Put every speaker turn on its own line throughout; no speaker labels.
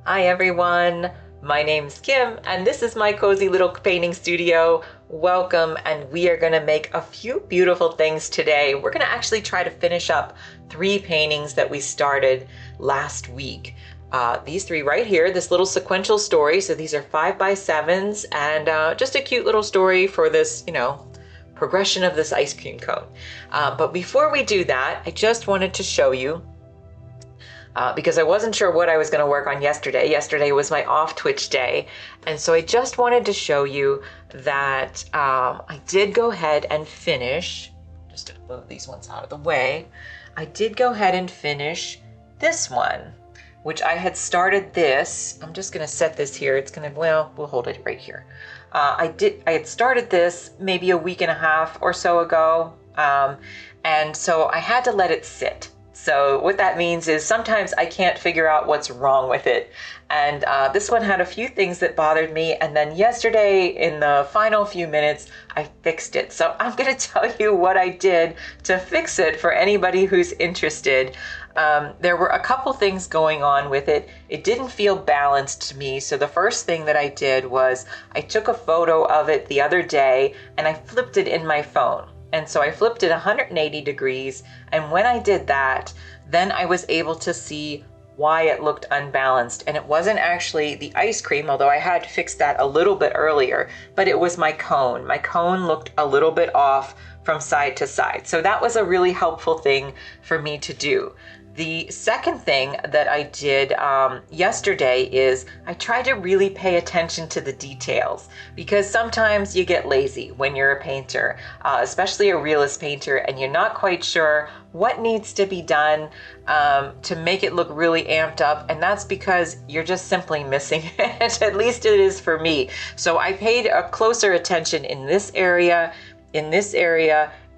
Hi everyone, my name's Kim and this is my cozy little painting studio. Welcome, and we are going to make a few beautiful things today. We're going to actually try to finish up 3 paintings that we started last week. These 3 right here, this little sequential story. So these are 5x7s and just a cute little story for this, progression of this ice cream cone. But before we do that, I just wanted to show you because I wasn't sure what I was going to work on yesterday. Yesterday was my off Twitch day. And so I just wanted to show you that I did go ahead and finish, just to move these ones out of the way. I did go ahead and finish this one, which I had started this. I'm just going to set this here. It's going to, well, we'll hold it right here. I had started this maybe a week and a half or so ago. And so I had to let it sit. So what that means is sometimes I can't figure out what's wrong with it. And this one had a few things that bothered me. And then yesterday in the final few minutes, I fixed it. So I'm going to tell you what I did to fix it for anybody who's interested. There were a couple things going on with it. It didn't feel balanced to me. So the first thing that I did was I took a photo of it the other day and I flipped it in my phone. And so I flipped it 180 degrees. And when I did that, then I was able to see why it looked unbalanced. And it wasn't actually the ice cream, although I had fixed that a little bit earlier, but it was my cone. My cone looked a little bit off from side to side. So that was a really helpful thing for me to do. The second thing that I did yesterday is I tried to really pay attention to the details, because sometimes you get lazy when you're a painter, especially a realist painter, and you're not quite sure what needs to be done to make it look really amped up. And that's because you're just simply missing it. At least it is for me. So I paid a closer attention in this area,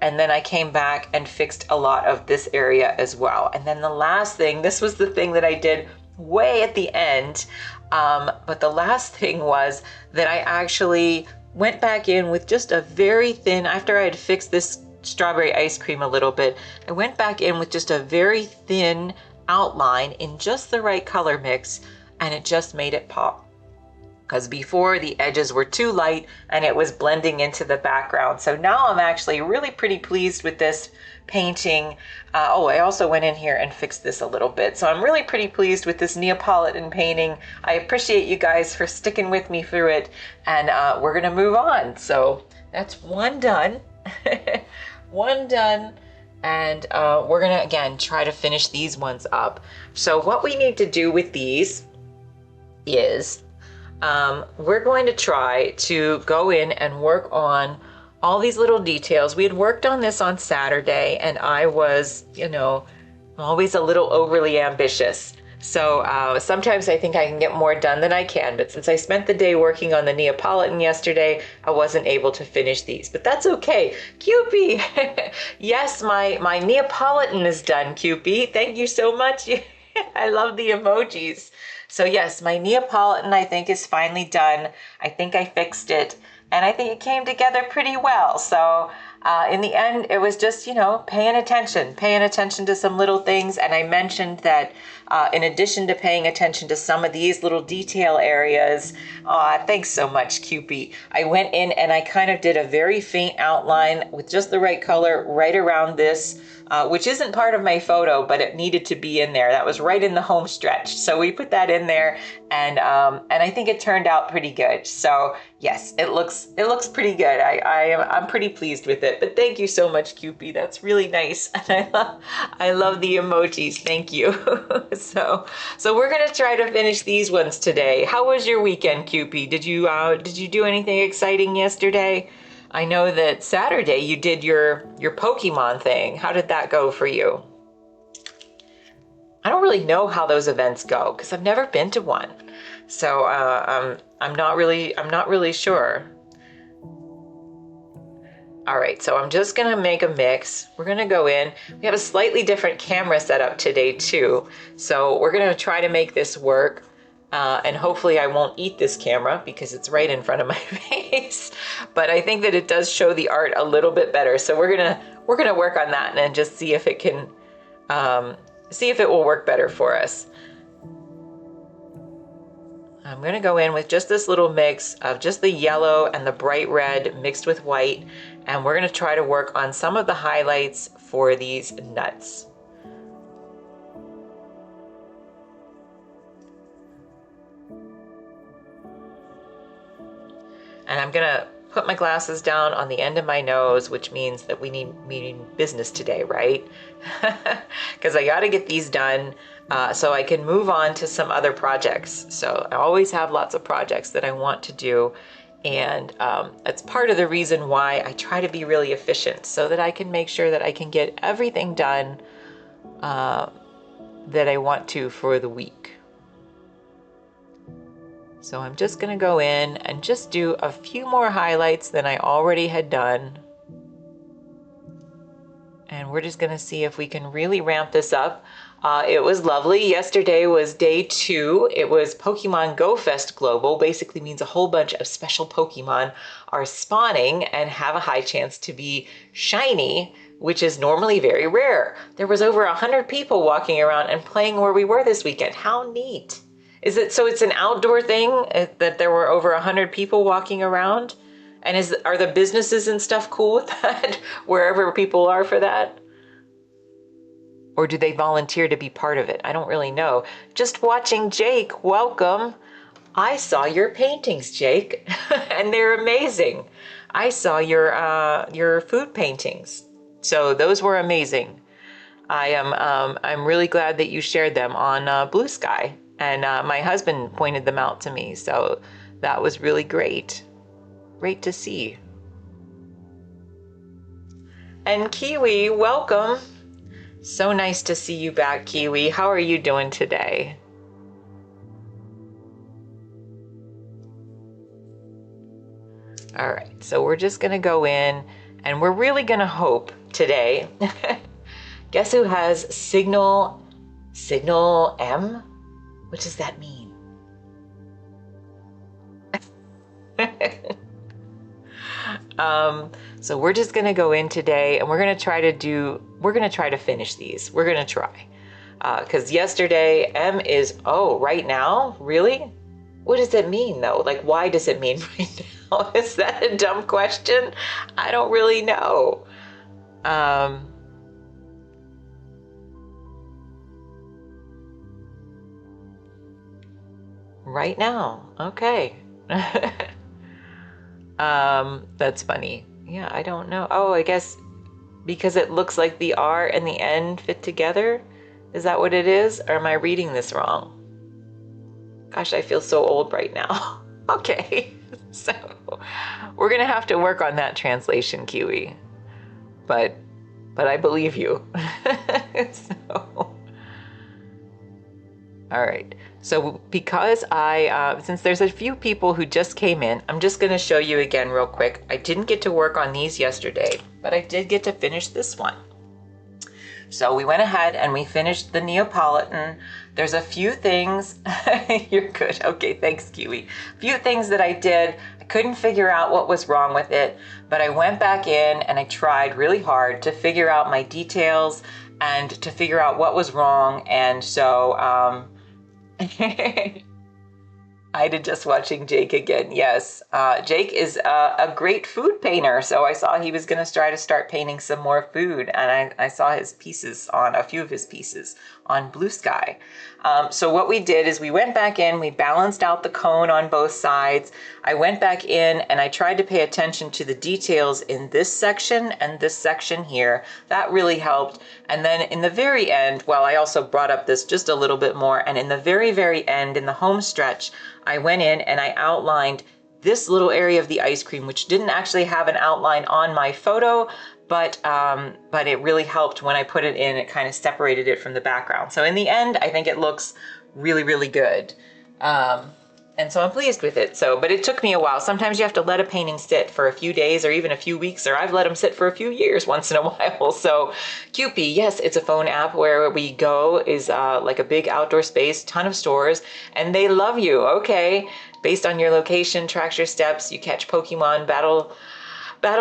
and then I came back and fixed a lot of this area as well. And then the last thing, this was the thing that I did way at the end, but the last thing was that I actually went back in with just a very thin, after I had fixed this strawberry ice cream a little bit, I went back in with just a very thin outline in just the right color mix, and it just made it pop. Because before the edges were too light and it was blending into the background. So now I'm actually really pretty pleased with this painting. I also went in here and fixed this a little bit. So I'm really pretty pleased with this Neapolitan painting. I appreciate you guys for sticking with me through it, and we're gonna move on. So that's one done, one done. And we're gonna, again, try to finish these ones up. So what we need to do with these is we're going to try to go in and work on all these little details. We had worked on this on Saturday, and I was, always a little overly ambitious. So sometimes I think I can get more done than I can, but since I spent the day working on the Neapolitan yesterday, I wasn't able to finish these, but that's okay. Cupie, yes, my Neapolitan is done, Cupie. Thank you so much. I love the emojis. So yes, my Neapolitan, I think, is finally done. I think I fixed it, and I think it came together pretty well. So in the end, it was just, paying attention to some little things. And I mentioned that in addition to paying attention to some of these little detail areas, thanks so much, Cupie. I went in and I kind of did a very faint outline with just the right color right around this, which isn't part of my photo, but it needed to be in there. That was right in the home stretch. So we put that in there, and I think it turned out pretty good. So yes, it looks pretty good. I'm pretty pleased with it. But thank you so much, Cupie. That's really nice. And I love the emojis. Thank you. So we're gonna try to finish these ones today. How was your weekend, Cupie? Did you do anything exciting yesterday? I know that Saturday you did your Pokemon thing. How did that go for you? I don't really know how those events go because I've never been to one. So I'm not really sure. All right, so I'm just gonna make a mix. We're gonna go in. We have a slightly different camera setup today too. So we're gonna try to make this work. And hopefully I won't eat this camera because it's right in front of my face. But I think that it does show the art a little bit better. So we're gonna work on that and then just see if it can, see if it will work better for us. I'm gonna go in with just this little mix of just the yellow and the bright red mixed with white, and we're gonna try to work on some of the highlights for these nuts. And I'm gonna put my glasses down on the end of my nose, which means that we need business today, right? Because I gotta get these done so I can move on to some other projects. So I always have lots of projects that I want to do. And it's part of the reason why I try to be really efficient so that I can make sure that I can get everything done that I want to for the week. So I'm just gonna go in and just do a few more highlights than I already had done. And we're just gonna see if we can really ramp this up. It was lovely. Yesterday was day 2. It was Pokemon Go Fest Global. Basically means a whole bunch of special Pokemon are spawning and have a high chance to be shiny, which is normally very rare. There was over 100 people walking around and playing where we were this weekend. How neat. Is it, so it's an outdoor thing that there were over 100 people walking around? And are the businesses and stuff cool with that, wherever people are for that? Or do they volunteer to be part of it? I don't really know. Just watching Jake, welcome. I saw your paintings, Jake, and they're amazing. I saw your food paintings. So those were amazing. I'm really glad that you shared them on BlueSky. And my husband pointed them out to me, so that was really great. Great to see. And Kiwi, welcome. So nice to see you back, Kiwi. How are you doing today? All right, so we're just gonna go in and we're really gonna hope today. Guess who has signal M? What does that mean? So we're just gonna go in today and we're gonna try to finish these. We're gonna try. Because yesterday, M is, oh, right now? Really? What does it mean though? Like, why does it mean right now? Is that a dumb question? I don't really know. Right now, okay. That's funny. Yeah, I don't know. Oh, I guess because it looks like the R and the N fit together? Is that what it is? Or am I reading this wrong? Gosh, I feel so old right now. Okay, so we're gonna have to work on that translation, Kiwi. But I believe you. So, all right. So because since there's a few people who just came in, I'm just going to show you again real quick. I didn't get to work on these yesterday, but I did get to finish this one. So we went ahead and we finished the Neapolitan. There's a few things, you're good. Okay, thanks, Kiwi. A few things that I did. I couldn't figure out what was wrong with it, but I went back in and I tried really hard to figure out my details and to figure out what was wrong. And so, I did just watching Jake again. Yes, Jake is a great food painter. So I saw he was going to try to start painting some more food. And I saw his pieces on a few of his pieces on BlueSky. So what we did is we went back in, we balanced out the cone on both sides. I went back in and I tried to pay attention to the details in this section and this section here. That really helped. And then in the very end, well, I also brought up this just a little bit more. And in the very, very end, in the home stretch, I went in and I outlined this little area of the ice cream, which didn't actually have an outline on my photo, but it really helped when I put it in. It kind of separated it from the background. So in the end, I think it looks really, really good. And so I'm pleased with it. So, but it took me a while. Sometimes you have to let a painting sit for a few days or even a few weeks, or I've let them sit for a few years once in a while. So Cupie, yes, it's a phone app where we go is like a big outdoor space, ton of stores, and they love you. Okay. Based on your location, tracks your steps, you catch Pokemon, battle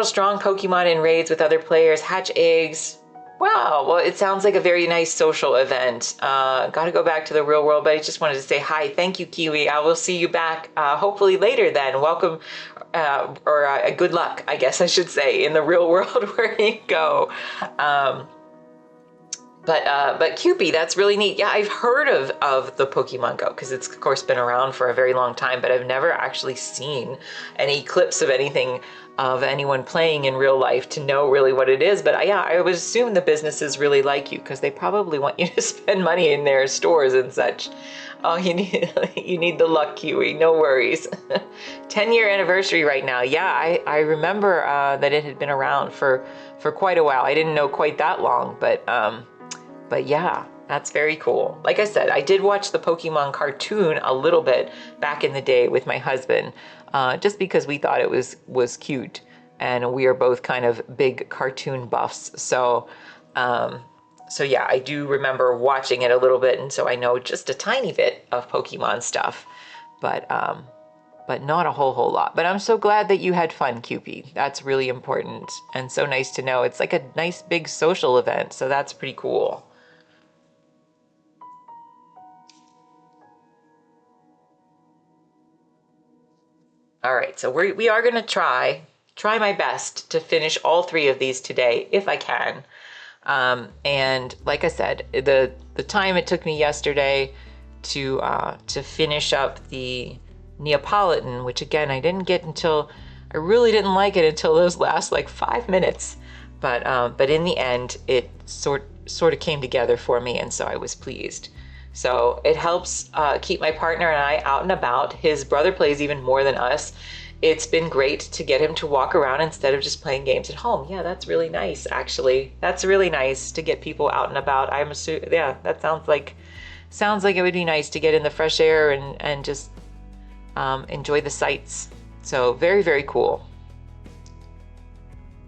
strong Pokemon in raids with other players, hatch eggs, Wow, well, it sounds like a very nice social event. Got to go back to the real world, but I just wanted to say hi. Thank you, Kiwi. I will see you back hopefully later then. Welcome, or good luck, I guess I should say, in the real world where you go. But Cupid, that's really neat. Yeah, I've heard of the Pokemon Go because it's of course been around for a very long time, but I've never actually seen any clips of anything of anyone playing in real life to know really what it is. But yeah, I would assume the businesses really like you because they probably want you to spend money in their stores and such. Oh, you need the luck, Kiwi. No worries. 10-year anniversary right now. Yeah, I remember that it had been around for quite a while. I didn't know quite that long, but yeah, that's very cool. Like I said, I did watch the Pokemon cartoon a little bit back in the day with my husband, just because we thought it was cute, and we are both kind of big cartoon buffs. So yeah, I do remember watching it a little bit, and so I know just a tiny bit of Pokemon stuff, but not a whole lot. But I'm so glad that you had fun, Cupid. That's really important and so nice to know. It's like a nice big social event, so that's pretty cool. All right, so we are gonna try my best to finish all 3 of these today, if I can. And like I said, the time it took me yesterday to finish up the Neapolitan, which again, I didn't get until, I really didn't like it until those last like 5 minutes. But in the end, it sort of came together for me, and so I was pleased. So it helps keep my partner and I out and about. His brother plays even more than us. It's been great to get him to walk around instead of just playing games at home. Yeah, that's really nice, actually. That's really nice to get people out and about. Yeah, that sounds like it would be nice to get in the fresh air and just enjoy the sights. So very, very cool.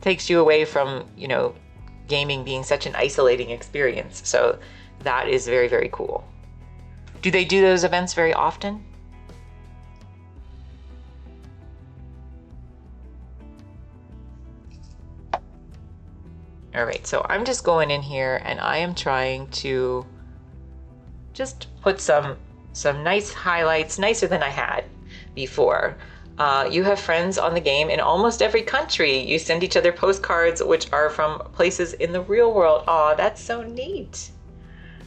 Takes you away from, gaming being such an isolating experience. So that is very, very cool. Do they do those events very often? All right, so I'm just going in here and I am trying to just put some nice highlights, nicer than I had before. You have friends on the game in almost every country. You send each other postcards which are from places in the real world. Aw, that's so neat.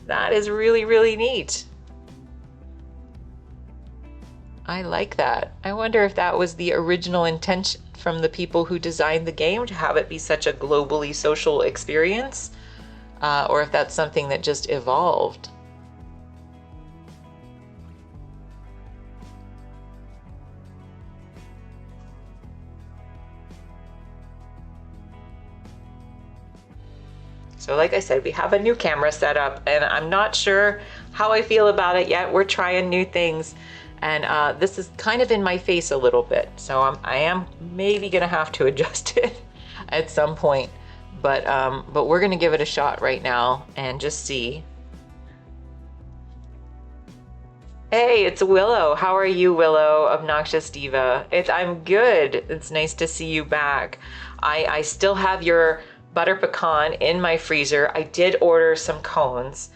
That is really, really neat. I like that. I wonder if that was the original intention from the people who designed the game, to have it be such a globally social experience, or if that's something that just evolved. So like I said, we have a new camera set up, and I'm not sure how I feel about it yet. We're trying new things. And this is kind of in my face a little bit, so I am maybe gonna have to adjust it at some point. But we're gonna give it a shot right now and just see. Hey, it's Willow. How are you, Willow, Obnoxious Diva? I'm good. It's nice to see you back. I still have your butter pecan in my freezer. I did order some cones.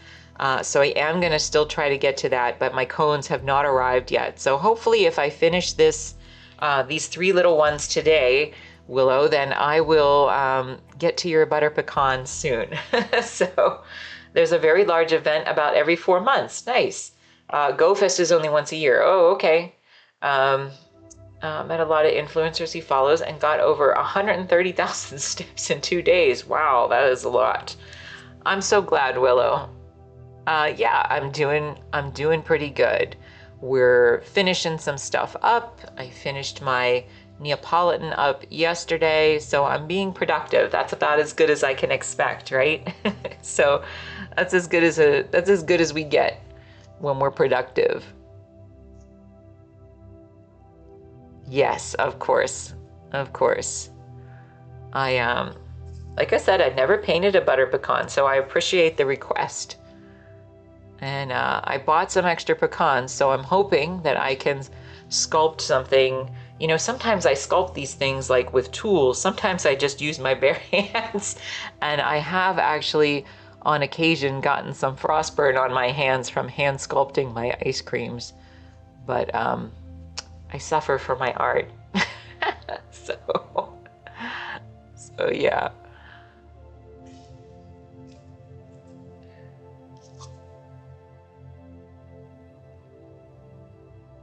So I am gonna still try to get to that, but my cones have not arrived yet. So hopefully if I finish these 3 little ones today, Willow, then I will get to your butter pecan soon. So there's a very large event about every 4 months. Nice. GoFest is only once a year. Oh, okay. Met a lot of influencers he follows and got over 130,000 steps in 2 days. Wow, that is a lot. I'm so glad, Willow. Yeah, I'm doing pretty good. We're finishing some stuff up. I finished my Neapolitan up yesterday, so I'm being productive. That's about as good as I can expect, right? So that's as good as we get when we're productive. Yes, of course. Of course. Like I said, I'd never painted a butter pecan, so I appreciate the request. And I bought some extra pecans, so I'm hoping that I can sculpt something you know, sometimes I sculpt these things like with tools. Sometimes I just use my bare hands. And I have actually on occasion gotten some frostburn on my hands from hand sculpting my ice creams. But I suffer for my art. so yeah.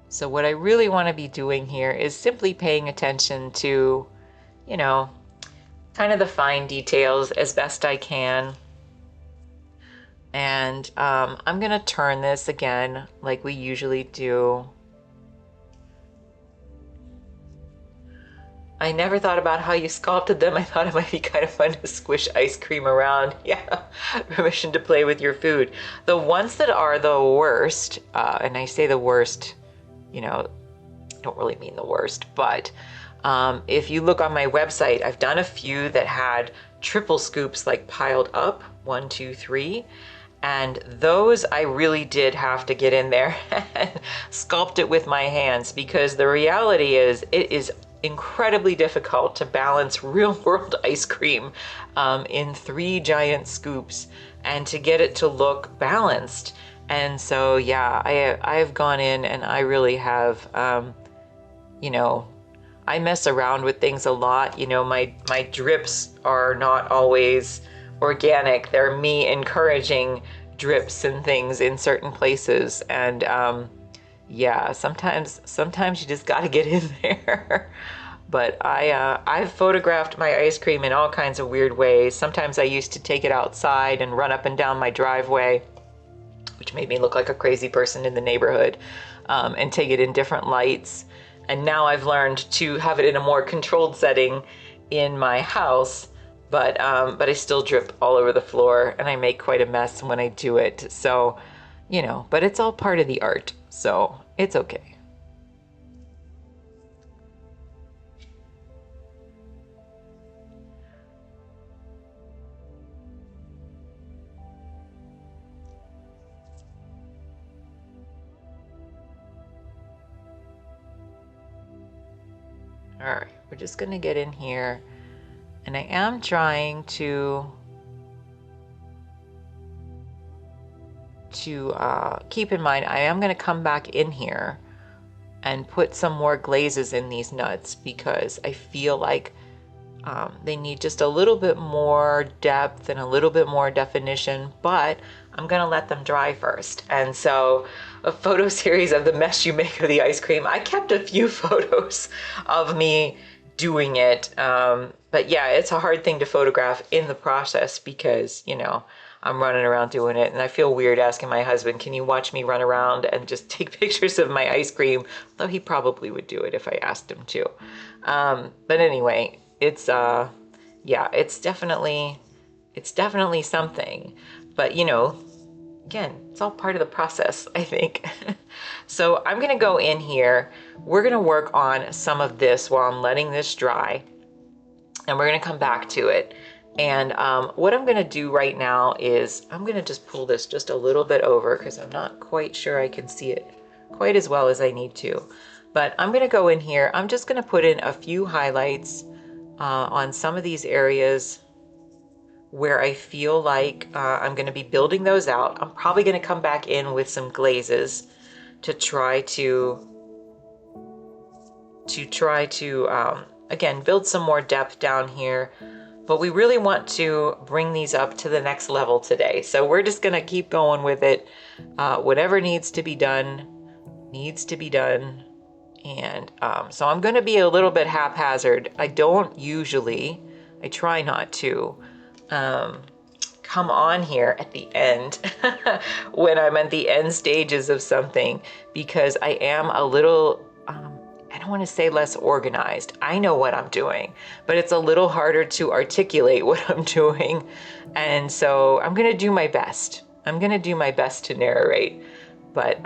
So what I really want to be doing here is simply paying attention to, you know, kind of the fine details as best I can. And I'm gonna turn this again like we usually do. I never thought about how you sculpted them. I thought it might be kind of fun to squish ice cream around. Yeah, permission to play with your food. The ones that are the worst, and I say the worst, you know, I don't really mean the worst, but if you look on my website, I've done a few that had triple scoops like piled up, 1, 2, 3. And those I really did have to get in there and sculpt it with my hands, because the reality is it is incredibly difficult to balance real world ice cream in 3 giant scoops and to get it to look balanced. And so, yeah, I've gone in and I really have, you know, I mess around with things a lot. You know, my drips are not always organic. They're me encouraging drips and things in certain places. And yeah, sometimes you just got to get in there. But I've photographed my ice cream in all kinds of weird ways. Sometimes I used to take it outside and run up and down my driveway, which made me look like a crazy person in the neighborhood, and take it in different lights. And now I've learned to have it in a more controlled setting in my house, but I still drip all over the floor and I make quite a mess when I do it. So, you know, but it's all part of the art, so it's okay. All right, we're just gonna get in here, and I am trying to keep in mind, I am gonna come back in here and put some more glazes in these nuts, because I feel like they need just a little bit more depth and a little bit more definition, but I'm gonna let them dry first. And so a photo series of the mess you make of the ice cream. I kept a few photos of me doing it. But yeah, it's a hard thing to photograph in the process because, you know, I'm running around doing it. And I feel weird asking my husband, can you watch me run around and just take pictures of my ice cream? Though he probably would do it if I asked him to. But anyway, it's yeah, it's definitely something. But you know, again, it's all part of the process, I think. So I'm gonna go in here. We're gonna work on some of this while I'm letting this dry, and we're gonna come back to it. And what I'm gonna do right now is I'm gonna just pull this just a little bit over because I'm not quite sure I can see it quite as well as I need to. But I'm gonna go in here. I'm just gonna put in a few highlights on some of these areas where I feel like I'm going to be building those out. I'm probably going to come back in with some glazes to try to again, build some more depth down here. But we really want to bring these up to the next level today. So we're just going to keep going with it. Whatever needs to be done, needs to be done. And so I'm going to be a little bit haphazard. I don't usually, I try not to come on here at the end when I'm at the end stages of something, because I am a little, I don't want to say less organized. I know what I'm doing, but it's a little harder to articulate what I'm doing. And so I'm going to do my best. I'm going to do my best to narrate, but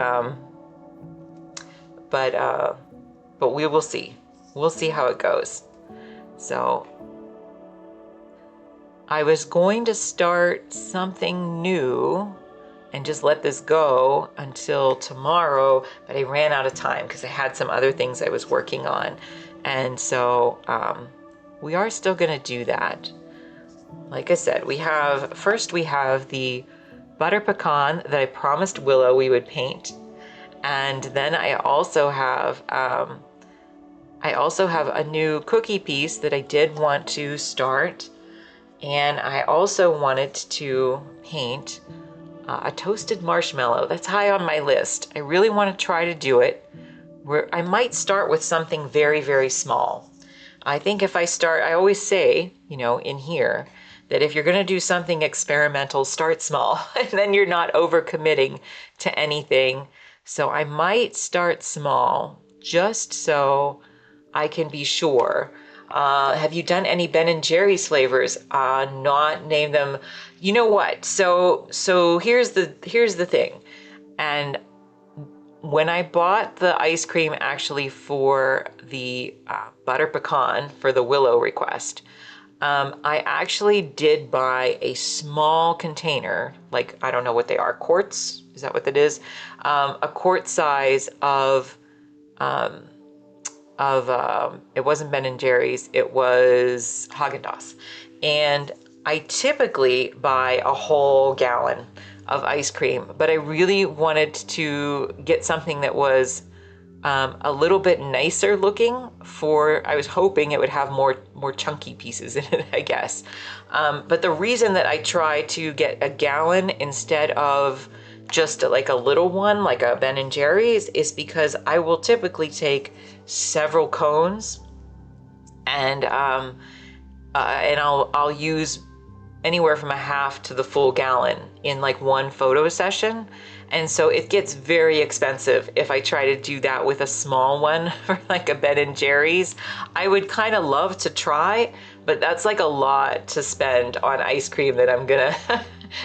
we will see. We'll see how it goes. So I was going to start something new and just let this go until tomorrow, but I ran out of time because I had some other things I was working on. And so we are still gonna do that. Like I said, first we have the butter pecan that I promised Willow we would paint. And then I also have a new cookie piece that I did want to start. And I also wanted to paint a toasted marshmallow. That's high on my list. I really want to try to do it. I might start with something very, very small. I think if I start, I always say, in here, that if you're going to do something experimental, start small, and then you're not overcommitting to anything. So I might start small, just so I can be sure. Have you done any Ben & Jerry's flavors? Not name them. You know what? So here's the thing. And when I bought the ice cream actually for the butter pecan for the Willow request, I actually did buy a small container, like, I don't know what they are, quarts? Is that what it is? A quart size of it wasn't Ben & Jerry's, it was Haagen-Dazs. And I typically buy a whole gallon of ice cream, but I really wanted to get something that was a little bit nicer looking. I was hoping it would have more chunky pieces in it, I guess. But the reason that I try to get a gallon instead of just like a little one, like a Ben & Jerry's, is because I will typically take several cones, and I'll use anywhere from a half to the full gallon in like one photo session. And so it gets very expensive if I try to do that with a small one for like a Ben & Jerry's. I would kind of love to try, but that's like a lot to spend on ice cream that I'm gonna,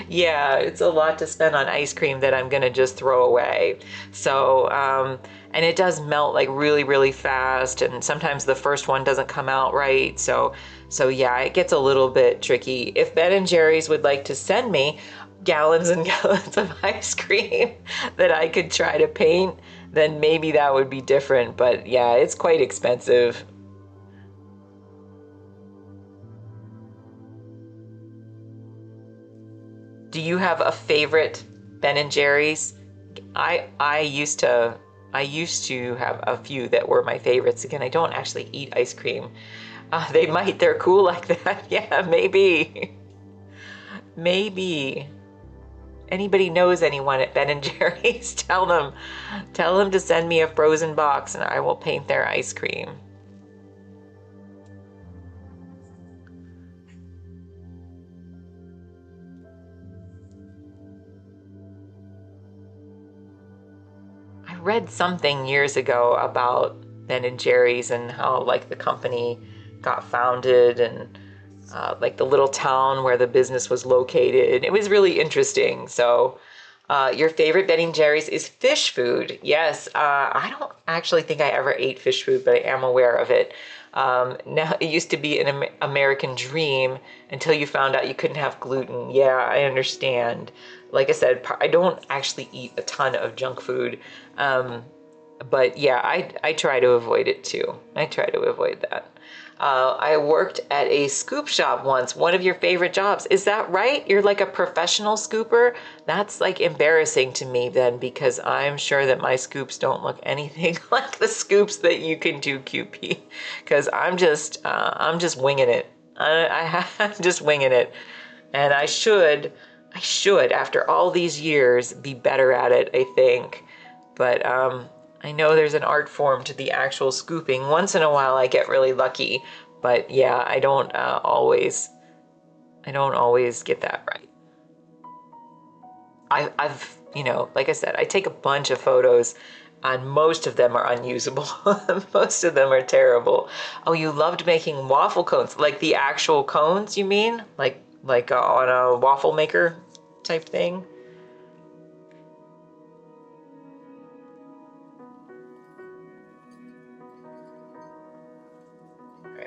yeah, it's a lot to spend on ice cream that I'm gonna just throw away. So, and it does melt like really, really fast. And sometimes the first one doesn't come out right. So yeah, it gets a little bit tricky. If Ben & Jerry's would like to send me gallons and gallons of ice cream that I could try to paint, then maybe that would be different. But yeah, it's quite expensive. Do you have a favorite Ben & Jerry's? I used to have a few that were my favorites. Again, I don't actually eat ice cream. They're cool like that. Yeah, maybe. Maybe. Anybody knows anyone at Ben & Jerry's, tell them to send me a frozen box and I will paint their ice cream. I read something years ago about Ben & Jerry's and how like the company got founded and like the little town where the business was located. It was really interesting. So your favorite Ben & Jerry's is fish food. Yes, I don't actually think I ever ate fish food, but I am aware of it. Now, it used to be an American dream until you found out you couldn't have gluten. Yeah, I understand. Like I said, I don't actually eat a ton of junk food. But yeah, I try to avoid it too. I try to avoid that. I worked at a scoop shop once. One of your favorite jobs. Is that right? You're like a professional scooper? That's like embarrassing to me then, because I'm sure that my scoops don't look anything like the scoops that you can do, QP. Because I'm just winging it. I'm just winging it. And I should, after all these years, be better at it, I think. But I know there's an art form to the actual scooping. Once in a while I get really lucky, but yeah, I don't always get that right. I've, like I said, I take a bunch of photos and most of them are unusable. Most of them are terrible. Oh, you loved making waffle cones, like the actual cones, you mean? Like on a waffle maker type thing?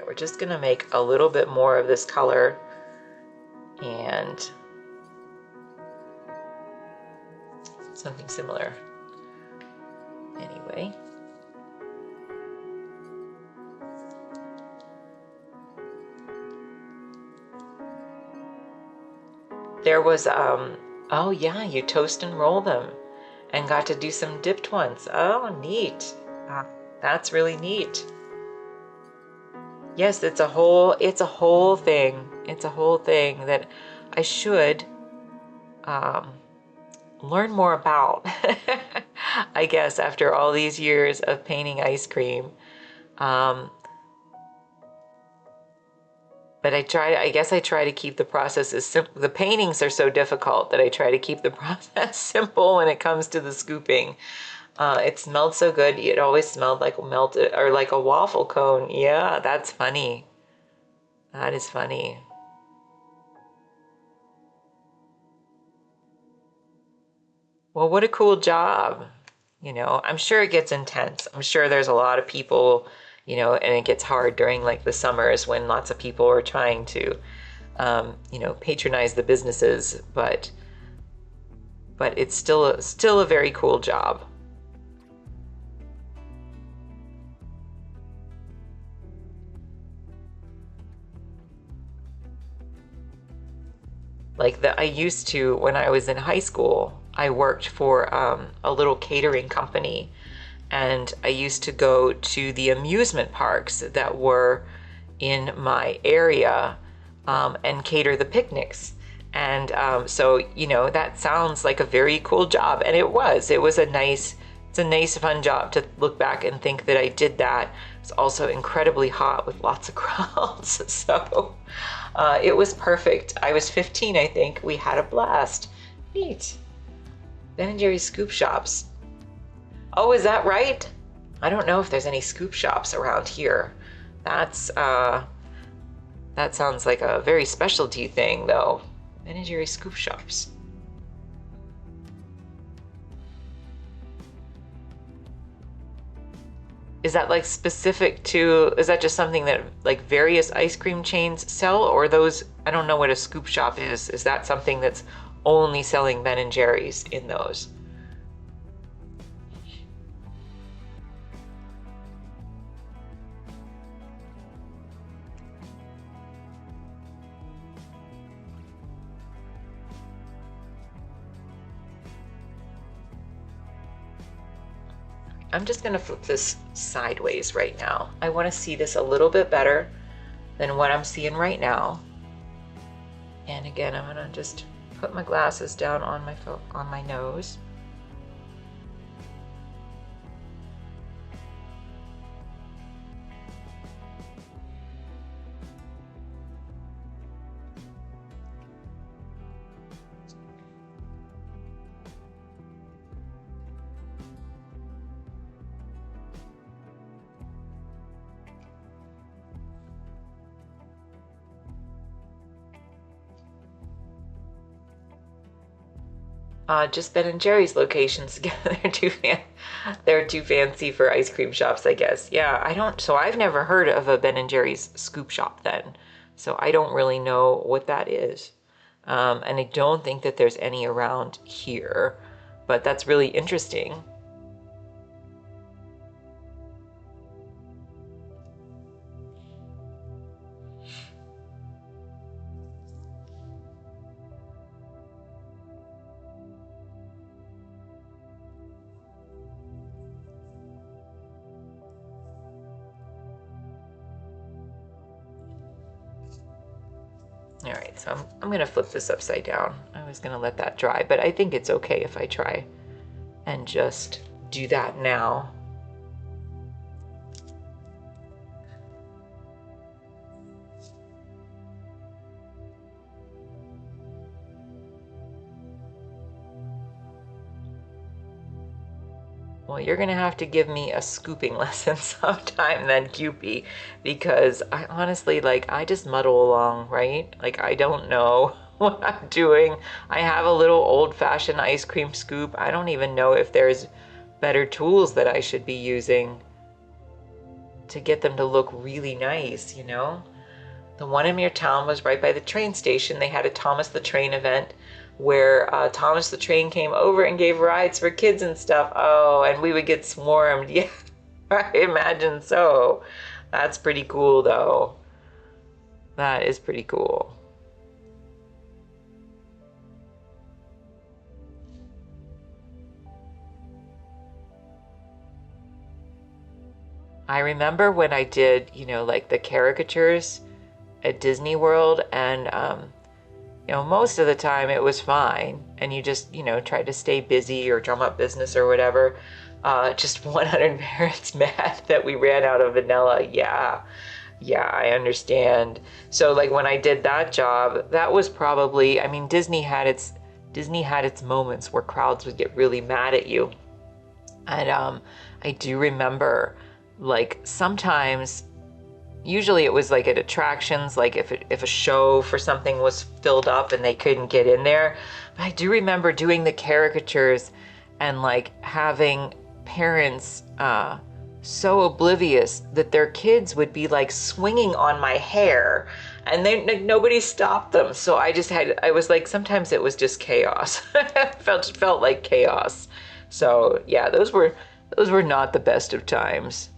We're just gonna make a little bit more of this color, and something similar. Anyway. There was, oh yeah, you toast and roll them and got to do some dipped ones. Oh, neat. That's really neat. Yes, it's a whole thing. It's a whole thing that I should learn more about. I guess after all these years of painting ice cream. But I guess I try to keep the process as simple. The paintings are so difficult that I try to keep the process simple when it comes to the scooping. It smelled so good. It always smelled like melted or like a waffle cone. Yeah, that's funny. That is funny. Well, what a cool job. You know, I'm sure it gets intense. I'm sure there's a lot of people, you know, and it gets hard during like the summers when lots of people are trying to, you know, patronize the businesses, but it's still a very cool job. Like I used to, when I was in high school, I worked for a little catering company, and I used to go to the amusement parks that were in my area and cater the picnics. And so, you know, that sounds like a very cool job. And it was it's a nice, fun job to look back and think that I did that. It's also incredibly hot with lots of crowds. So it was perfect. I was 15, I think. We had a blast. Neat. Ben & Jerry's scoop shops. Oh, is that right? I don't know if there's any scoop shops around here. That sounds like a very specialty thing, though. Ben & Jerry's scoop shops. Is that like specific to, is that just something that like various ice cream chains sell, or those, I don't know what a scoop shop is. Is that something that's only selling Ben & Jerry's in those? I'm just gonna flip this sideways right now. I wanna see this a little bit better than what I'm seeing right now. And again, I'm gonna just put my glasses down on my nose. Just Ben & Jerry's locations together. They're too fancy for ice cream shops, I guess. Yeah, so I've never heard of a Ben & Jerry's scoop shop then. So I don't really know what that is. And I don't think that there's any around here, but that's really interesting. All right, so I'm gonna flip this upside down. I was gonna let that dry, but I think it's okay if I try and just do that now. Well, you're gonna have to give me a scooping lesson sometime then, Cupie, because I honestly, like, I just muddle along, right? Like, I don't know what I'm doing. I have a little old-fashioned ice cream scoop. I don't even know if there's better tools that I should be using to get them to look really nice, you know? The one in your town was right by the train station. They had a Thomas the Train event where Thomas the Train came over and gave rides for kids and stuff. Oh, and we would get swarmed. Yeah, I imagine so. That's pretty cool, though. That is pretty cool. I remember when I did, like the caricatures at Disney World, and most of the time it was fine, and you just, tried to stay busy or drum up business or whatever. Just 100 parents mad that we ran out of vanilla. Yeah, I understand. So like when I did that job, that was probably, Disney had its moments where crowds would get really mad at you. And I do remember, like, sometimes, usually it was like at attractions, like if a show for something was filled up and they couldn't get in there. But I do remember doing the caricatures and like having parents so oblivious that their kids would be like swinging on my hair, and then like, nobody stopped them. So I was like, sometimes it was just chaos. felt like chaos. So yeah, those were not the best of times.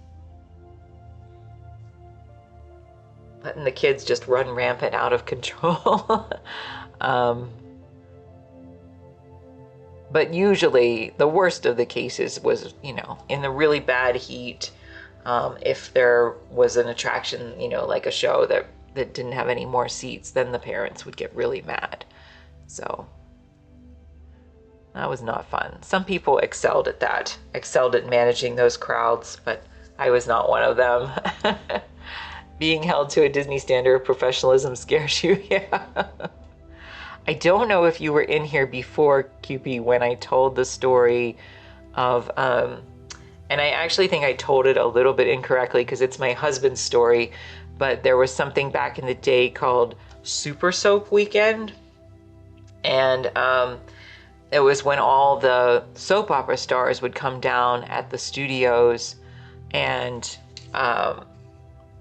Letting the kids just run rampant out of control. But usually the worst of the cases was, in the really bad heat, if there was an attraction, like a show that didn't have any more seats, then the parents would get really mad. So that was not fun. Some people excelled at managing those crowds, but I was not one of them. Being held to a Disney standard of professionalism scares you. Yeah. I don't know if you were in here before, QP, when I told the story of, and I actually think I told it a little bit incorrectly because it's my husband's story, but there was something back in the day called Super Soap Weekend. And it was when all the soap opera stars would come down at the studios, and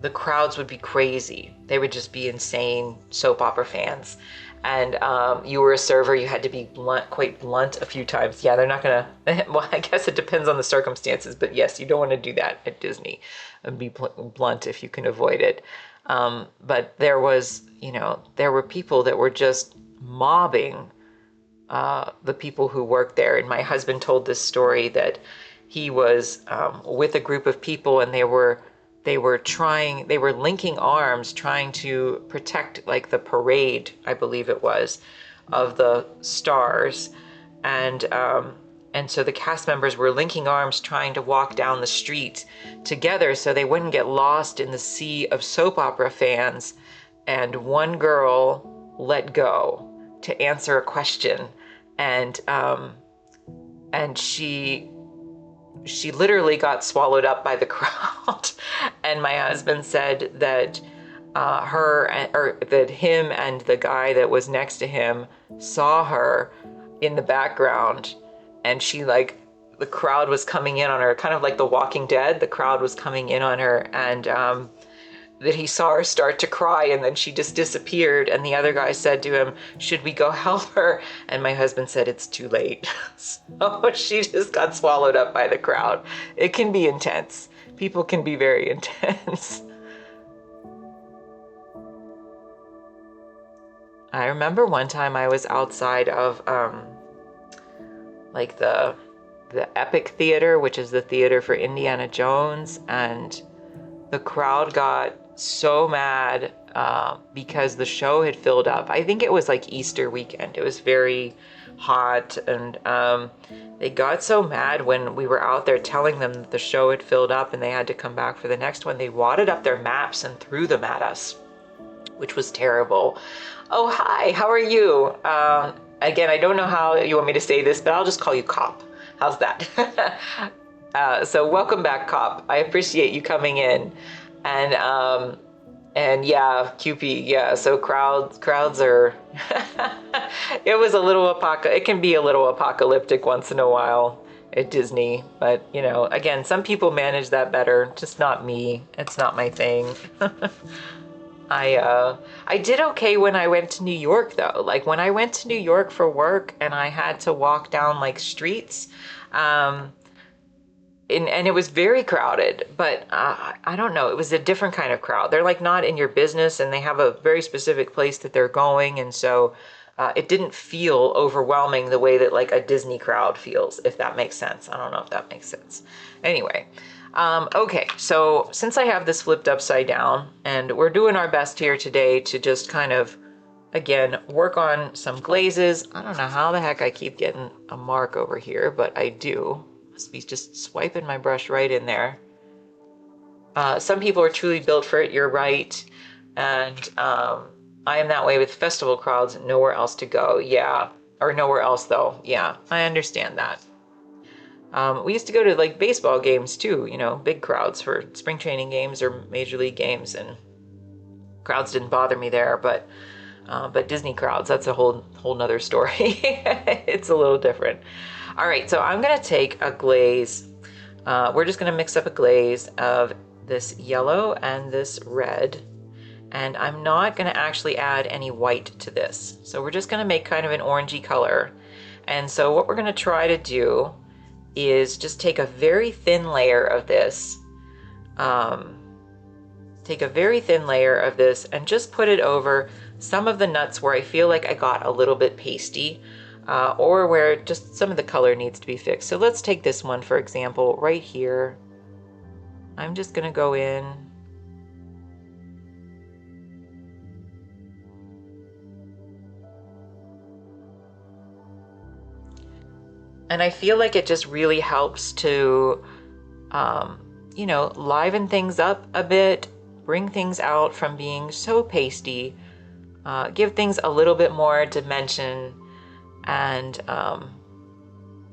the crowds would be crazy. They would just be insane soap opera fans. And you were a server, you had to be quite blunt a few times. Yeah, they're not gonna, well, I guess it depends on the circumstances, but yes, you don't want to do that at Disney and be blunt if you can avoid it. But there were people that were just mobbing the people who worked there. And my husband told this story that he was with a group of people, and they were linking arms trying to protect like the parade, I believe it was, of the stars. And so the cast members were linking arms trying to walk down the street together so they wouldn't get lost in the sea of soap opera fans. And one girl let go to answer a question, and she literally got swallowed up by the crowd. And my husband said that that him and the guy that was next to him saw her in the background, and the crowd was coming in on her, kind of like The Walking Dead. The crowd was coming in on her, and that he saw her start to cry, and then she just disappeared. And the other guy said to him, "Should we go help her?" And my husband said, "It's too late." So she just got swallowed up by the crowd. It can be intense. People can be very intense. I remember one time I was outside of like the Epic Theater, which is the theater for Indiana Jones, and the crowd got so mad because the show had filled up. I think it was like Easter weekend. It was very hot, and they got so mad when we were out there telling them that the show had filled up and they had to come back for the next one. They wadded up their maps and threw them at us, which was terrible. Oh, hi, how are you? Again, I don't know how you want me to say this, but I'll just call you Cop. How's that? So welcome back, Cop. I appreciate you coming in. And yeah, QP, yeah, so crowds are, it can be a little apocalyptic once in a while at Disney, but again, some people manage that better, just not me. It's not my thing. I did okay when I went to New York though. Like when I went to New York for work and I had to walk down like streets, um, and it was very crowded, but I don't know, it was a different kind of crowd. They're like not in your business and they have a very specific place that they're going. And so it didn't feel overwhelming the way that like a Disney crowd feels, if that makes sense. I don't know if that makes sense. Anyway, okay, so since I have this flipped upside down and we're doing our best here today to just kind of, again, work on some glazes. I don't know how the heck I keep getting a mark over here, but I do. Must be just swiping my brush right in there. Some people are truly built for it, you're right. And I am that way with festival crowds, nowhere else to go. Yeah, or nowhere else though. Yeah, I understand that. We used to go to like baseball games too, you know, big crowds for spring training games or major league games, and crowds didn't bother me there, but Disney crowds, that's a whole nother story. It's a little different. All right, so I'm gonna take a glaze. We're just gonna mix up a glaze of this yellow and this red, and I'm not gonna actually add any white to this. So we're just gonna make kind of an orangey color. And so what we're gonna try to do is just take a very thin layer of this, and just put it over some of the nuts where I feel like I got a little bit pasty, or where just some of the color needs to be fixed. So let's take this one, for example, right here. I'm just gonna go in. And I feel like it just really helps to, you know, liven things up a bit, bring things out from being so pasty, give things a little bit more dimension, and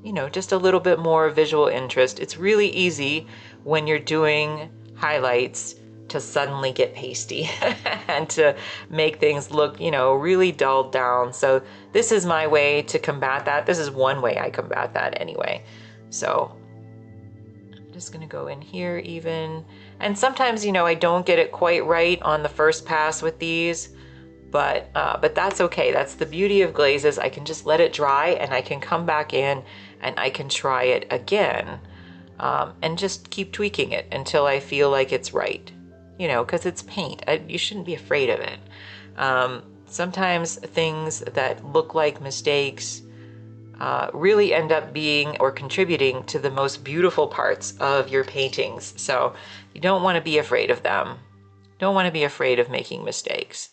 you know, just a little bit more visual interest. It's really easy when you're doing highlights to suddenly get pasty and to make things look, you know, really dulled down. So this is my way to combat that. This is one way I combat that anyway. So I'm just gonna go in here even. And sometimes, you know, I don't get it quite right on the first pass with these, but that's okay. That's the beauty of glazes. I can just let it dry and I can come back in and I can try it again, and just keep tweaking it until I feel like it's right, you know, because it's paint. You shouldn't be afraid of it. Sometimes things that look like mistakes really end up being or contributing to the most beautiful parts of your paintings. So you don't want to be afraid of them. Don't want to be afraid of making mistakes.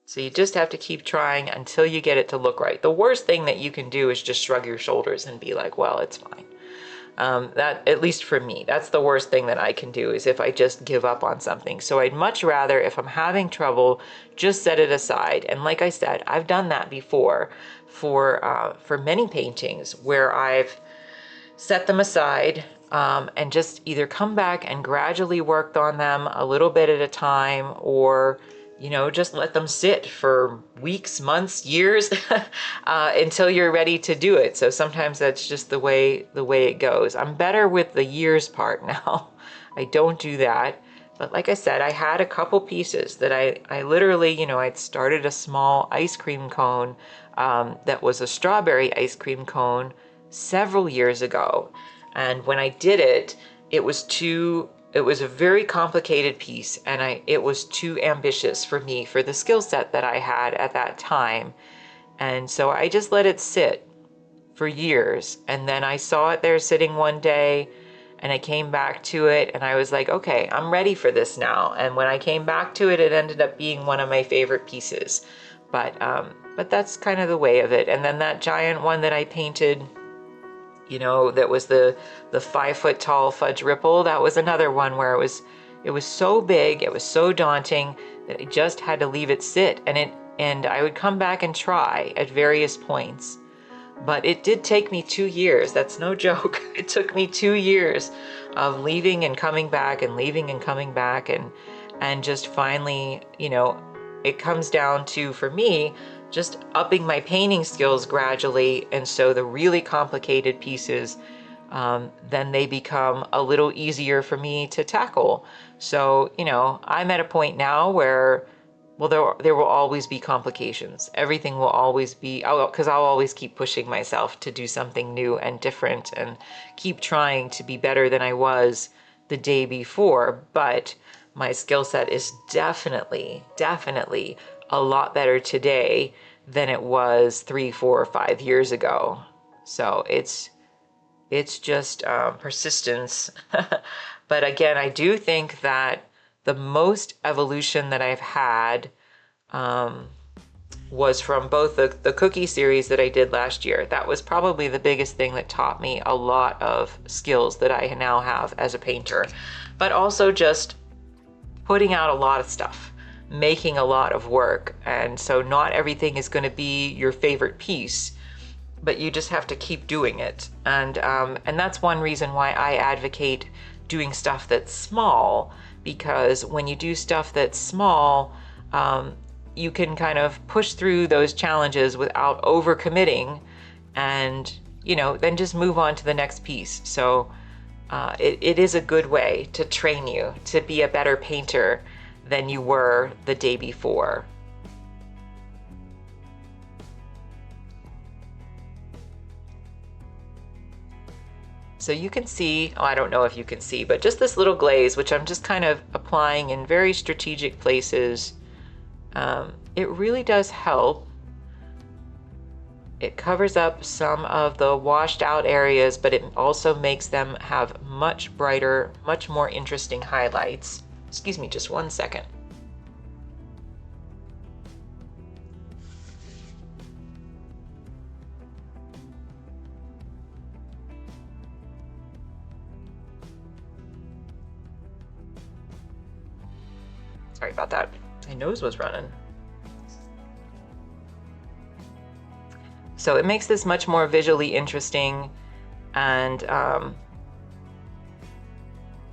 So you just have to keep trying until you get it to look right. The worst thing that you can do is just shrug your shoulders and be like, well, it's fine. That, at least for me, that's the worst thing that I can do, is if I just give up on something. So I'd much rather, if I'm having trouble, just set it aside. And like I said, I've done that before for many paintings where I've set them aside, and just either come back and gradually worked on them a little bit at a time, or, you know, just let them sit for weeks, months, years, until you're ready to do it. So sometimes that's just the way it goes. I'm better with the years part now. I don't do that. But like I said, I had a couple pieces that I literally, you know, I'd started a small ice cream cone, that was a strawberry ice cream cone several years ago. And when I did it, it was a very complicated piece, and it was too ambitious for me, for the skill set that I had at that time. And so I just let it sit for years. And then I saw it there sitting one day, and I came back to it and I was like, okay, I'm ready for this now. And when I came back to it, it ended up being one of my favorite pieces. But that's kind of the way of it. And then that giant one that I painted, you know, that was the 5-foot tall fudge ripple. That was another one where it was so big, it was so daunting that I just had to leave it sit. And I would come back and try at various points. But it did take me 2 years. That's no joke. It took me 2 years of leaving and coming back and leaving and coming back, and just finally, you know, it comes down to, for me, just upping my painting skills gradually. And so the really complicated pieces then they become a little easier for me to tackle. So, you know, I'm at a point now where, well, there will always be complications. Everything will always be, because I'll always keep pushing myself to do something new and different and keep trying to be better than I was the day before. But my skill set is definitely a lot better today than it was 3, 4, or 5 years ago. So it's just persistence. But again, I do think that the most evolution that I've had was from both the cookie series that I did last year. That was probably the biggest thing that taught me a lot of skills that I now have as a painter. But also just putting out a lot of stuff, making a lot of work. And so not everything is going to be your favorite piece, but you just have to keep doing it. And that's one reason why I advocate doing stuff that's small, because when you do stuff that's small, you can kind of push through those challenges without overcommitting, and, you know, then just move on to the next piece. So it is a good way to train you to be a better painter than you were the day before. So you can see, oh, I don't know if you can see, but just this little glaze, which I'm just kind of applying in very strategic places, it really does help. It covers up some of the washed out areas, but it also makes them have much brighter, much more interesting highlights. Excuse me, just one second. Sorry about that. My nose was running. So it makes this much more visually interesting, and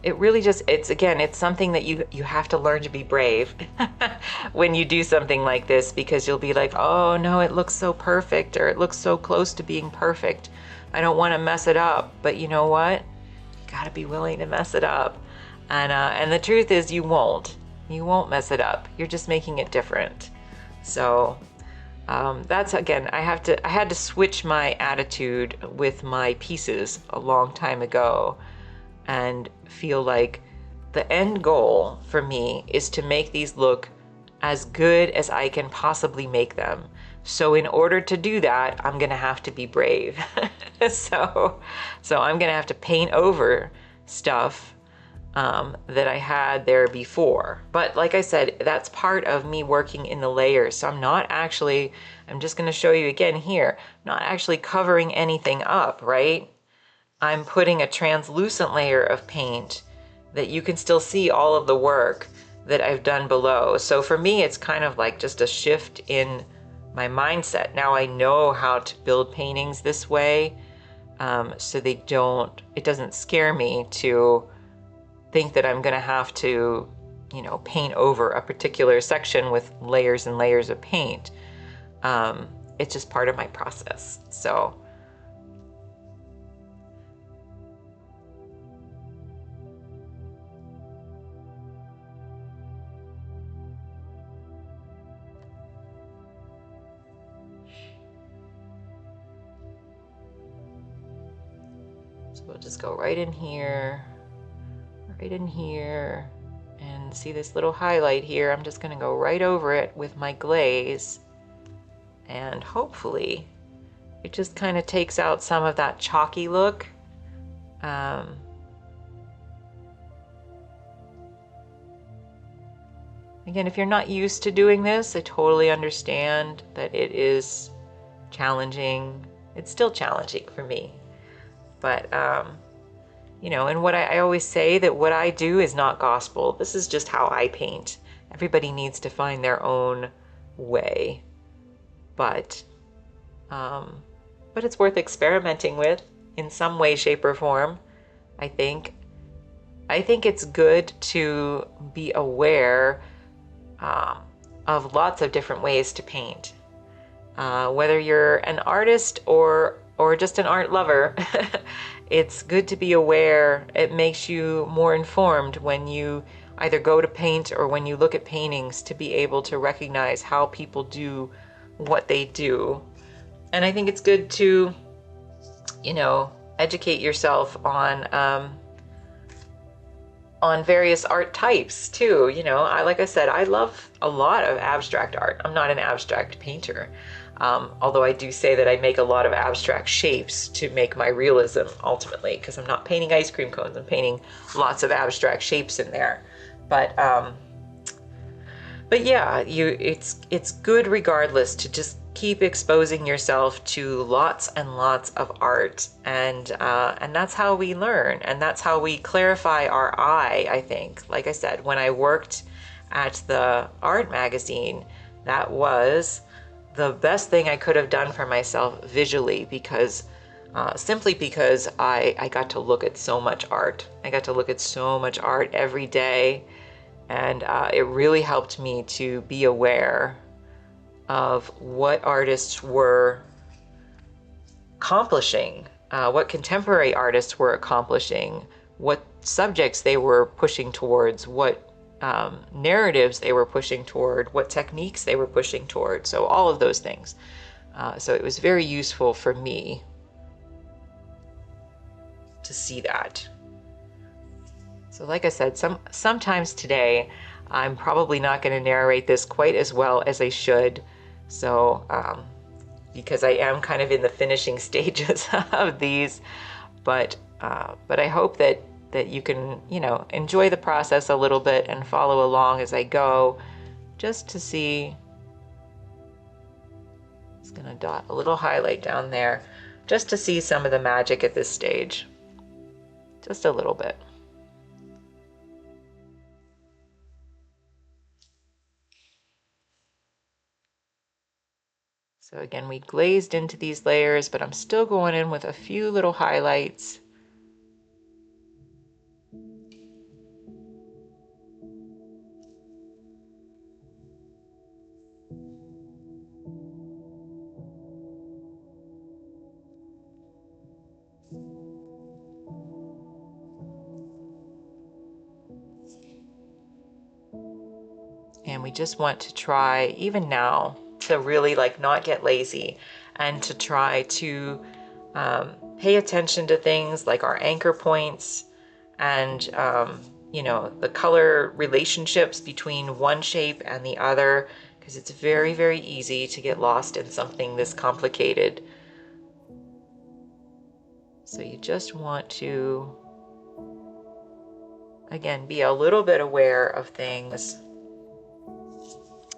it really just, it's something that you have to learn to be brave when you do something like this, because you'll be like, oh no, it looks so perfect, or it looks so close to being perfect. I don't want to mess it up. But you know what? You gotta be willing to mess it up. And the truth is you won't mess it up. You're just making it different. So that's, again, I had to switch my attitude with my pieces a long time ago, and feel like the end goal for me is to make these look as good as I can possibly make them. So in order to do that, I'm gonna have to be brave. So I'm gonna have to paint over stuff that I had there before. But like I said, that's part of me working in the layers. So I'm just going to show you again here, not actually covering anything up, right? I'm putting a translucent layer of paint that you can still see all of the work that I've done below. So for me, it's kind of like just a shift in my mindset. Now I know how to build paintings this way, so it doesn't scare me to think that I'm going to have to, you know, paint over a particular section with layers and layers of paint. It's just part of my process. So we'll just go right in here, and see this little highlight here. I'm just going to go right over it with my glaze, and hopefully it just kind of takes out some of that chalky look. Again, if you're not used to doing this, I totally understand that it is challenging. It's still challenging for me, but you know, and what I always say, that what I do is not gospel. This is just how I paint. Everybody needs to find their own way, but it's worth experimenting with in some way, shape, or form. I think it's good to be aware of lots of different ways to paint. Whether you're an artist or just an art lover, it's good to be aware. It makes you more informed when you either go to paint or when you look at paintings, to be able to recognize how people do what they do. And I think it's good to, you know, educate yourself on various art types too. You know, like I said, I love a lot of abstract art. I'm not an abstract painter, although I do say that I make a lot of abstract shapes to make my realism ultimately, because I'm not painting ice cream cones. I'm painting lots of abstract shapes in there. But yeah, it's good regardless to just keep exposing yourself to lots and lots of art, and that's how we learn, and that's how we clarify our eye. I think, like I said, when I worked at the art magazine, that was the best thing I could have done for myself visually, because simply because I got to look at so much art. I got to look at so much art every day. And it really helped me to be aware of what artists were accomplishing, what contemporary artists were accomplishing, what subjects they were pushing towards, what narratives they were pushing toward, what techniques they were pushing toward. So all of those things. So it was very useful for me to see that. So like I said, sometimes today, I'm probably not going to narrate this quite as well as I should. So, because I am kind of in the finishing stages of these, but I hope that you can, you know, enjoy the process a little bit and follow along as I go, just to see. Just going to dot a little highlight down there, just to see some of the magic at this stage, just a little bit. So again, we glazed into these layers, but I'm still going in with a few little highlights. And we just want to try, even now, to really like not get lazy, and to try to pay attention to things like our anchor points, and you know, the color relationships between one shape and the other, because it's very, very easy to get lost in something this complicated. So you just want to, again, be a little bit aware of things,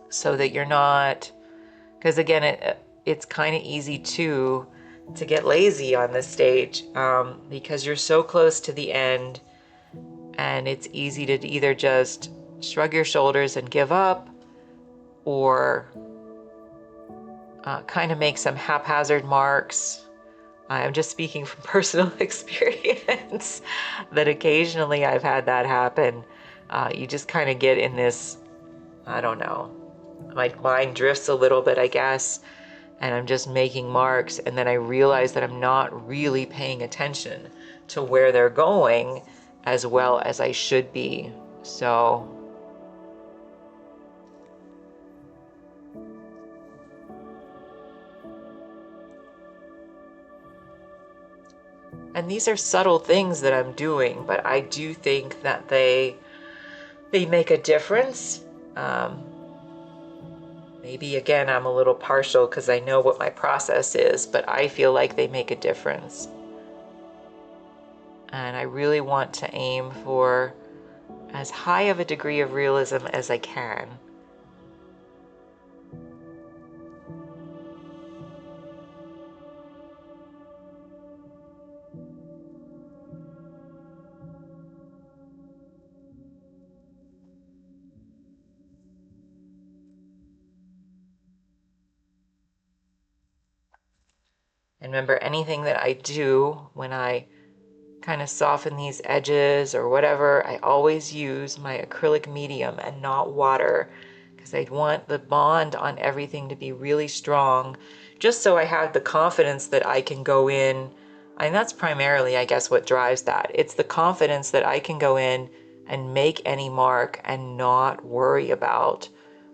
so that you're not, because again, it's kind of easy to get lazy on this stage, because you're so close to the end, and it's easy to either just shrug your shoulders and give up, or kind of make some haphazard marks. I'm just speaking from personal experience that occasionally I've had that happen. You just kind of get in this, I don't know, my mind drifts a little bit, I guess, and I'm just making marks, and then I realize that I'm not really paying attention to where they're going as well as I should be. So and these are subtle things that I'm doing, but I do think that they make a difference. Maybe again, I'm a little partial because I know what my process is, but I feel like they make a difference. And I really want to aim for as high of a degree of realism as I can. And remember, anything that I do when I kind of soften these edges or whatever, I always use my acrylic medium and not water, because I want the bond on everything to be really strong, just so I have the confidence that I can go in And that's primarily, I guess, what drives that. It's the confidence that I can go in and make any mark and not worry about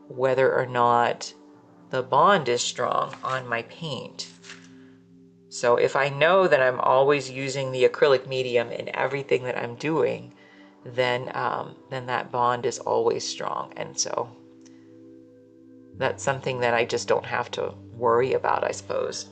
whether or not the bond is strong on my paint. So if I know that I'm always using the acrylic medium in everything that I'm doing, then that bond is always strong. And so that's something that I just don't have to worry about, I suppose.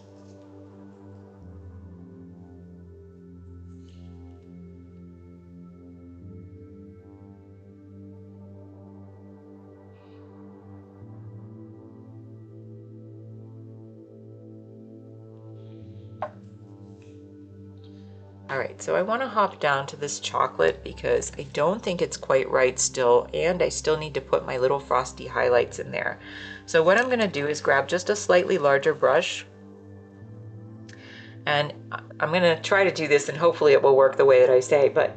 All right, so I want to hop down to this chocolate because I don't think it's quite right still, and I still need to put my little frosty highlights in there. So what I'm going to do is grab just a slightly larger brush, and I'm going to try to do this and hopefully it will work the way that I say, but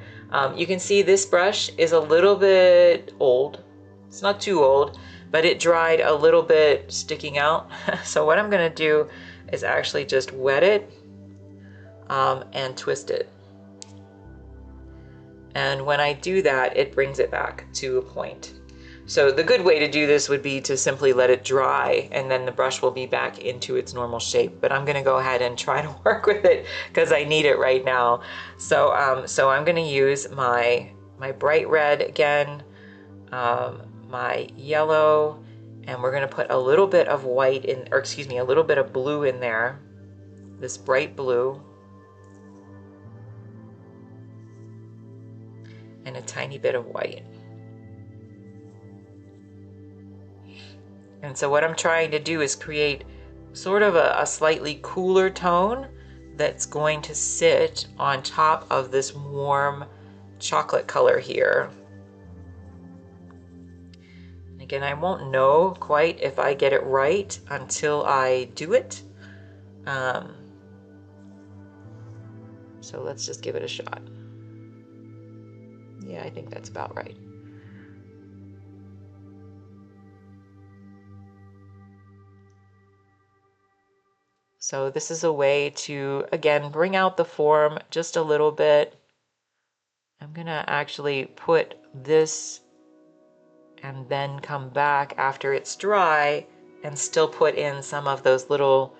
you can see this brush is a little bit old. It's not too old, but it dried a little bit sticking out. So what I'm going to do is actually just wet it and twist it. And when I do that, it brings it back to a point. So the good way to do this would be to simply let it dry, and then the brush will be back into its normal shape. But I'm gonna go ahead and try to work with it because I need it right now. So, so I'm gonna use my bright red again, my yellow, and we're gonna put a little bit of white in, or excuse me, a little bit of blue in there, this bright blue, and a tiny bit of white. And so what I'm trying to do is create sort of a slightly cooler tone that's going to sit on top of this warm chocolate color here. Again, I won't know quite if I get it right until I do it. So let's just give it a shot. Yeah, I think that's about right. So this is a way to, again, bring out the form just a little bit. I'm gonna actually put this and then come back after it's dry and still put in some of those little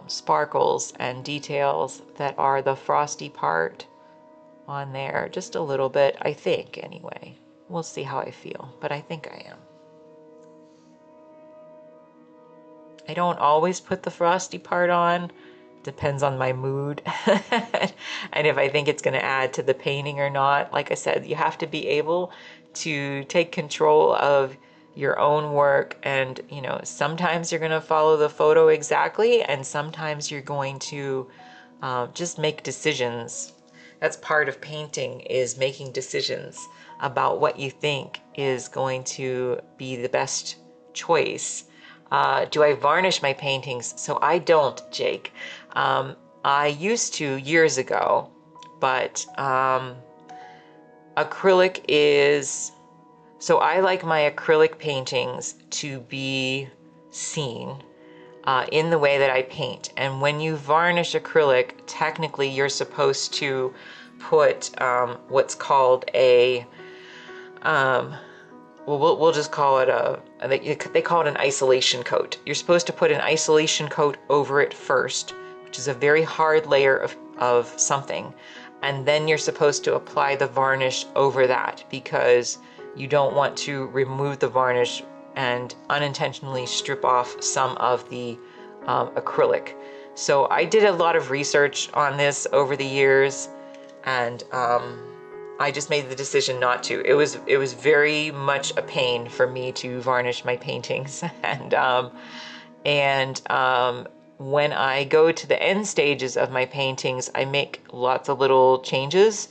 sparkles and details that are the frosty part on there, just a little bit, I think, anyway. We'll see how I feel, but I think I am. I don't always put the frosty part on, depends on my mood and if I think it's going to add to the painting or not. Like I said, you have to be able to take control of your own work, and you know, sometimes you're going to follow the photo exactly, and sometimes you're going to just make decisions. That's part of painting, is making decisions about what you think is going to be the best choice. Do I varnish my paintings? So I don't, Jake. I used to years ago, but acrylic is, so I like my acrylic paintings to be seen in the way that I paint. And when you varnish acrylic, technically you're supposed to put what's called a, well, we'll just call it they call it an isolation coat. You're supposed to put an isolation coat over it first, which is a very hard layer of something. And then you're supposed to apply the varnish over that, because you don't want to remove the varnish and unintentionally strip off some of the acrylic. So I did a lot of research on this over the years, and I just made the decision not to. It was very much a pain for me to varnish my paintings, and when I go to the end stages of my paintings, I make lots of little changes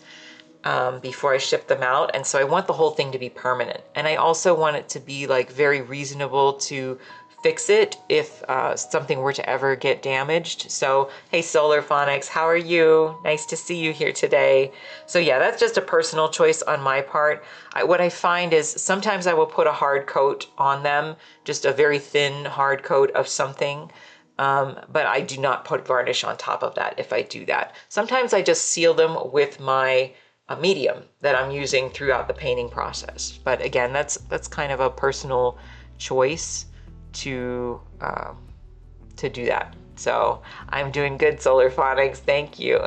before I ship them out, and so I want the whole thing to be permanent, and I also want it to be like very reasonable to fix it if something were to ever get damaged. So hey, Solar Phonics, how are you? Nice to see you here today. So yeah, that's just a personal choice on my part. What I find is sometimes I will put a hard coat on them, just a very thin hard coat of something, but I do not put varnish on top of that if I do that. Sometimes I just seal them with my medium that I'm using throughout the painting process. But again, that's kind of a personal choice to do that. So I'm doing good, Solar Phonics. Thank you.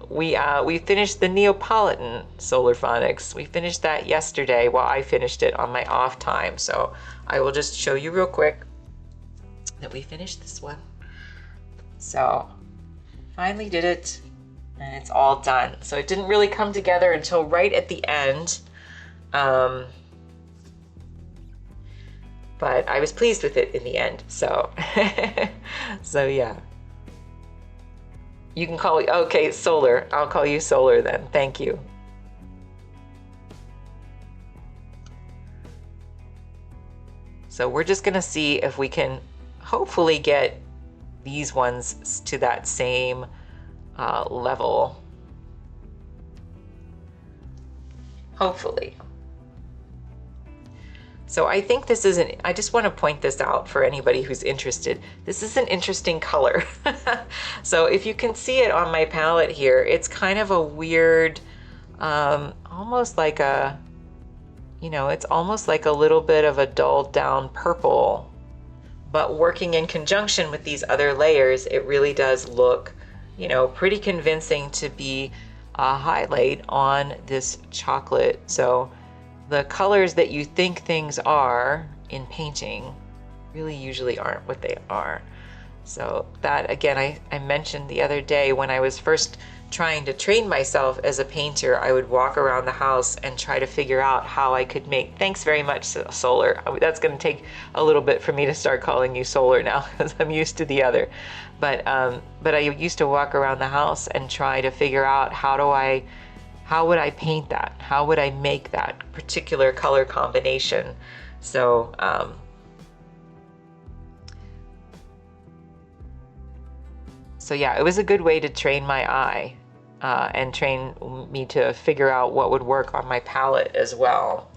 We finished the Neapolitan Solar Phonics. We finished that yesterday. Well, I finished it on my off time. So I will just show you real quick that we finished this one. So finally did it, and it's all done. So it didn't really come together until right at the end. But I was pleased with it in the end. So, so yeah. You can call me, okay, Solar. I'll call you Solar then. Thank you. So we're just gonna see if we can hopefully get these ones to that same level. Hopefully. So I think this is I just want to point this out for anybody who's interested. This is an interesting color. So if you can see it on my palette here, it's kind of a weird, almost like a, it's almost like a little bit of a dulled down purple. But working in conjunction with these other layers, it really does look, pretty convincing to be a highlight on this chocolate. So the colors that you think things are in painting really usually aren't what they are. So that, again, I mentioned the other day when I was first trying to train myself as a painter, I would walk around the house and try to figure out how I could make, thanks very much, Solar. That's going to take a little bit for me to start calling you Solar now because I'm used to the other. But I used to walk around the house and try to figure out how would I paint that? How would I make that particular color combination? So, so yeah, it was a good way to train my eye and train me to figure out what would work on my palette as well.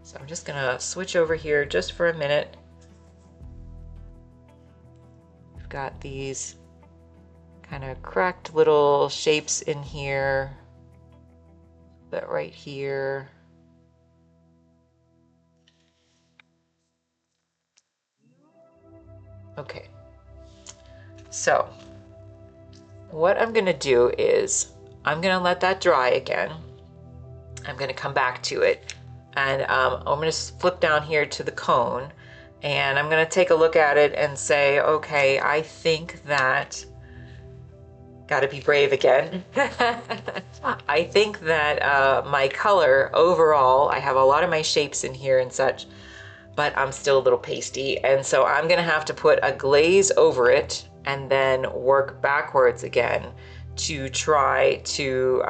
So I'm just gonna switch over here just for a minute. We've got these kind of cracked little shapes in here. That right here. Okay. So what I'm gonna do is I'm gonna let that dry again. I'm gonna come back to it, and I'm gonna flip down here to the cone, and I'm gonna take a look at it and say, okay, I think that, gotta be brave again. I think that my color overall, I have a lot of my shapes in here and such, but I'm still a little pasty. And so I'm gonna have to put a glaze over it and then work backwards again to try to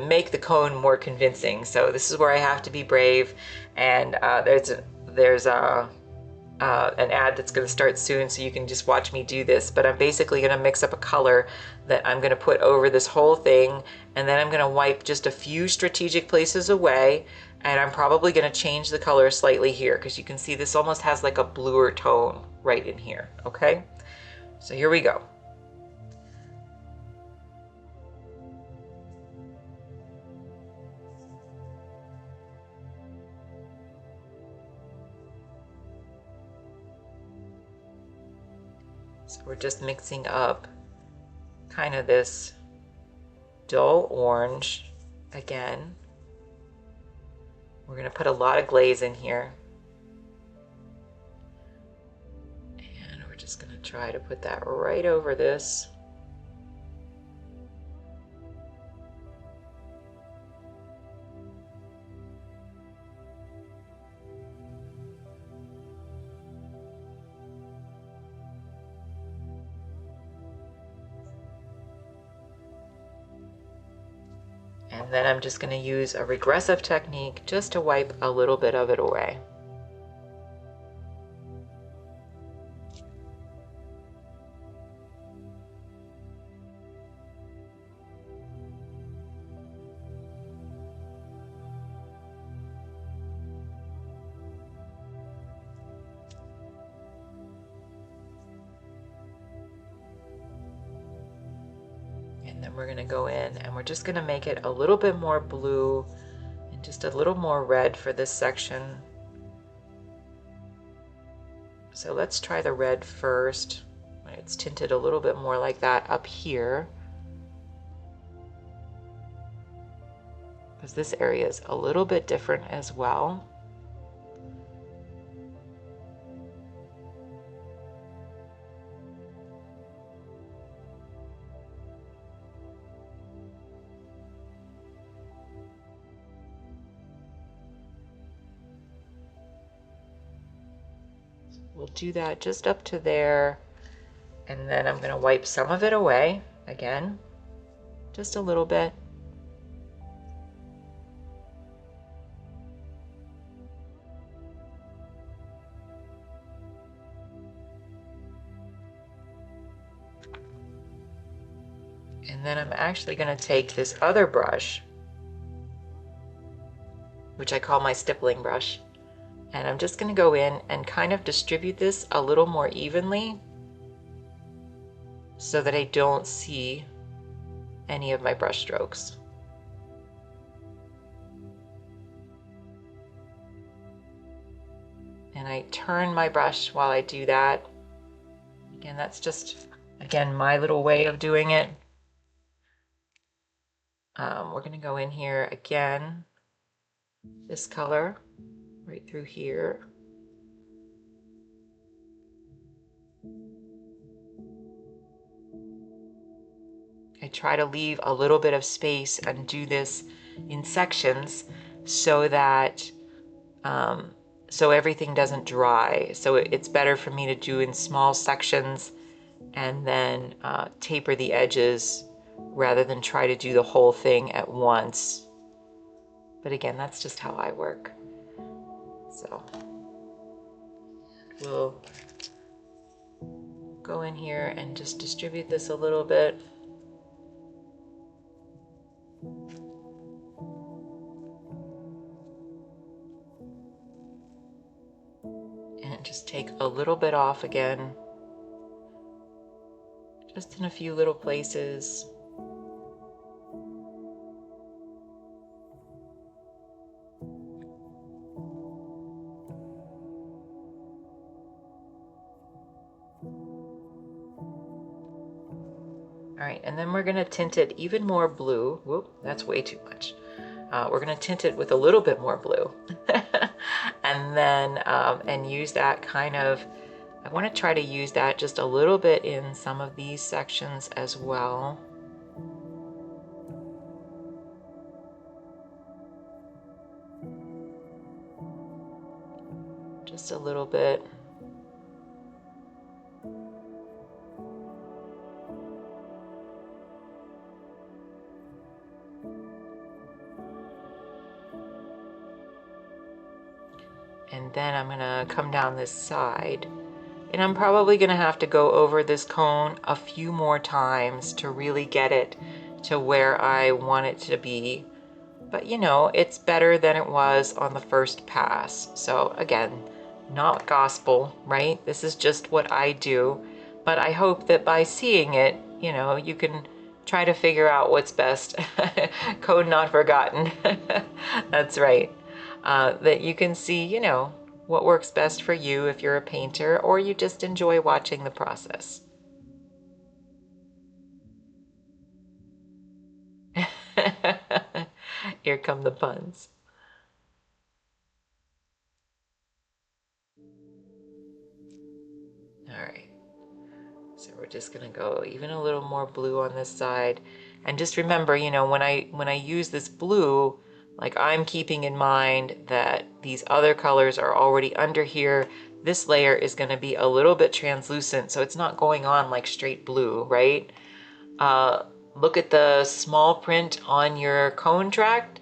make the cone more convincing. So this is where I have to be brave. And there's an ad that's going to start soon, so you can just watch me do this. But I'm basically going to mix up a color that I'm going to put over this whole thing, and then I'm going to wipe just a few strategic places away, and I'm probably going to change the color slightly here because you can see this almost has like a bluer tone right in here. Okay, so here we go. So we're just mixing up kind of this dull orange again. We're going to put a lot of glaze in here. And we're just going to try to put that right over this. And then I'm just going to use a regressive technique just to wipe a little bit of it away. we're gonna go in and we're just gonna make it a little bit more blue and just a little more red for this section. So let's try the red first. It's tinted a little bit more like that up here, because this area is a little bit different as well. We'll do that just up to there, and then I'm going to wipe some of it away again, just a little bit. And then I'm actually going to take this other brush, which I call my stippling brush, and I'm just going to go in and kind of distribute this a little more evenly so that I don't see any of my brush strokes. And I turn my brush while I do that. Again, that's just, again, my little way of doing it. We're going to go in here again, this color right through here. I try to leave a little bit of space and do this in sections so that so everything doesn't dry. So it's better for me to do in small sections and then taper the edges rather than try to do the whole thing at once. But again, that's just how I work. So we'll go in here and just distribute this a little bit. And just take a little bit off again, just in a few little places. All right, and then we're gonna tint it even more blue. Whoop, that's way too much. We're gonna tint it with a little bit more blue. And then, and use that kind of, I wanna try to use that just a little bit in some of these sections as well. Just a little bit. And then I'm gonna come down this side, and I'm probably gonna have to go over this cone a few more times to really get it to where I want it to be. But you know, it's better than it was on the first pass. So again, not gospel, right? This is just what I do. But I hope that by seeing it, you know, you can try to figure out what's best. Code not forgotten. That's right. That you can see, you know, what works best for you if you're a painter or you just enjoy watching the process. Here come the puns. All right. So we're just gonna go even a little more blue on this side. And just remember, you know, when I use this blue, like I'm keeping in mind that these other colors are already under here. This layer is gonna be a little bit translucent, so it's not going on like straight blue, right? Look at the small print on your cone tract.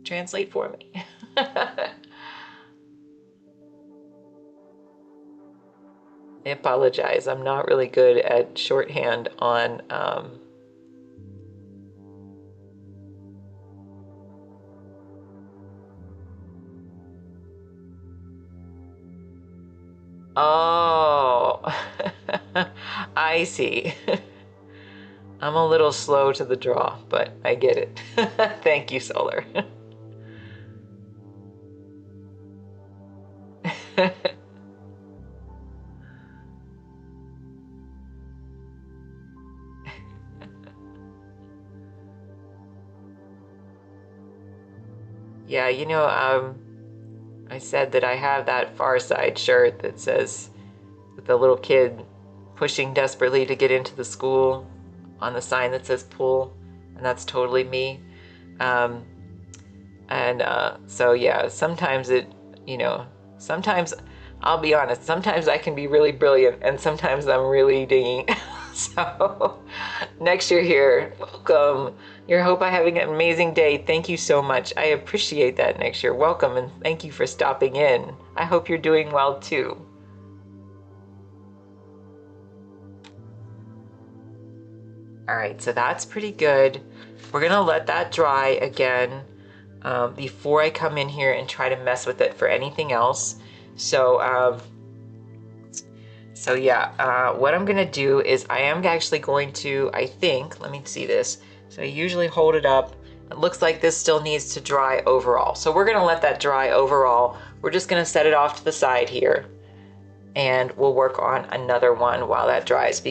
Translate for me. I apologize. I'm not really good at shorthand on Oh, I see. I'm a little slow to the draw, but I get it. Thank you, Solar. Yeah, I said that I have that Far Side shirt that says, with the little kid pushing desperately to get into the school on the sign that says pool, and that's totally me. Um, so yeah, sometimes sometimes I'll be honest, sometimes I can be really brilliant and sometimes I'm really dinging. So next you're here, welcome. Hope I'm having an amazing day. Thank you so much. I appreciate that, next year. Welcome and thank you for stopping in. I hope you're doing well too. All right, so that's pretty good. We're gonna let that dry again before I come in here and try to mess with it for anything else. So, what I'm gonna do is I am actually going to, I think, let me see this. So I usually hold it up. It looks like this still needs to dry overall. So we're gonna let that dry overall. We're just gonna set it off to the side here and we'll work on another one while that dries,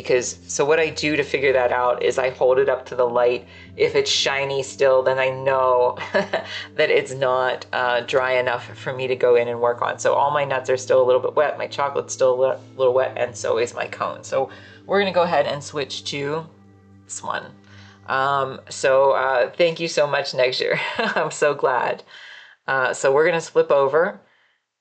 so what I do to figure that out is I hold it up to the light. If it's shiny still, then I know that it's not dry enough for me to go in and work on. So all my nuts are still a little bit wet, my chocolate's still a little wet, and so is my cone. So we're gonna go ahead and switch to this one. Thank you so much, next year. I'm so glad. So we're gonna flip over,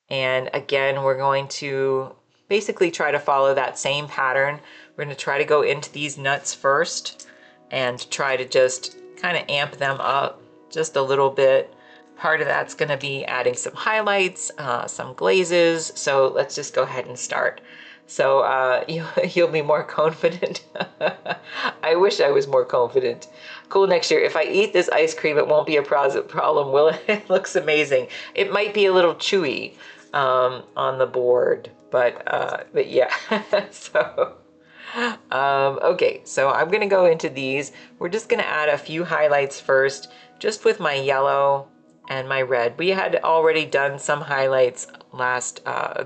and again, we're going to basically try to follow that same pattern. We're going to try to go into these nuts first and try to just kind of amp them up just a little bit. Part of that's going to be adding some highlights, some glazes. So let's just go ahead and start. So you'll be more confident. I wish I was more confident. Cool, next year. If I eat this ice cream, it won't be a problem, will it? It looks amazing. It might be a little chewy on the board, but yeah. Okay, so I'm gonna go into these. We're just gonna add a few highlights first, just with my yellow and my red. We had already done some highlights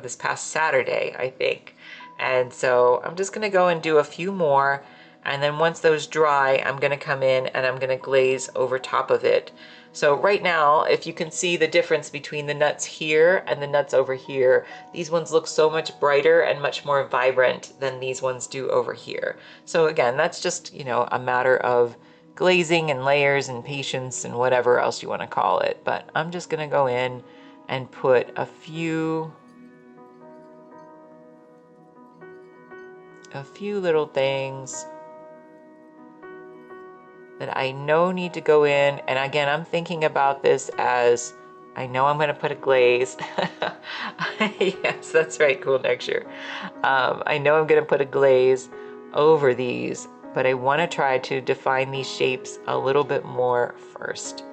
this past Saturday, I think. And so I'm just gonna go and do a few more, and then once those dry, I'm gonna come in and I'm gonna glaze over top of it. So right now, if you can see the difference between the nuts here and the nuts over here, these ones look so much brighter and much more vibrant than these ones do over here. So again, that's just, a matter of glazing and layers and patience and whatever else you want to call it. But I'm just going to go in and put a few little things that I know need to go in. And again, I'm thinking about this as I know I'm going to put a glaze. Yes, that's right. Cool, next year. I know I'm going to put a glaze over these, but I want to try to define these shapes a little bit more first.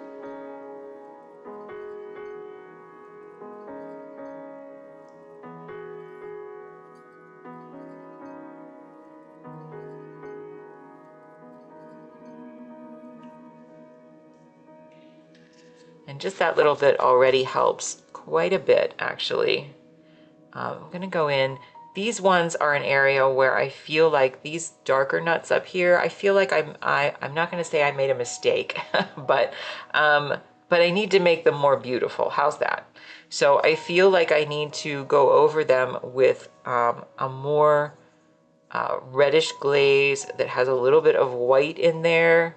And just that little bit already helps quite a bit, actually. I'm going to go in. These ones are an area where I feel like these darker nuts up here, I feel like I'm not going to say I made a mistake, but I need to make them more beautiful. How's that? So I feel like I need to go over them with a more reddish glaze that has a little bit of white in there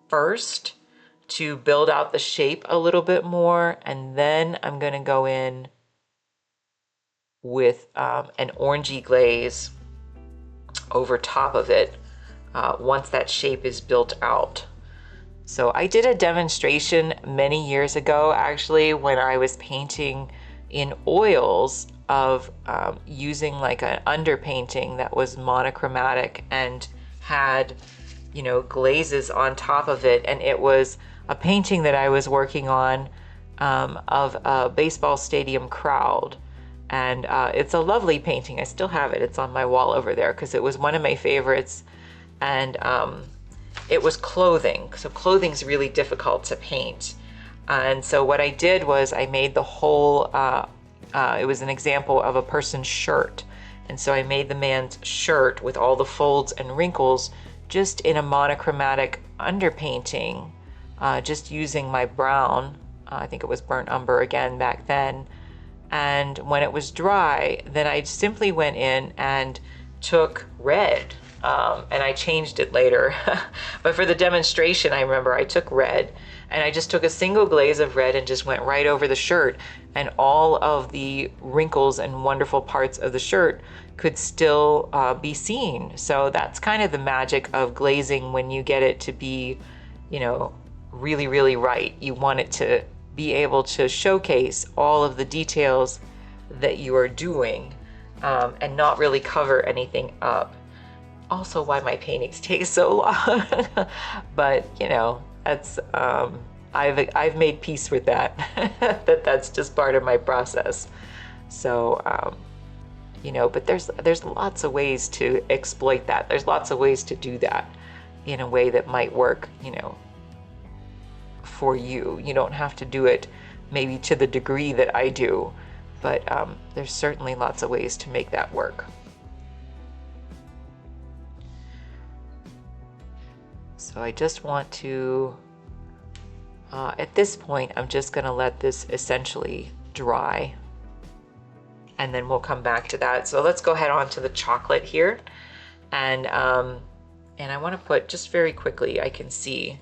first, to build out the shape a little bit more, and then I'm going to go in with an orangey glaze over top of it once that shape is built out. So I did a demonstration many years ago, actually, when I was painting in oils of using like an underpainting that was monochromatic and had, glazes on top of it, and it was a painting that I was working on of a baseball stadium crowd. And it's a lovely painting. I still have it. It's on my wall over there because it was one of my favorites. And it was clothing. So clothing's really difficult to paint. And so what I did was I made the whole, it was an example of a person's shirt. And so I made the man's shirt with all the folds and wrinkles just in a monochromatic underpainting, just using my brown, I think it was burnt umber again back then. And when it was dry, then I simply went in and took red, and I changed it later. But for the demonstration, I remember I took red and I just took a single glaze of red and just went right over the shirt, and all of the wrinkles and wonderful parts of the shirt could still be seen. So that's kind of the magic of glazing when you get it to be, you know, really, really right. You want it to be able to showcase all of the details that you are doing, and not really cover anything up. Also why my paintings take so long. But you know, that's I've made peace with that. That's just part of my process. So you know, but there's lots of ways to exploit that. There's lots of ways to do that in a way that might work, you know, for you. You don't have to do it maybe to the degree that I do, but there's certainly lots of ways to make that work. So I just want to, at this point, I'm just going to let this essentially dry, and then we'll come back to that. So let's go ahead on to the chocolate here. And I want to put, just very quickly, I can see,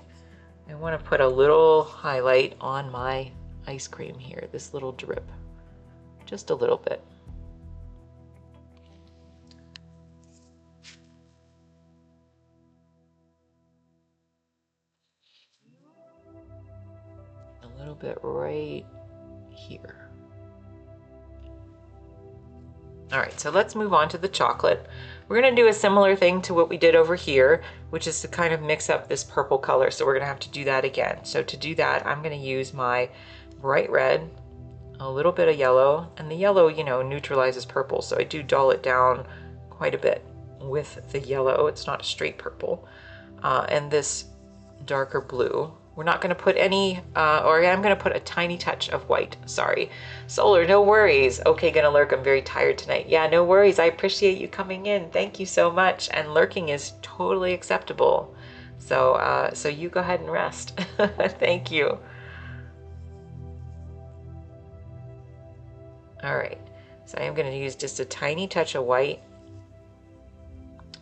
I want to put a little highlight on my ice cream here, this little drip, just a little bit. A little bit right here. All right, so let's move on to the chocolate. We're gonna do a similar thing to what we did over here, which is to kind of mix up this purple color. So we're gonna have to do that again. So to do that, I'm gonna use my bright red, a little bit of yellow, and the yellow, you know, neutralizes purple. So I do dull it down quite a bit with the yellow. It's not a straight purple. And this darker blue. We're not going to put any, or I'm going to put a tiny touch of white. Sorry. Solar, no worries. Okay, gonna lurk. I'm very tired tonight. Yeah, no worries. I appreciate you coming in. Thank you so much. And lurking is totally acceptable. So, so you go ahead and rest. Thank you. All right. So I am going to use just a tiny touch of white.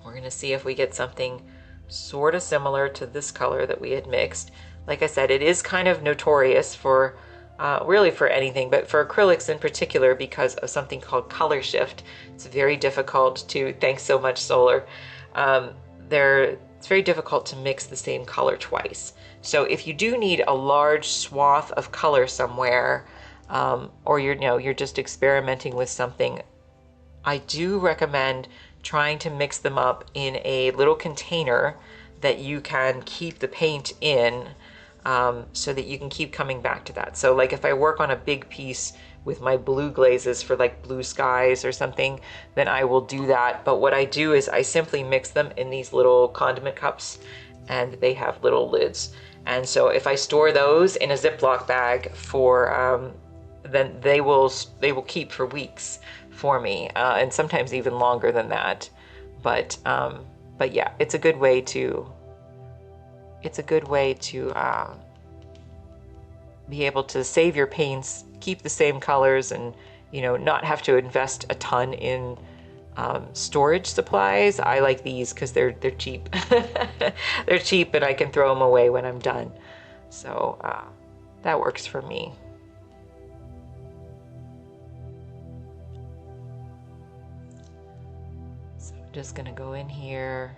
We're going to see if we get something sort of similar to this color that we had mixed. Like I said, it is kind of notorious for really for anything, but for acrylics in particular, because of something called color shift. It's very difficult to, thanks so much, Solar. It's very difficult to mix the same color twice. So if you do need a large swath of color somewhere, or you're just experimenting with something, I do recommend trying to mix them up in a little container that you can keep the paint in, so that you can keep coming back to that. So like if I work on a big piece with my blue glazes for like blue skies or something, then I will do that. But what I do is I simply mix them in these little condiment cups, and they have little lids. And so if I store those in a Ziploc bag for, then they will keep for weeks for me, and sometimes even longer than that. But yeah, it's a good way to be able to save your paints, keep the same colors, and not have to invest a ton in storage supplies. I like these because they're cheap. They're cheap, and I can throw them away when I'm done. So that works for me. So I'm just gonna go in here,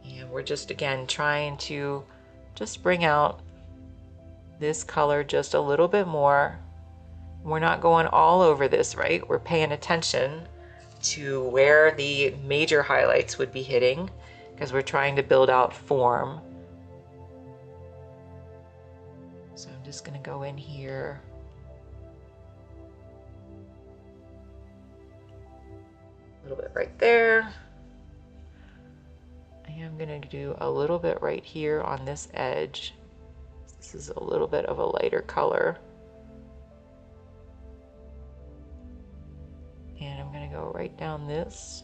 and we're just again trying to just bring out this color just a little bit more. We're not going all over this, right? We're paying attention to where the major highlights would be hitting, because we're trying to build out form. So I'm just going to go in here. A little bit right there. am going to do a little bit right here on this edge. This is a little bit of a lighter color. And I'm going to go right down this.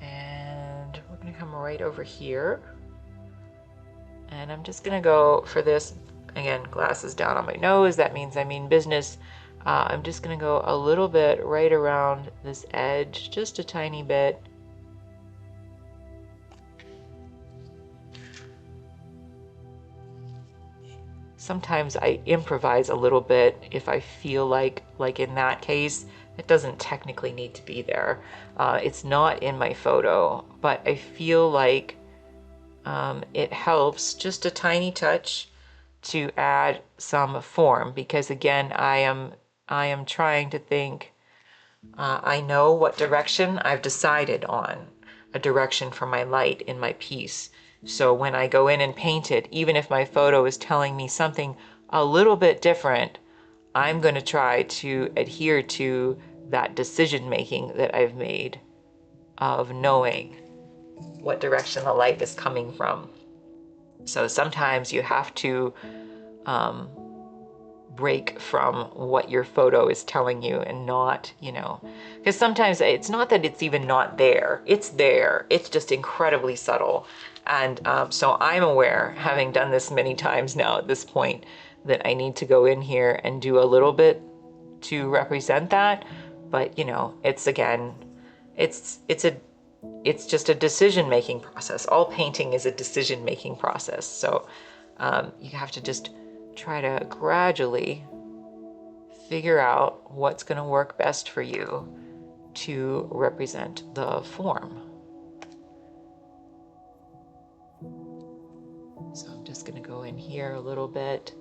And we're going to come right over here. And I'm just going to go for this, again, glasses down on my nose. That means I mean business. I'm just going to go a little bit right around this edge, just a tiny bit. Sometimes I improvise a little bit if I feel like in that case, it doesn't technically need to be there. It's not in my photo, but I feel like it helps just a tiny touch to add some form, because again, I am trying to think, I know what direction I've decided on, a direction for my light in my piece. So when I go in and paint it, even if my photo is telling me something a little bit different, I'm going to try to adhere to that decision making that I've made of knowing what direction the light is coming from. So sometimes you have to break from what your photo is telling you and not, because sometimes it's not that it's even not there. It's there. It's just incredibly subtle. And so I'm aware, having done this many times now at this point, that I need to go in here and do a little bit to represent that. But, it's again, it's just a decision-making process. All painting is a decision-making process. So you have to just try to gradually figure out what's going to work best for you to represent the form. So I'm just going to go in here a little bit.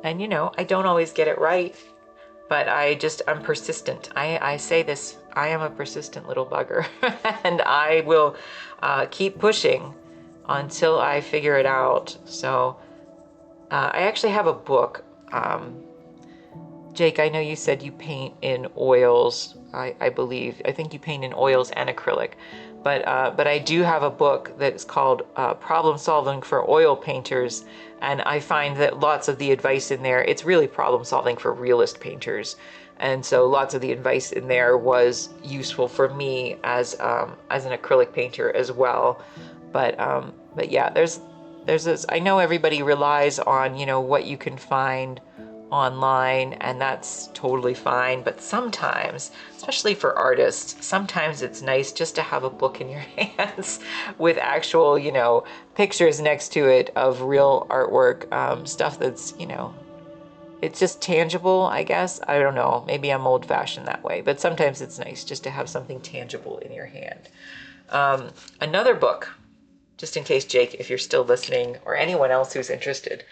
And I don't always get it right, but I'm persistent. I say this, I am a persistent little bugger, and I will keep pushing until I figure it out. So I actually have a book. Jake, I know you said you paint in oils, I believe. I think you paint in oils and acrylic. But I do have a book that's called Problem Solving for Oil Painters. And I find that lots of the advice in there, it's really problem solving for realist painters. And so lots of the advice in there was useful for me as an acrylic painter as well. But yeah, there's this, I know everybody relies on, what you can find online, and that's totally fine. But sometimes, especially for artists, sometimes it's nice just to have a book in your hands with actual, pictures next to it of real artwork, stuff that's, it's just tangible, I guess. I don't know. Maybe I'm old-fashioned that way, but sometimes it's nice just to have something tangible in your hand. Another book, just in case, Jake, if you're still listening, or anyone else who's interested,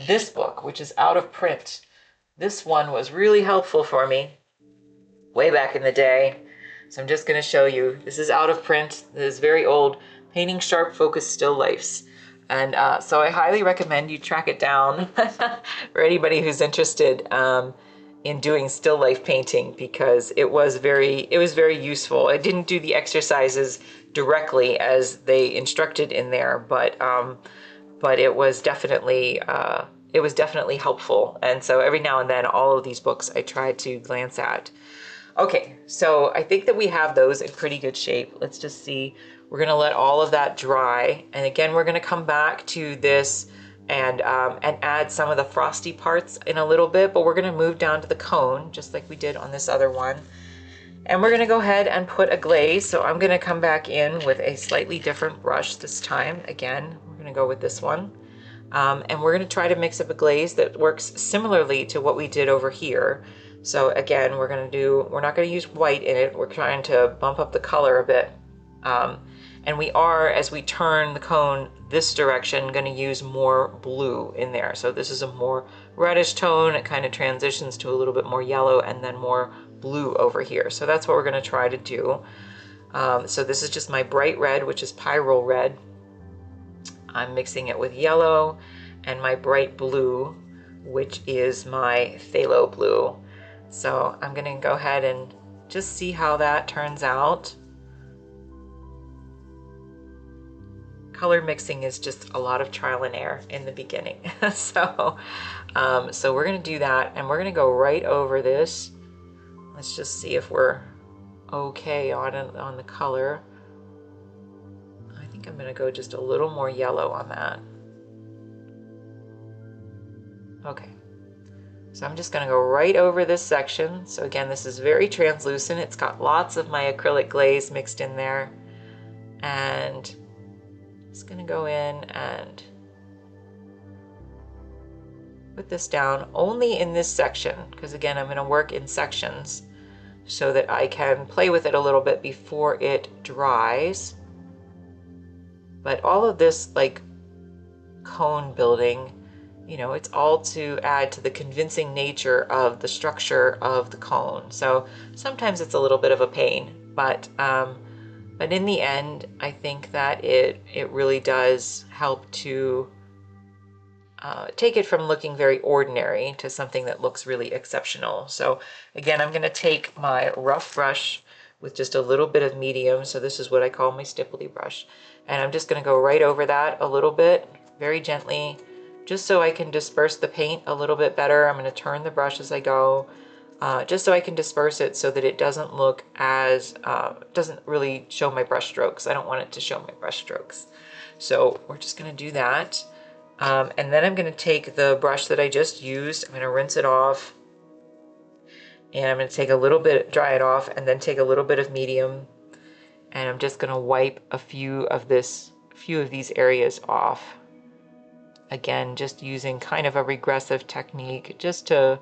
this book, which is out of print. This one was really helpful for me way back in the day. So I'm just going to show you. This is out of print. This is very old, Painting Sharp Focus Still Lifes. And so I highly recommend you track it down for anybody who's interested in doing still life painting, because it was very useful. I didn't do the exercises directly as they instructed in there, but it was definitely helpful. And so every now and then, all of these books I try to glance at. Okay, so I think that we have those in pretty good shape. Let's just see. We're going to let all of that dry. And again, we're going to come back to this and add some of the frosty parts in a little bit, but we're going to move down to the cone, just like we did on this other one. And we're going to go ahead and put a glaze. So I'm going to come back in with a slightly different brush this time. Again, we're going to go with this one. And we're going to try to mix up a glaze that works similarly to what we did over here. So again, we're not going to use white in it. We're trying to bump up the color a bit. And we are, as we turn the cone this direction, going to use more blue in there. So this is a more reddish tone. It kind of transitions to a little bit more yellow and then more blue over here. So that's what we're going to try to do. So this is just my bright red, which is pyrrole red. I'm mixing it with yellow, and my bright blue, which is my phthalo blue. So I'm gonna go ahead and just see how that turns out. Color mixing is just a lot of trial and error in the beginning. So we're gonna do that, and we're gonna go right over this. Let's just see if we're okay on the color. I think I'm gonna go just a little more yellow on that. Okay, so I'm just gonna go right over this section. So again, this is very translucent. It's got lots of my acrylic glaze mixed in there. And just gonna go in and put this down only in this section, because again, I'm gonna work in sections so that I can play with it a little bit before it dries. But all of this like cone building, you know, it's all to add to the convincing nature of the structure of the cone. So sometimes it's a little bit of a pain, but in the end, I think that it really does help to take it from looking very ordinary to something that looks really exceptional. So again, I'm going to take my rough brush with just a little bit of medium. So this is what I call my stipply brush. And I'm just going to go right over that a little bit, very gently, just so I can disperse the paint a little bit better. I'm going to turn the brush as I go, just so I can disperse it so that it doesn't look as, doesn't really show my brush strokes. I don't want it to show my brush strokes. So we're just going to do that. And then I'm going to take the brush that I just used, I'm going to rinse it off, and I'm going to take a little bit, dry it off, and then take a little bit of medium, and I'm just going to wipe a few of these areas off. Again, just using kind of a regressive technique just to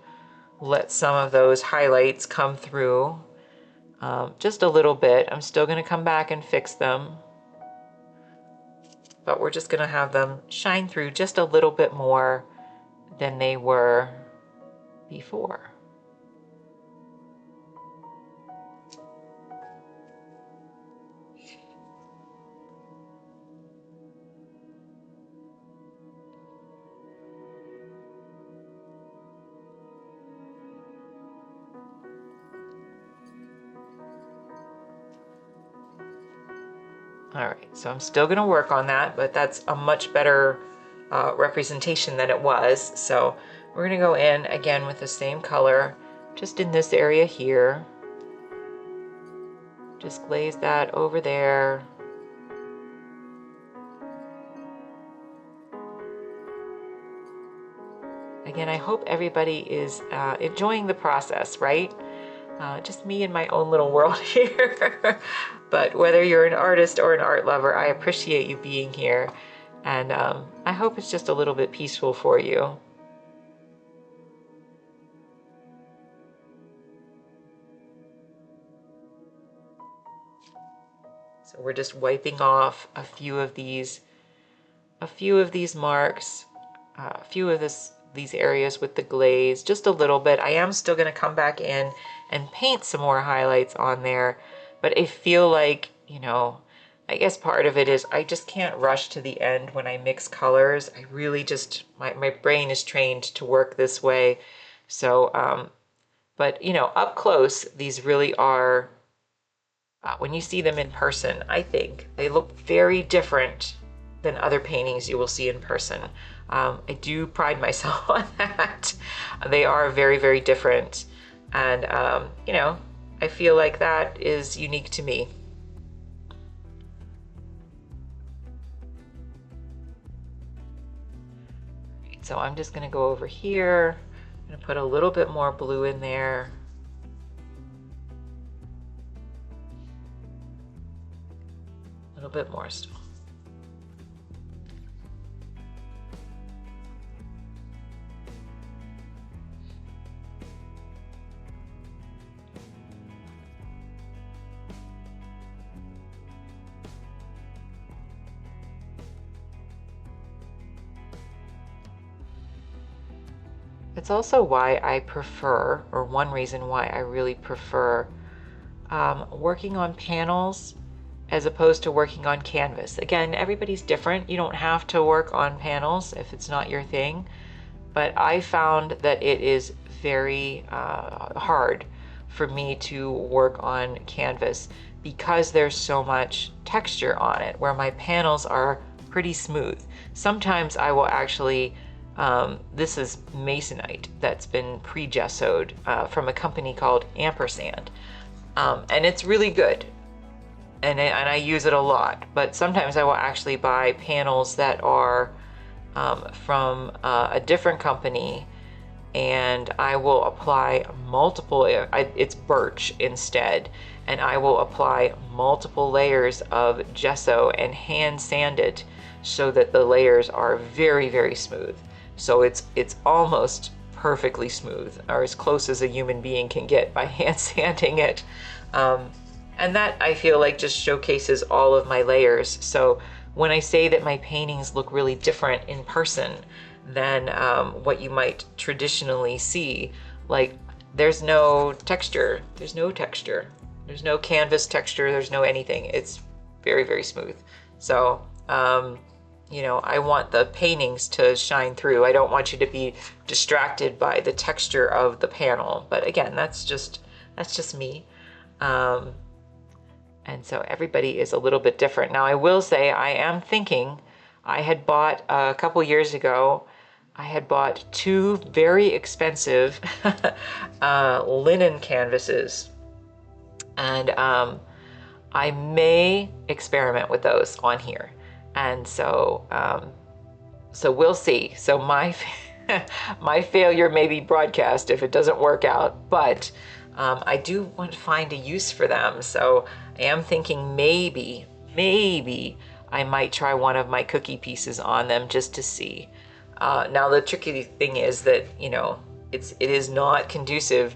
let some of those highlights come through, just a little bit. I'm still going to come back and fix them, but we're just going to have them shine through just a little bit more than they were before. All right, so I'm still going to work on that, but that's a much better representation than it was. So we're going to go in again with the same color, just in this area here. Just glaze that over there. Again, I hope everybody is enjoying the process, right? Just me in my own little world here. But whether you're an artist or an art lover, I appreciate you being here. And I hope it's just a little bit peaceful for you. So we're just wiping off a few of these marks, a few of these areas with the glaze, just a little bit. I am still going to come back in and paint some more highlights on there, but I feel like, you know, I guess part of it is I just can't rush to the end when I mix colors. I really just, my brain is trained to work this way. So, but you know, up close, these really are, when you see them in person, I think they look very different than other paintings you will see in person. I do pride myself on that. They are very, very different. And, you know, I feel like that is unique to me. So I'm just going to go over here. I'm going to put a little bit more blue in there. A little bit more still. It's also why I prefer, or one reason why I really prefer, working on panels as opposed to working on canvas. Again, everybody's different. You don't have to work on panels if it's not your thing, but I found that it is very hard for me to work on canvas because there's so much texture on it, where my panels are pretty smooth. Sometimes I will actually, this is masonite that's been pre-gessoed from a company called Ampersand, and it's really good. And I use it a lot, but sometimes I will actually buy panels that are from a different company, and I will apply multiple, it's birch instead, and I will apply multiple layers of gesso and hand sand it so that the layers are very, very smooth. So it's almost perfectly smooth, or as close as a human being can get by hand sanding it. And that, I feel like, just showcases all of my layers. So when I say that my paintings look really different in person than what you might traditionally see, like there's no texture, there's no canvas texture, there's no anything. It's very, very smooth. So, you know, I want the paintings to shine through. I don't want you to be distracted by the texture of the panel. But again, that's just me. And so everybody is a little bit different. Now I will say, I am thinking, I had bought a couple years ago, I had bought 2 very expensive linen canvases. And I may experiment with those on here. And so, so we'll see. So my, my failure may be broadcast if it doesn't work out, but I do want to find a use for them. So I am thinking maybe I might try one of my cookie pieces on them just to see. Now the tricky thing is that, you know, it is not conducive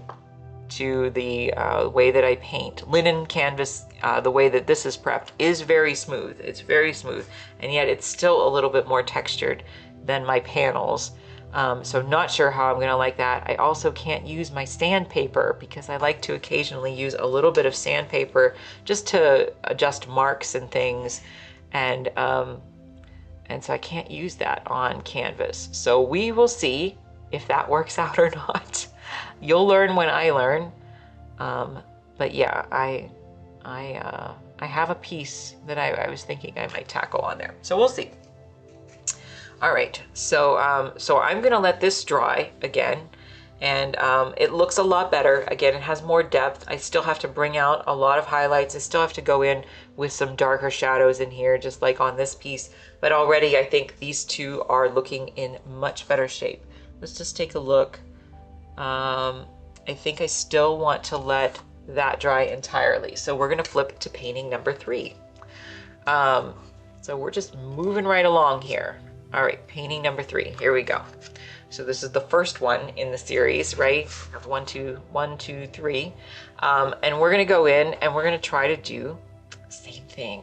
to the way that I paint. Linen canvas, the way that this is prepped, is very smooth. It's very smooth, and yet it's still a little bit more textured than my panels. So not sure how I'm gonna like that. I also can't use my sandpaper because I like to occasionally use a little bit of sandpaper just to adjust marks and things. And so I can't use that on canvas. So we will see if that works out or not. You'll learn when I learn. But yeah, I have a piece that I was thinking I might tackle on there. So we'll see. All right, so so I'm gonna let this dry again, and it looks a lot better. Again, it has more depth. I still have to bring out a lot of highlights. I still have to go in with some darker shadows in here, just like on this piece. But already I think these 2 are looking in much better shape. Let's just take a look. I think I still want to let that dry entirely. So we're gonna flip to painting number 3. So we're just moving right along here. All right, painting number 3, here we go. So this is the first one in the series, right? 1, 2, 3. And we're gonna go in and we're gonna try to do the same thing.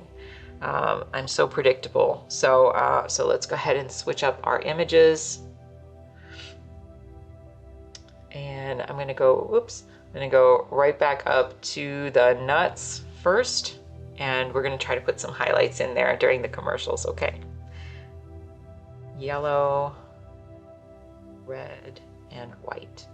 I'm so predictable. So, so let's go ahead and switch up our images. And I'm gonna go, oops, I'm gonna go right back up to the nuts first. And we're gonna try to put some highlights in there during the commercials, okay? Yellow, red, and white.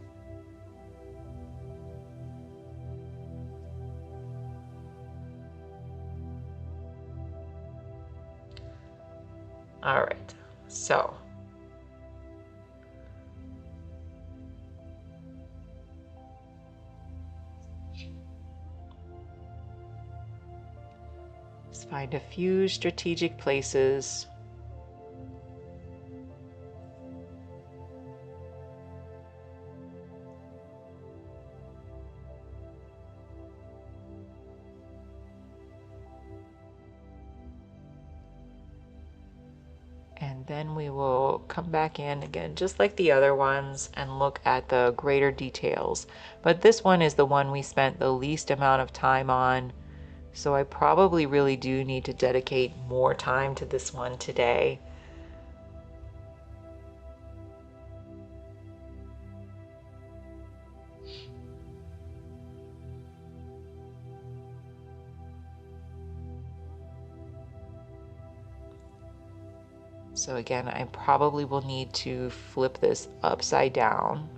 All right, so. Just find a few strategic places. And then we will come back in again, just like the other ones, and look at the greater details. But this one is the one we spent the least amount of time on. So I probably really do need to dedicate more time to this one today. So again, I probably will need to flip this upside down.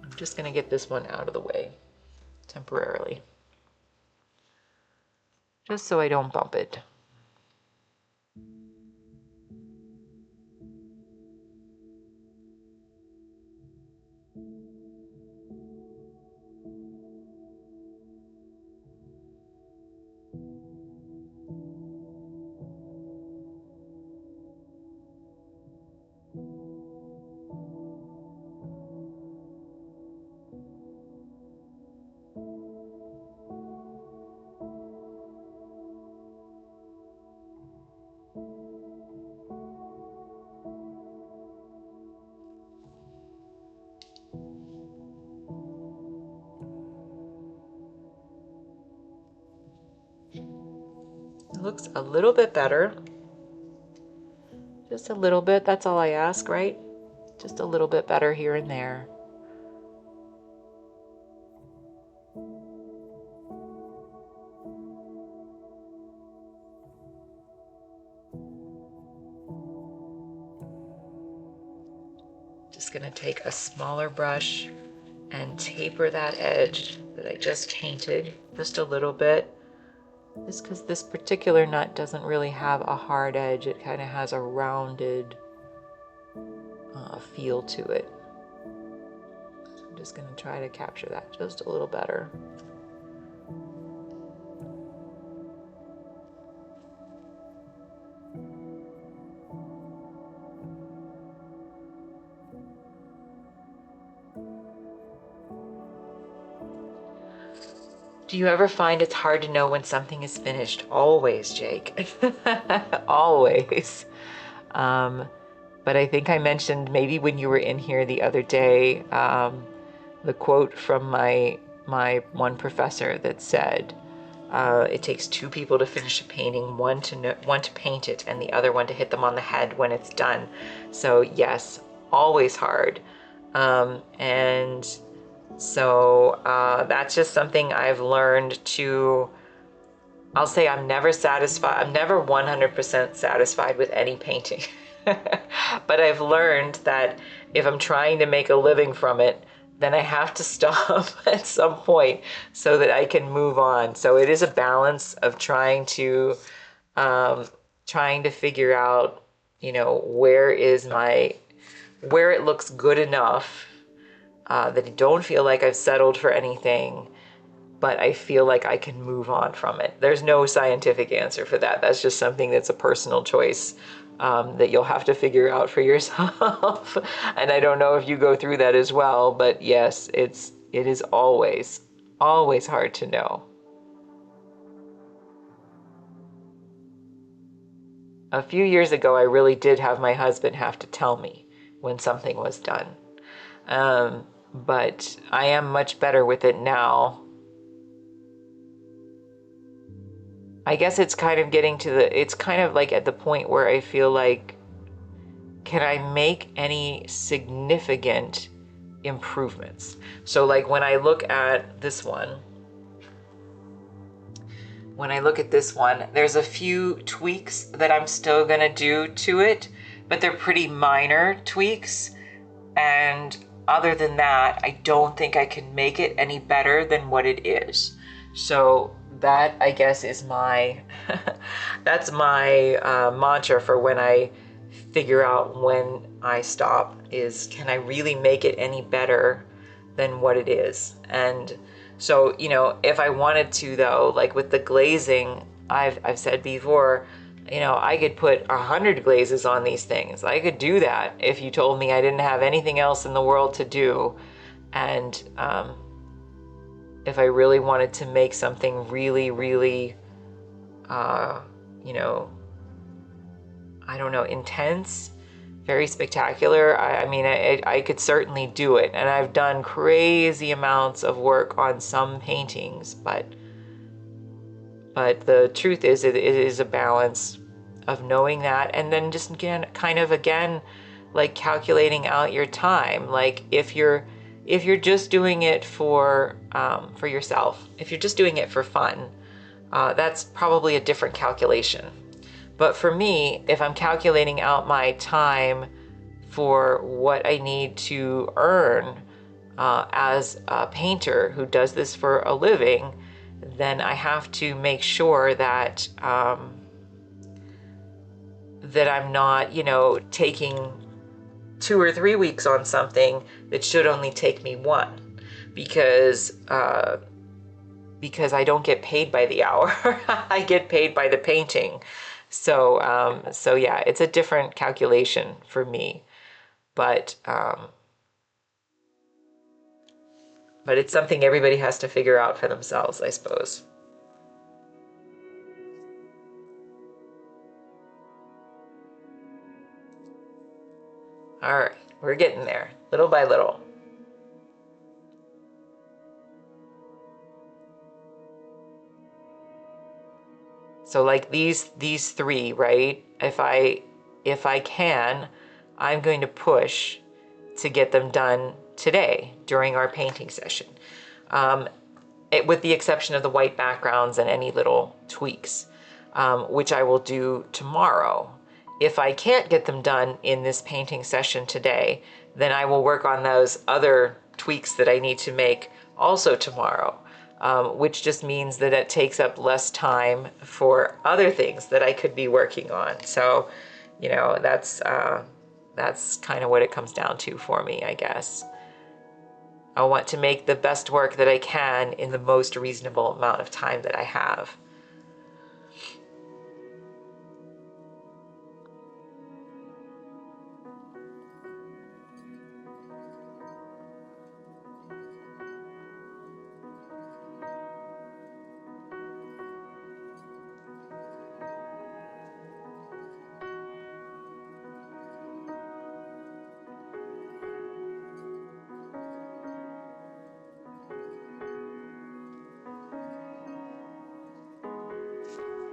I'm just going to get this one out of the way temporarily, just so I don't bump it. It looks a little bit better. Just a little bit, that's all I ask, right? Just a little bit better here and there. Just gonna take a smaller brush and taper that edge that I just painted just a little bit. Just because this particular nut doesn't really have a hard edge, it kind of has a rounded feel to it. So I'm just going to try to capture that just a little better. Do you ever find it's hard to know when something is finished? Always, Jake. Always. But I think I mentioned maybe when you were in here the other day, the quote from my one professor that said, it takes two people to finish a painting, one to paint it and the other one to hit them on the head when it's done. So yes, always hard. And so that's just something I've learned to, I'll say I'm never satisfied. I'm never 100% satisfied with any painting. But I've learned that if I'm trying to make a living from it, then I have to stop at some point so that I can move on. So it is a balance of trying to figure out, you know, where it looks good enough that I don't feel like I've settled for anything, but I feel like I can move on from it. There's no scientific answer for that. That's just something that's a personal choice that you'll have to figure out for yourself. And I don't know if you go through that as well, but yes, it is always hard to know. A few years ago, I really did have my husband have to tell me when something was done. But I am much better with it now. I guess it's kind of getting to it's kind of like at the point where I feel like, can I make any significant improvements? So like when I look at this one, there's a few tweaks that I'm still gonna do to it, but they're pretty minor tweaks. And other than that, I don't think I can make it any better than what it is. So that, I guess, is my that's my mantra for when I figure out when I stop, is can I really make it any better than what it is? And so, you know, if I wanted to, though, like with the glazing, I've said before, you know, I could put 100 glazes on these things. I could do that if you told me I didn't have anything else in the world to do. And if I really wanted to make something really, really, you know, I don't know, intense, very spectacular, I mean, I could certainly do it. And I've done crazy amounts of work on some paintings, but the truth is, it is a balance. of knowing that, and then just again, kind of again, like calculating out your time. Like if you're just doing it for yourself, if you're just doing it for fun, that's probably a different calculation. But for me, if I'm calculating out my time for what I need to earn as a painter who does this for a living, then I have to make sure that that I'm not, taking 2 or 3 weeks on something that should only take me 1, because I don't get paid by the hour. I get paid by the painting. So yeah, it's a different calculation for me, but it's something everybody has to figure out for themselves, I suppose. All right, we're getting there, little by little. So like these 3, right? If I can, I'm going to push to get them done today during our painting session, with the exception of the white backgrounds and any little tweaks, which I will do tomorrow. If I can't get them done in this painting session today, then I will work on those other tweaks that I need to make also tomorrow, which just means that it takes up less time for other things that I could be working on. So, that's kind of what it comes down to for me, I guess. I want to make the best work that I can in the most reasonable amount of time that I have.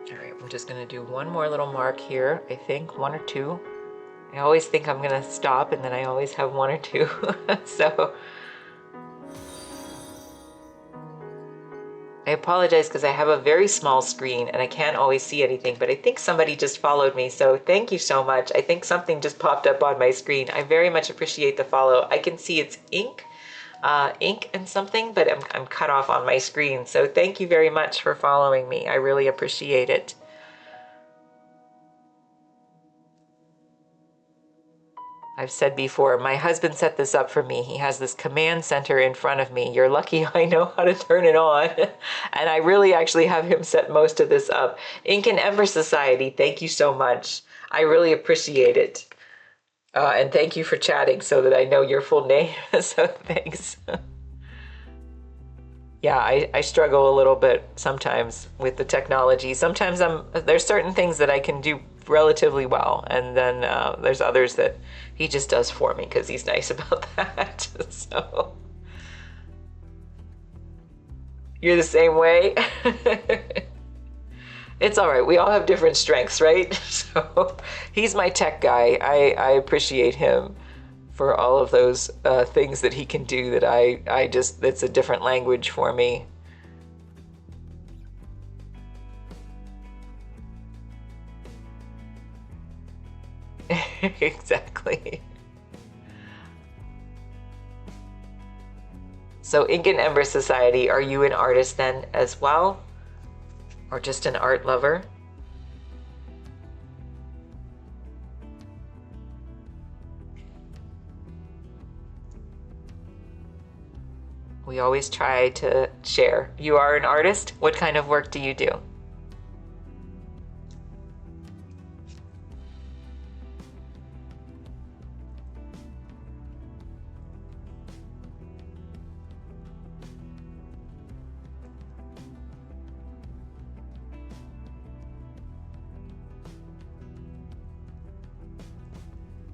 All right, I'm just gonna do one more little mark here, I think, 1 or 2. I always think I'm gonna stop, and then I always have 1 or 2. So I apologize because I have a very small screen and I can't always see anything, but I think somebody just followed me, so thank you so much. I think something just popped up on my screen. I very much appreciate the follow. I can see it's ink and something, but I'm cut off on my screen. So thank you very much for following me. I really appreciate it. I've said before, my husband set this up for me. He has this command center in front of me. You're lucky I know how to turn it on. And I really actually have him set most of this up. Ink and Ember Society, thank you so much. I really appreciate it. And thank you for chatting so that I know your full name. So thanks. Yeah, I struggle a little bit sometimes with the technology. Sometimes there's certain things that I can do relatively well, and then there's others that he just does for me because he's nice about that. So you're the same way. It's all right. We all have different strengths, right? So he's my tech guy. I appreciate him for all of those things that he can do that I just, it's a different language for me. Exactly. So Ink and Ember Society, are you an artist then as well? Or just an art lover? We always try to share. You are an artist? What kind of work do you do?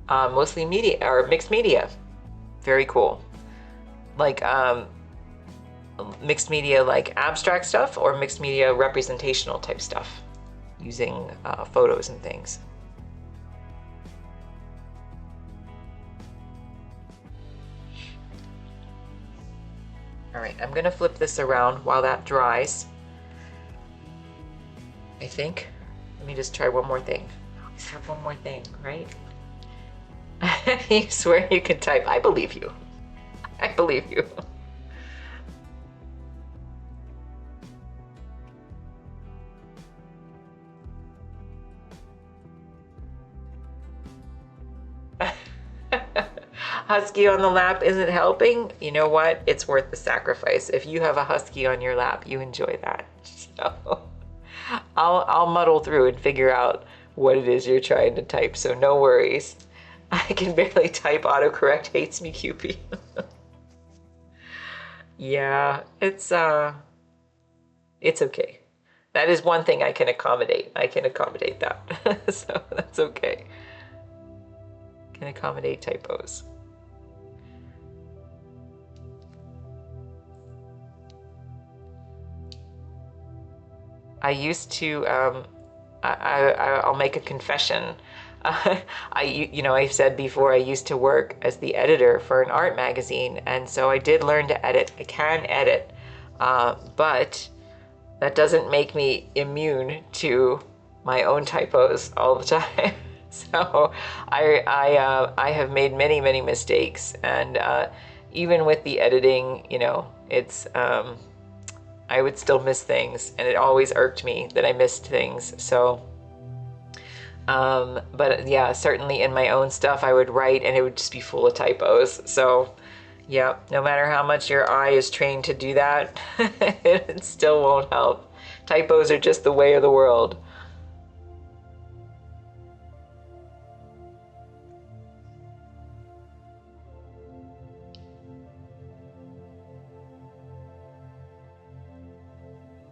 Mostly media or mixed media. Very cool. Like mixed media like abstract stuff, or mixed media representational type stuff? using photos and things. All right, I'm gonna flip this around while that dries, I think. Let me just try one more thing. I always have one more thing, right? You swear you can type. I believe you. I believe you. Husky on the lap isn't helping. You know what? It's worth the sacrifice. If you have a husky on your lap, you enjoy that. So I'll muddle through and figure out what it is you're trying to type. So no worries. I can barely type. Autocorrect hates me, Cupid. Yeah, it's okay. That is one thing I can accommodate. I can accommodate that. So that's okay. Can accommodate typos. I used to, I'll make a confession. I've said before, I used to work as the editor for an art magazine, and so I did learn to edit. I can edit, but that doesn't make me immune to my own typos all the time. So I have made many mistakes, and even with the editing, it's I would still miss things, and it always irked me that I missed things. So, but yeah, certainly in my own stuff, I would write and it would just be full of typos. So yeah, no matter how much your eye is trained to do that, it still won't help. Typos are just the way of the world.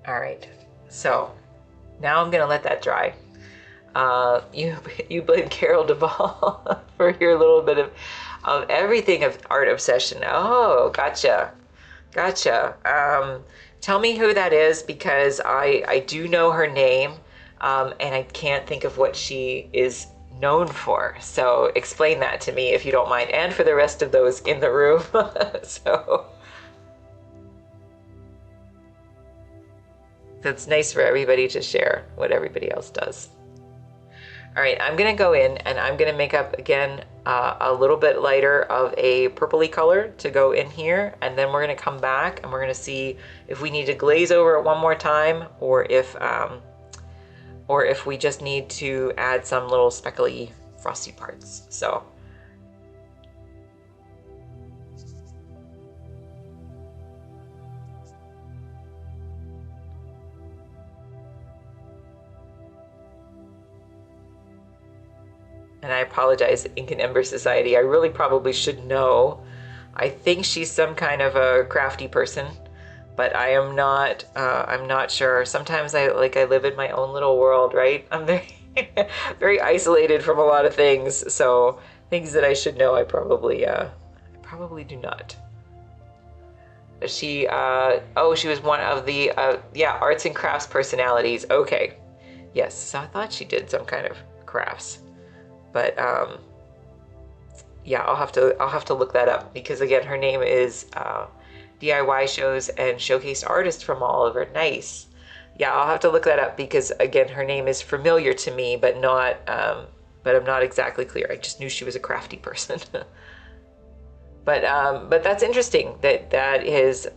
All right, so now I'm gonna let that dry. You blame Carol Duvall for your little bit of everything of art obsession. Oh, gotcha. Tell me who that is, because I do know her name, and I can't think of what she is known for. So explain that to me if you don't mind, and for the rest of those in the room. So it's nice for everybody to share what everybody else does. All right, I'm gonna go in and I'm gonna make up again a little bit lighter of a purpley color to go in here, and then we're gonna come back and we're gonna see if we need to glaze over it one more time, or if we just need to add some little speckly frosty parts. So and I apologize, Ink and Ember Society. I really probably should know. I think she's some kind of a crafty person, but I am not. I'm not sure. Sometimes I live in my own little world, right? I'm very, very isolated from a lot of things. So things that I should know, I probably do not. She, she was one of the, arts and crafts personalities. Okay, yes. So I thought she did some kind of crafts. But yeah, I'll have to look that up, because again, her name is DIY shows and showcase artist from all over. Nice. Yeah, I'll have to look that up, because again, her name is familiar to me, but not but I'm not exactly clear. I just knew she was a crafty person. But that's interesting that has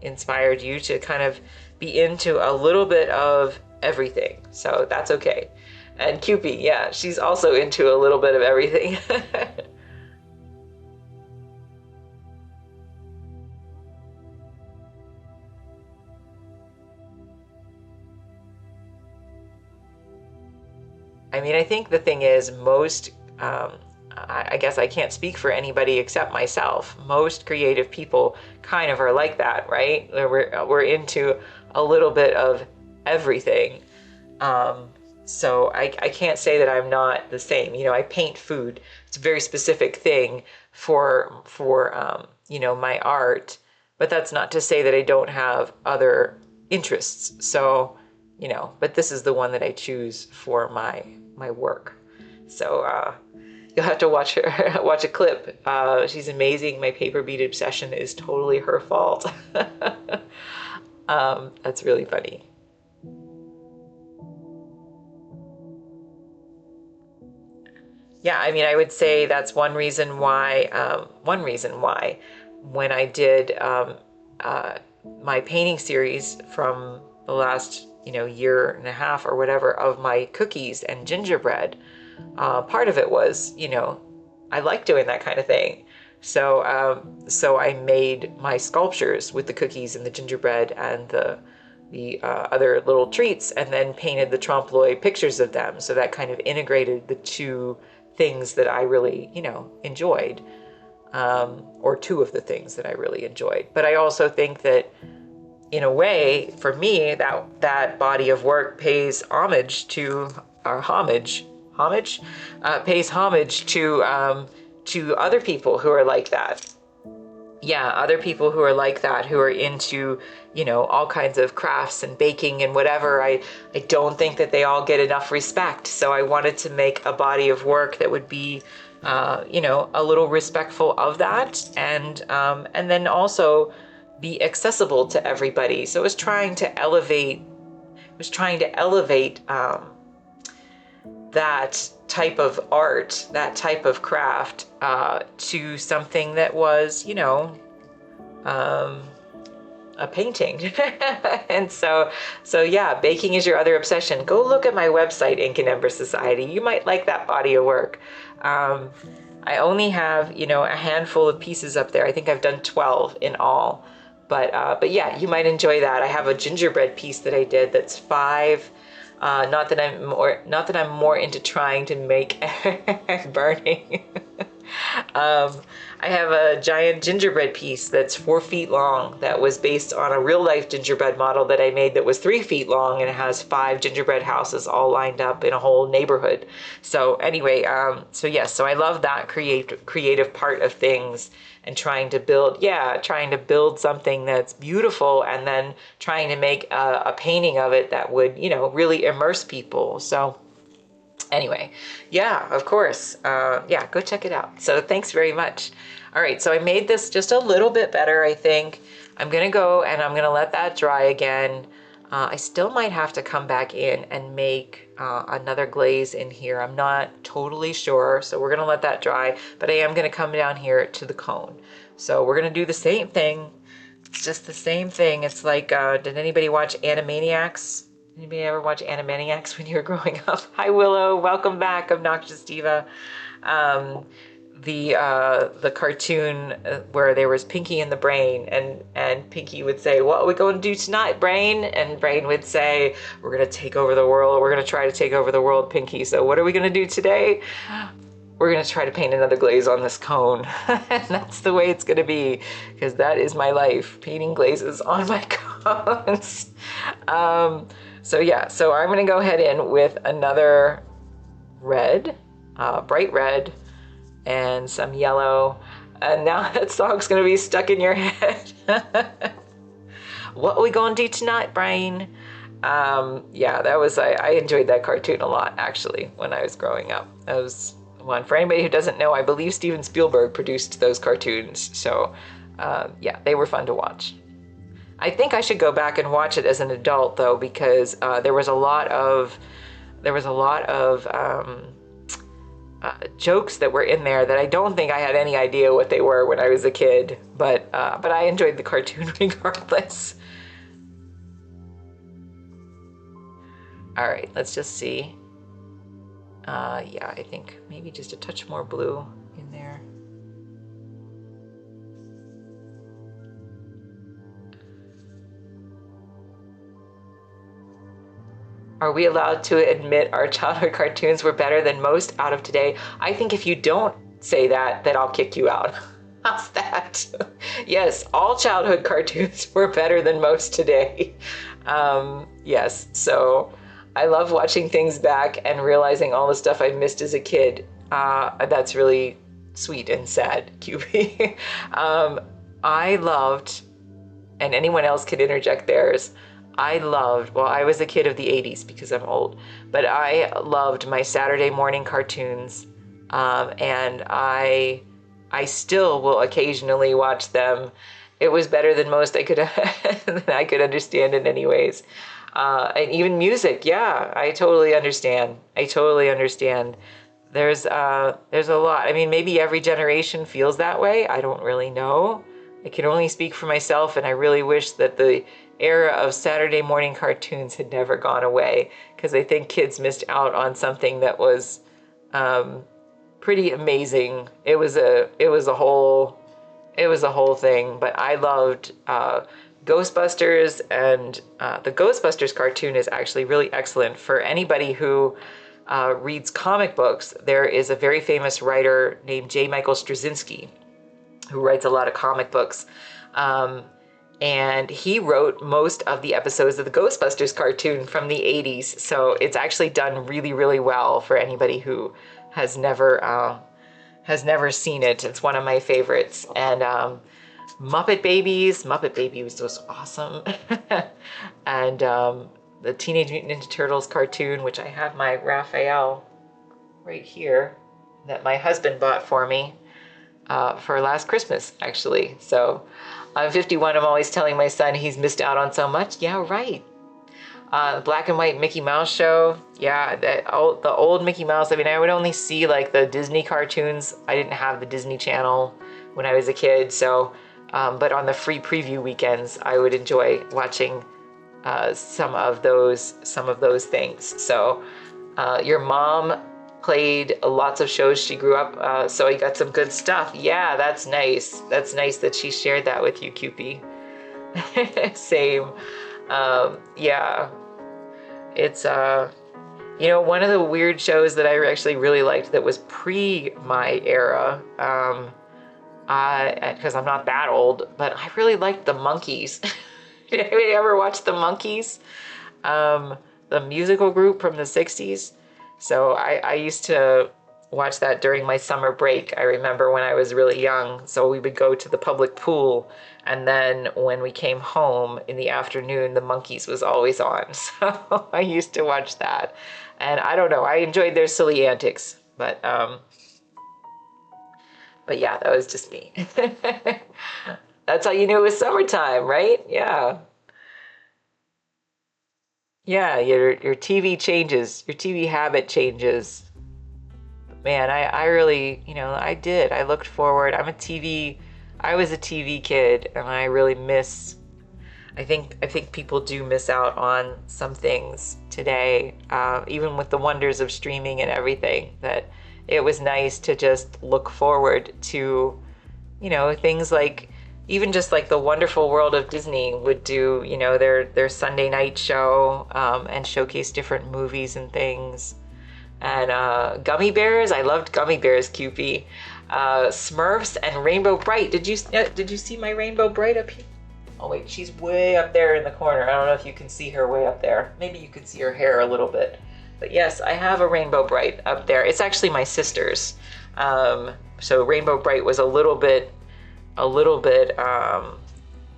inspired you to kind of be into a little bit of everything. So that's okay. And Cupid, yeah, she's also into a little bit of everything. I mean, I think the thing is, most, I guess I can't speak for anybody except myself. Most creative people kind of are like that, right? We're into a little bit of everything. So I can't say that I'm not the same. I paint food. It's a very specific thing for my art, but that's not to say that I don't have other interests. So, you know, but this is the one that I choose for my work. So you'll have to watch her watch a clip. She's amazing. My paper bead obsession is totally her fault. That's really funny. Yeah, I mean, I would say that's one reason why when I did uh, my painting series from the last, you know, year and a half or whatever of my cookies and gingerbread, part of it was, you know, I like doing that kind of thing. So I made my sculptures with the cookies and the gingerbread and the other little treats, and then painted the trompe l'oeil pictures of them. So that kind of integrated the two things that I really, you know, enjoyed, or two of the things that I really enjoyed. But I also think that, in a way, for me, that body of work pays homage to, or pays homage to other people who are like that. Yeah, other people who are like that, who are into, you know, all kinds of crafts and baking and whatever. I don't think that they all get enough respect. So I wanted to make a body of work that would be, you know, a little respectful of that, and then also be accessible to everybody. So it was trying to elevate, that type of art, that type of craft, to something that was, you know, a painting. And so yeah, baking is your other obsession. Go look at my website, Ink and Ember Society. You might like that body of work. I only have, you know, a handful of pieces up there. I think I've done 12 in all. But yeah, you might enjoy that. I have a gingerbread piece that I did that's 5. Not that I'm more into trying to make burning. I have a giant gingerbread piece that's 4 feet long that was based on a real life gingerbread model that I made that was 3 feet long, and it has 5 gingerbread houses all lined up in a whole neighborhood. So anyway, so yes, so I love that creative part of things, and trying to build something that's beautiful, and then trying to make a painting of it that would, you know, really immerse people. So anyway, yeah, of course. Yeah, go check it out. So thanks very much. All right, so I made this just a little bit better, I think. I'm gonna go and I'm gonna let that dry again. I still might have to come back in and make another glaze in here. I'm not totally sure, so we're gonna let that dry, but I am gonna come down here to the cone. So we're gonna do the same thing. It's just the same thing. It's like, did anybody watch Animaniacs? Anybody ever watch Animaniacs when you were growing up? Hi, Willow. Welcome back, Obnoxious Diva. The cartoon where there was Pinky and the Brain, and Pinky would say, "What are we going to do tonight, Brain?" And Brain would say, "We're going to take over the world. We're going to try to take over the world, Pinky. So what are we going to do today? We're going to try to paint another glaze on this cone." And that's the way it's going to be, because that is my life, painting glazes on my cones. So yeah, so I'm going to go ahead in with another red, bright red, and some yellow. And now that song's going to be stuck in your head. What are we going to do tonight, Brain? Yeah, that was, I enjoyed that cartoon a lot, actually, when I was growing up. That was one. For anybody who doesn't know, I believe Steven Spielberg produced those cartoons. So yeah, they were fun to watch. I think I should go back and watch it as an adult, though, because there was a lot of jokes that were in there that I don't think I had any idea what they were when I was a kid, but I enjoyed the cartoon regardless. All right, let's just see. Yeah, I think maybe just a touch more blue in there. Are we allowed to admit our childhood cartoons were better than most out of today? I think if you don't say that, then I'll kick you out. How's that? Yes, all childhood cartoons were better than most today. Yes, so I love watching things back and realizing all the stuff I missed as a kid. That's really sweet and sad, QB. I loved, and anyone else can interject theirs, I loved, well, I was a kid of the 80s because I'm old, but I loved my Saturday morning cartoons. And I still will occasionally watch them. It was better than most I could than I could understand in any ways. And even music, yeah, I totally understand. I totally understand. There's a lot. I mean, maybe every generation feels that way. I don't really know. I can only speak for myself, and I really wish that the era of Saturday morning cartoons had never gone away, because I think kids missed out on something that was pretty amazing. It was a whole thing. But I loved Ghostbusters, and the Ghostbusters cartoon is actually really excellent for anybody who reads comic books. There is a very famous writer named J. Michael Straczynski who writes a lot of comic books. And he wrote most of the episodes of the Ghostbusters cartoon from the 80s. So it's actually done really, really well for anybody who has never seen it. It's one of my favorites. And Muppet Babies was awesome. And the Teenage Mutant Ninja Turtles cartoon, which I have my Raphael right here that my husband bought for me for last Christmas, actually. So I'm 51. I'm always telling my son he's missed out on so much. Yeah, right. The black and white Mickey Mouse show. Yeah, the old Mickey Mouse. I mean, I would only see like the Disney cartoons. I didn't have the Disney Channel when I was a kid. So, but on the free preview weekends, I would enjoy watching some of those things. So, your mom played lots of shows she grew up, so you got some good stuff. Yeah, that's nice. That's nice that she shared that with you, Cupie. Same. Yeah, it's one of the weird shows that I actually really liked that was pre my era, because I'm not that old, but I really liked the Monkees. Did anybody ever watch the Monkees? The musical group from the 60s. So I used to watch that during my summer break. I remember when I was really young. So we would go to the public pool, and then when we came home in the afternoon, the Monkees was always on. So I used to watch that. And I don't know, I enjoyed their silly antics. But yeah, that was just me. That's how you knew it was summertime, right? Yeah. Yeah, your TV changes, your TV habit changes. Man, I really, I did. I looked forward. I was a TV kid, and I really miss, I think people do miss out on some things today, even with the wonders of streaming and everything, that it was nice to just look forward to, things like, even just like the Wonderful World of Disney would do, their Sunday night show, and showcase different movies and things. And Gummy Bears, I loved Gummy Bears, Cupie. Smurfs and Rainbow Bright. Did you see my Rainbow Bright up here? Oh wait, she's way up there in the corner. I don't know if you can see her way up there. Maybe you can see her hair a little bit. But yes, I have a Rainbow Bright up there. It's actually my sister's. So Rainbow Bright was a little bit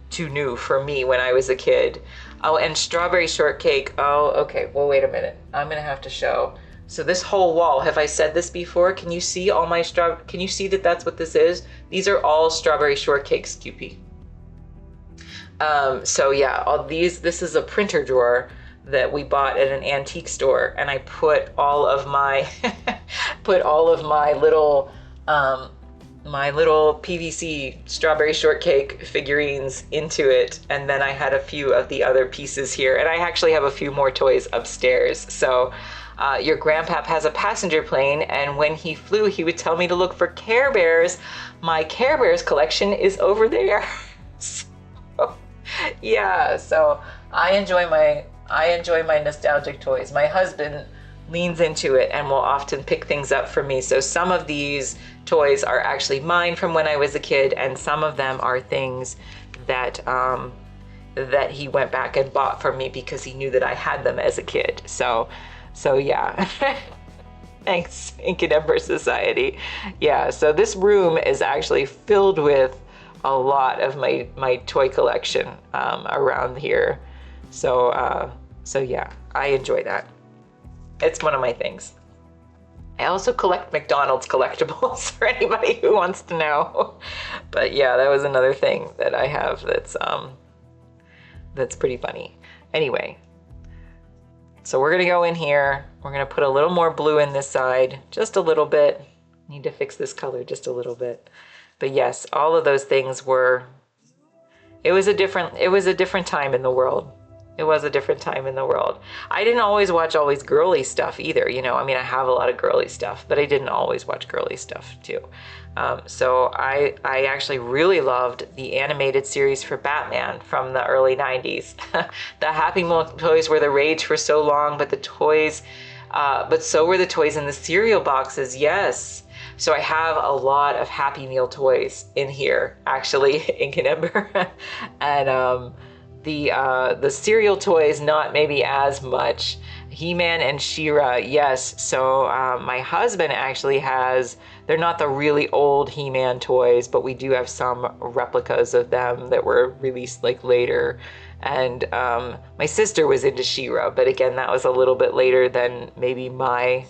too new for me when I was a kid. Oh, and Strawberry Shortcake. Oh, okay. Well, wait a minute. I'm gonna have to show. So this whole wall, have I said this before? Can you see all my can you see that that's what this is? These are all Strawberry Shortcakes, Cupie. So yeah, this is a printer drawer that we bought at an antique store, and I put all of my my little PVC Strawberry Shortcake figurines into it, and then I had a few of the other pieces here, and I actually have a few more toys upstairs. So your grandpap has a passenger plane, and when he flew, he would tell me to look for Care Bears. My Care Bears collection is over there. So, yeah, so I enjoy my nostalgic toys. My husband leans into it and will often pick things up for me. So some of these toys are actually mine from when I was a kid, and some of them are things that that he went back and bought for me because he knew that I had them as a kid. So yeah. Thanks, Ink and Ember Society. Yeah, so this room is actually filled with a lot of my toy collection around here. So yeah, I enjoy that. It's one of my things. I also collect McDonald's collectibles for anybody who wants to know. But yeah, that was another thing that I have that's pretty funny. Anyway, so we're gonna go in here. We're gonna put a little more blue in this side, just a little bit. Need to fix this color just a little bit. But yes, all of those things were, it was a different time in the world. It was a different time in the world. I didn't always watch girly stuff either, you know. I mean, I have a lot of girly stuff, but I didn't always watch girly stuff too. So I actually really loved the animated series for Batman from the early 90s. The Happy Meal toys were the rage for so long, but so were the toys in the cereal boxes, yes. So I have a lot of Happy Meal toys in here, actually, in Ember. And the cereal toys, not maybe as much. He-Man and She-Ra, yes. So my husband actually has, they're not the really old He-Man toys, but we do have some replicas of them that were released like later. And my sister was into She-Ra, but again, that was a little bit later than maybe my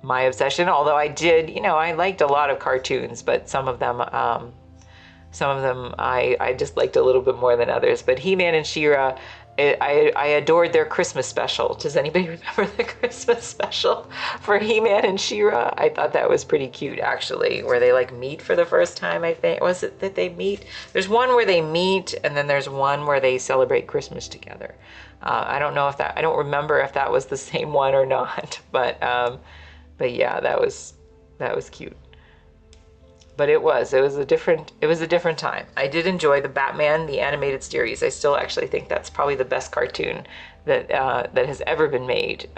obsession. Although I did, you know, I liked a lot of cartoons, but some of them I just liked a little bit more than others. But He-Man and She-Ra, I adored their Christmas special. Does anybody remember the Christmas special for He-Man and She-Ra? I thought that was pretty cute, actually, where they like meet for the first time, I think. Was it that they meet? There's one where they meet, and then there's one where they celebrate Christmas together. I don't remember if that was the same one or not, but yeah, that was cute. But it was a different time. I did enjoy the Batman, the animated series. I still actually think that's probably the best cartoon that has ever been made.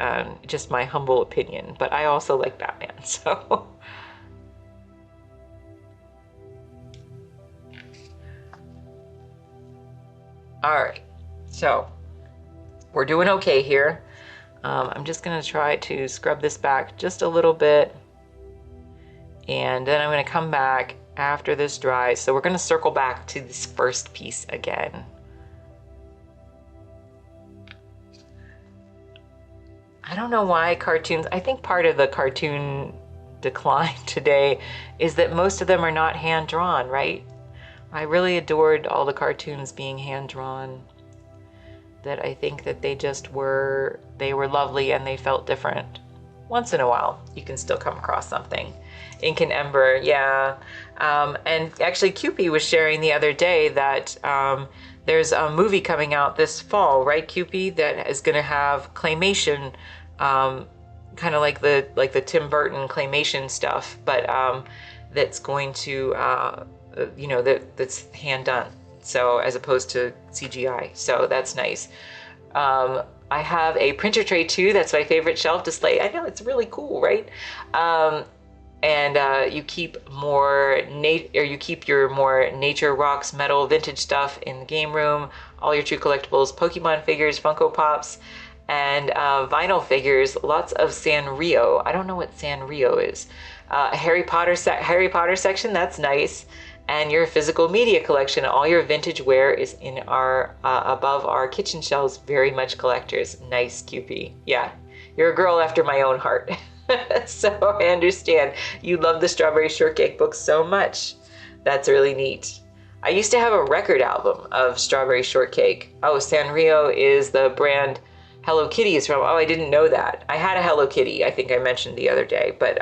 Just my humble opinion. But I also like Batman, so. All right, so we're doing okay here. I'm just gonna try to scrub this back just a little bit. And then I'm going to come back after this dries. So we're going to circle back to this first piece again. I don't know why cartoons, I think part of the cartoon decline today is that most of them are not hand drawn, right? I really adored all the cartoons being hand drawn. That I think that they were lovely and they felt different. Once in a while, you can still come across something. Ink and Ember, yeah. And actually, Cupie was sharing the other day that there's a movie coming out this fall, right, Cupie, that is going to have claymation, kind of like the Tim Burton claymation stuff, but that's going to, that's hand done. So as opposed to CGI, so that's nice. I have a printer tray too. That's my favorite shelf display. I know, it's really cool, right? And you keep your more nature, rocks, metal, vintage stuff in the game room. All your true collectibles, Pokemon figures, Funko Pops, and vinyl figures. Lots of Sanrio. I don't know what Sanrio is. Harry Potter section. That's nice. And your physical media collection. All your vintage wear is in our above our kitchen shelves. Very much collectors. Nice, Cupie. Yeah, you're a girl after my own heart. So I understand you love the Strawberry Shortcake book so much. That's really neat. I used to have a record album of Strawberry Shortcake. Oh, Sanrio is the brand Hello Kitty is from. Oh, I didn't know that. I had a Hello Kitty, I think I mentioned the other day, but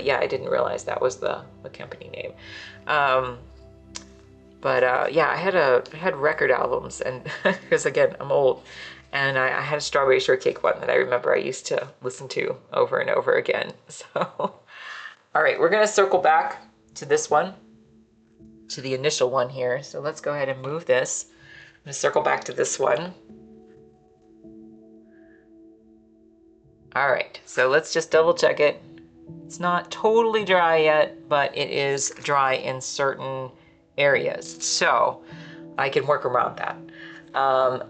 yeah, I didn't realize that was the company name. Yeah, I had record albums, and because again, I'm old. And I had a Strawberry Shortcake one that I remember I used to listen to over and over again. So, all right, we're gonna circle back to this one, to the initial one here. So let's go ahead and move this. I'm gonna circle back to this one. All right, so let's just double check it. It's not totally dry yet, but it is dry in certain areas. So I can work around that.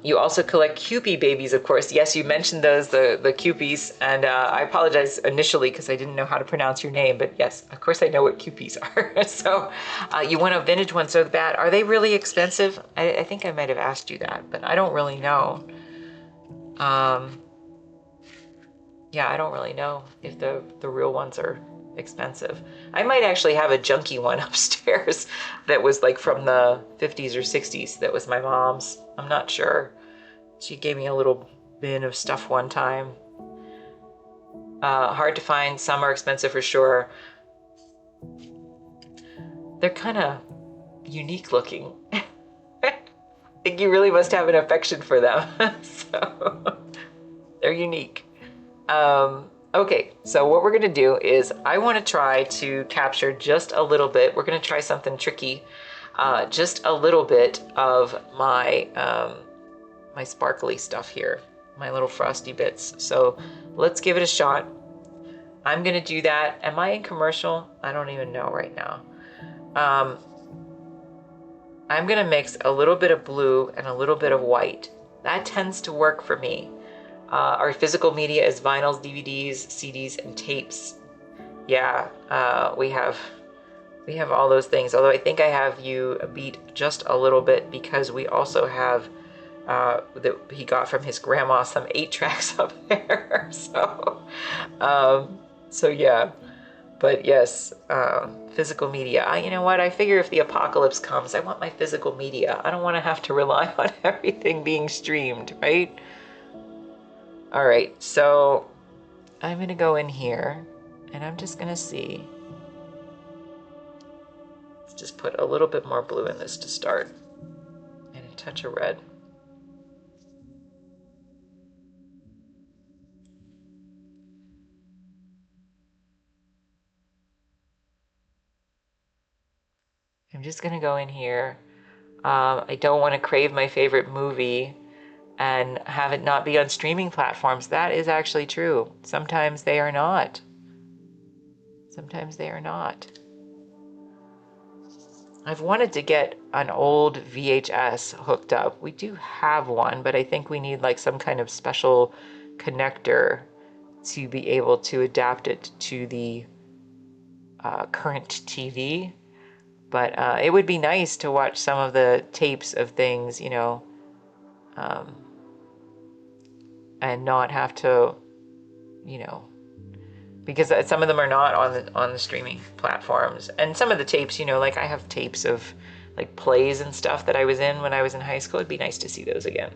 You also collect Cupie babies, of course. Yes, you mentioned those, the Cupies, and I apologize initially because I didn't know how to pronounce your name, but yes, of course I know what Cupies are. So you want a vintage one so bad. Are they really expensive? I think I might have asked you that, but I don't really know. Yeah, I don't really know if the real ones are expensive. I might actually have a junky one upstairs that was like from the 50s or 60s that was my mom's. I'm not sure. She gave me a little bin of stuff one time. Hard to find. Some are expensive for sure. They're kind of unique looking. I think you really must have an affection for them. So they're unique. Okay, so what we're gonna do is I want to try to capture just a little bit. We're gonna try something tricky. Just a little bit of my my sparkly stuff here, my little frosty bits. So let's give it a shot. I'm gonna do that. Am I in commercial? I don't even know right now. I'm gonna mix a little bit of blue and a little bit of white. That tends to work for me. Our physical media is vinyls, DVDs, CDs, and tapes. Yeah, we have all those things. Although I think I have you beat just a little bit because we also have that he got from his grandma some 8 tracks up there. So yeah. But yes, physical media. You know what? I figure if the apocalypse comes, I want my physical media. I don't want to have to rely on everything being streamed, right? All right, so I'm gonna go in here and I'm just gonna see. Let's just put a little bit more blue in this to start and a touch of red. I'm just gonna go in here. I don't want to crave my favorite movie and have it not be on streaming platforms. That is actually true. Sometimes they are not. Sometimes they are not. I've wanted to get an old VHS hooked up. We do have one, but I think we need like some kind of special connector to be able to adapt it to the current TV. But it would be nice to watch some of the tapes of things, you know, and not have to, you know, because some of them are not on the streaming platforms, and some of the tapes, you know, like I have tapes of like plays and stuff that I was in when I was in high school. It'd be nice to see those again.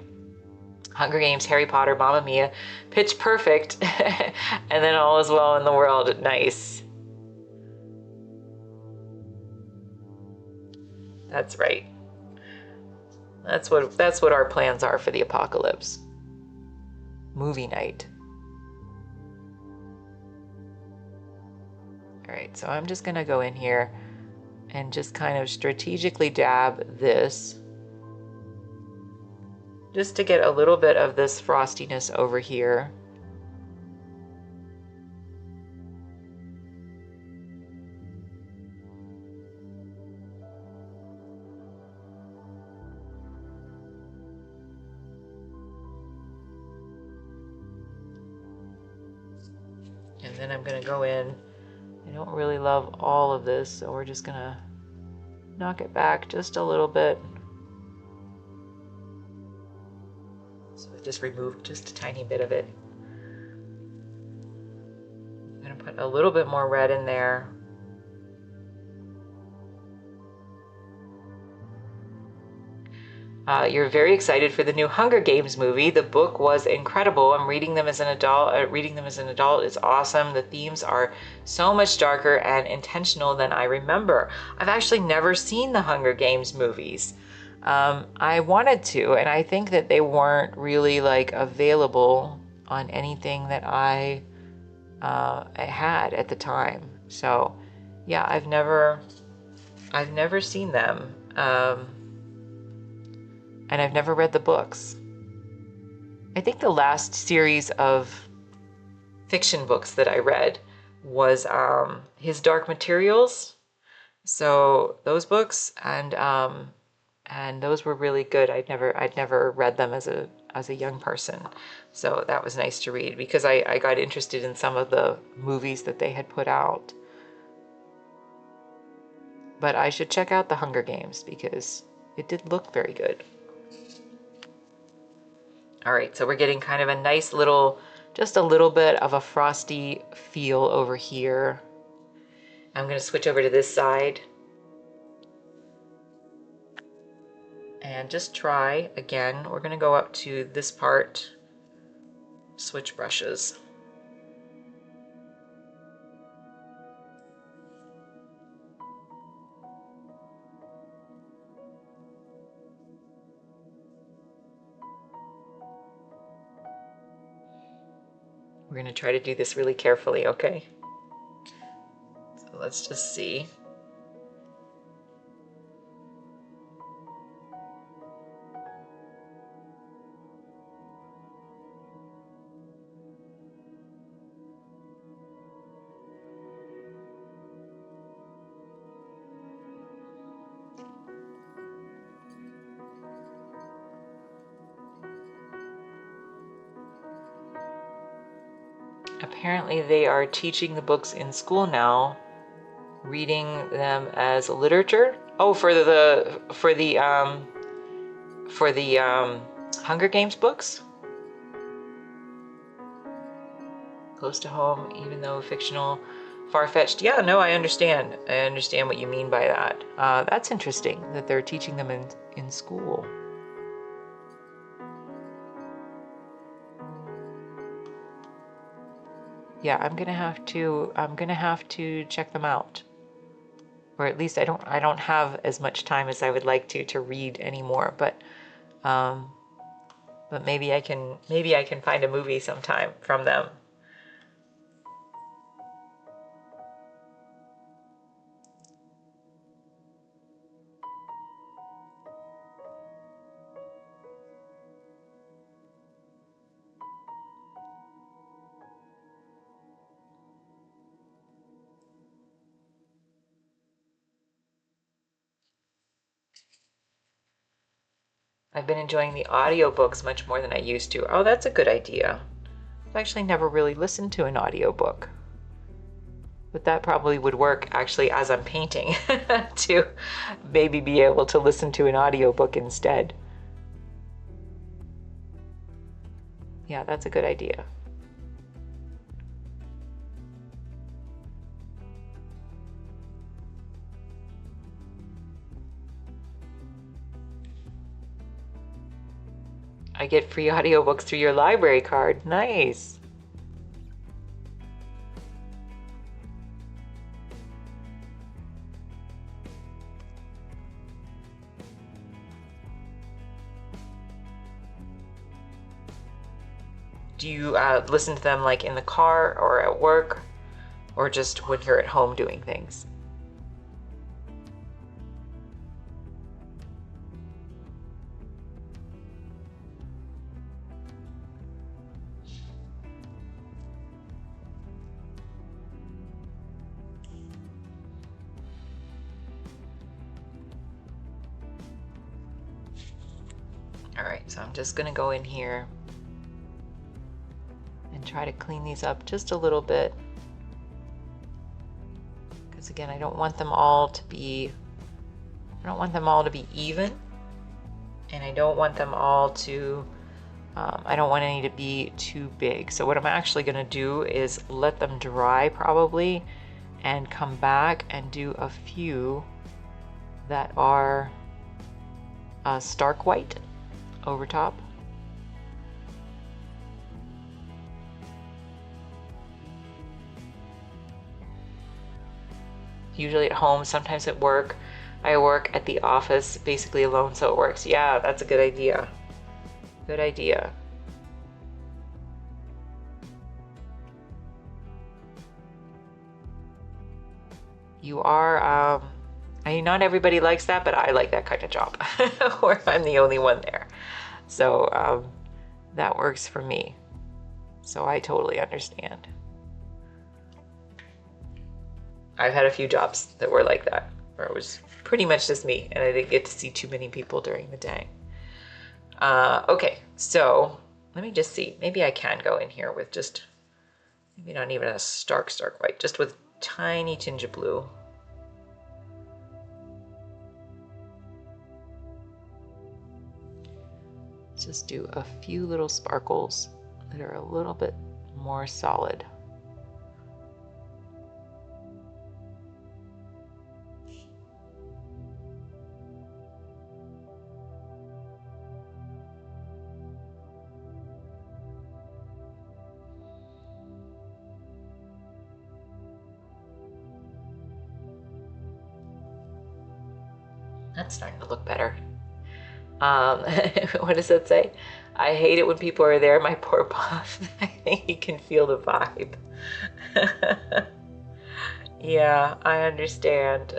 Hunger Games, Harry Potter, Mamma Mia, Pitch Perfect, and then All Is Well in the World. Nice. That's right. That's what our plans are for the apocalypse. Movie night. All right, so I'm just gonna go in here and just kind of strategically dab this just to get a little bit of this frostiness over here. And then I'm gonna go in. I don't really love all of this, so we're just gonna knock it back just a little bit. So I just removed just a tiny bit of it. I'm gonna put a little bit more red in there. You're very excited for the new Hunger Games movie. The book was incredible. I'm reading them as an adult. Reading them as an adult is awesome. The themes are so much darker and intentional than I remember. I've actually never seen the Hunger Games movies. I wanted to, and I think that they weren't really like available on anything that I had at the time. So, yeah, I've never seen them. And I've never read the books. I think the last series of fiction books that I read was his Dark Materials. So those books and those were really good. I'd never read them as a young person. So that was nice to read because I got interested in some of the movies that they had put out. But I should check out the Hunger Games because it did look very good. All right, so we're getting kind of a nice little, just a little bit of a frosty feel over here. I'm going to switch over to this side and just try again. We're going to go up to this part, switch brushes. We're going to try to do this really carefully, okay? So let's just see. Apparently they are teaching the books in school now, reading them as literature. Oh, for the Hunger Games books. Close to home, even though fictional, far-fetched. Yeah, no, I understand. I understand what you mean by that. That's interesting that they're teaching them in school. Yeah, I'm gonna have to check them out. Or at least I don't have as much time as I would like to read anymore, but maybe I can find a movie sometime from them. I've been enjoying the audiobooks much more than I used to. Oh, that's a good idea. I've actually never really listened to an audiobook. But that probably would work actually as I'm painting to maybe be able to listen to an audiobook instead. Yeah, that's a good idea. I get free audiobooks through your library card. Nice. Do you listen to them like in the car or at work, or just when you're at home doing things? All right, so I'm just gonna go in here and try to clean these up just a little bit. Because again, I don't want them all to be even, and I don't want them all to, I don't want any to be too big. So what I'm actually gonna do is let them dry probably, and come back and do a few that are stark white over top. Usually at home, sometimes at work. I work at the office basically alone, so it works. Yeah, that's a good idea. Good idea. You are, I mean, not everybody likes that, but I like that kind of job where I'm the only one there. So that works for me. So I totally understand. I've had a few jobs that were like that, where it was pretty much just me and I didn't get to see too many people during the day. Okay, so let me just see. Maybe I can go in here with just, maybe not even a stark white, just with tiny tinge of blue. So just do a few little sparkles that are a little bit more solid. That's starting to look better. What does that say? I hate it when people are there, my poor boss. I think he can feel the vibe. Yeah, I understand.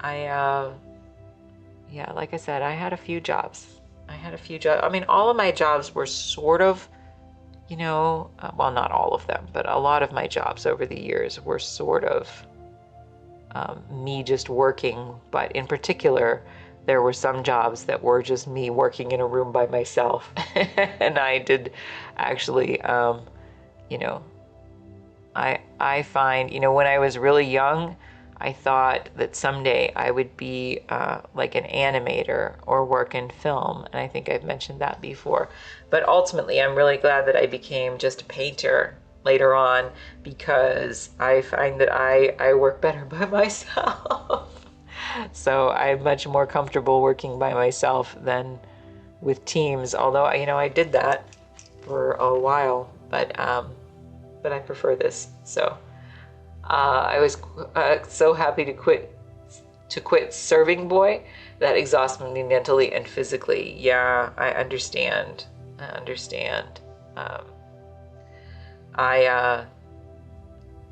Yeah, like I said, I had a few jobs. I mean, all of my jobs were sort of, well, not all of them, but a lot of my jobs over the years were sort of me just working. But in particular, there were some jobs that were just me working in a room by myself. And I did actually, you know, I find, when I was really young, I thought that someday I would be like an animator or work in film. And I think I've mentioned that before. But ultimately, I'm really glad that I became just a painter later on, because I find that I work better by myself. So I'm much more comfortable working by myself than with teams. Although, I did that for a while, but I prefer this. So I was so happy to quit serving boy. That exhausted me mentally and physically. Yeah, I understand. Um,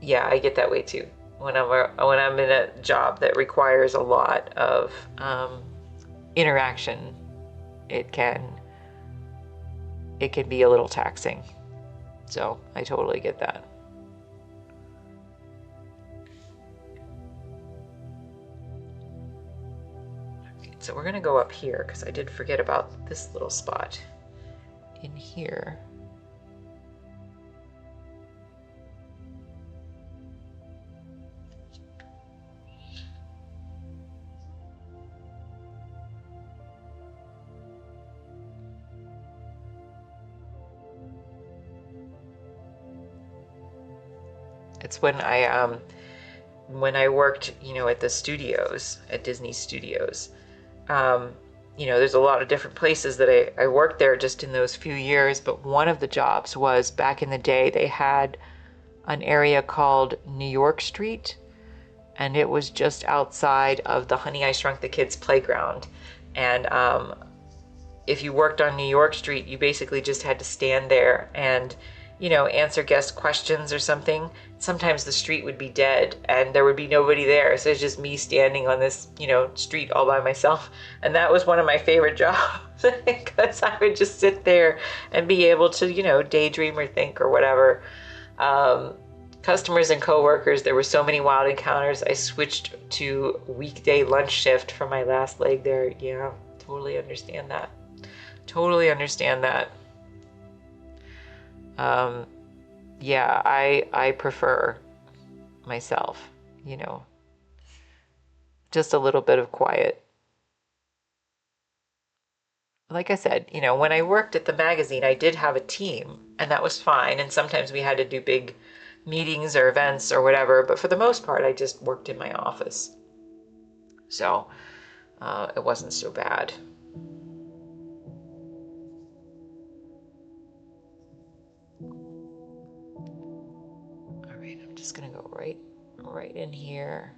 yeah, I get that way too. When I'm in a job that requires a lot of interaction, it can be a little taxing. So I totally get that. So we're gonna go up here because I did forget about this little spot in here. It's when I worked, at the studios, at Disney Studios. There's a lot of different places that I worked there just in those few years, but one of the jobs was back in the day, they had an area called New York Street, and it was just outside of the Honey, I Shrunk the Kids playground. And if you worked on New York Street, you basically just had to stand there and, answer guest questions or something. Sometimes the street would be dead and there would be nobody there. So it's just me standing on this, street all by myself. And that was one of my favorite jobs because I would just sit there and be able to, daydream or think or whatever. Customers and coworkers, there were so many wild encounters. I switched to weekday lunch shift for my last leg there. Yeah, totally understand that. Yeah, I prefer myself, just a little bit of quiet. Like I said, when I worked at the magazine, I did have a team, and that was fine. And sometimes we had to do big meetings or events or whatever, but for the most part, I just worked in my office. So it wasn't so bad. All right, I'm just gonna go right in here.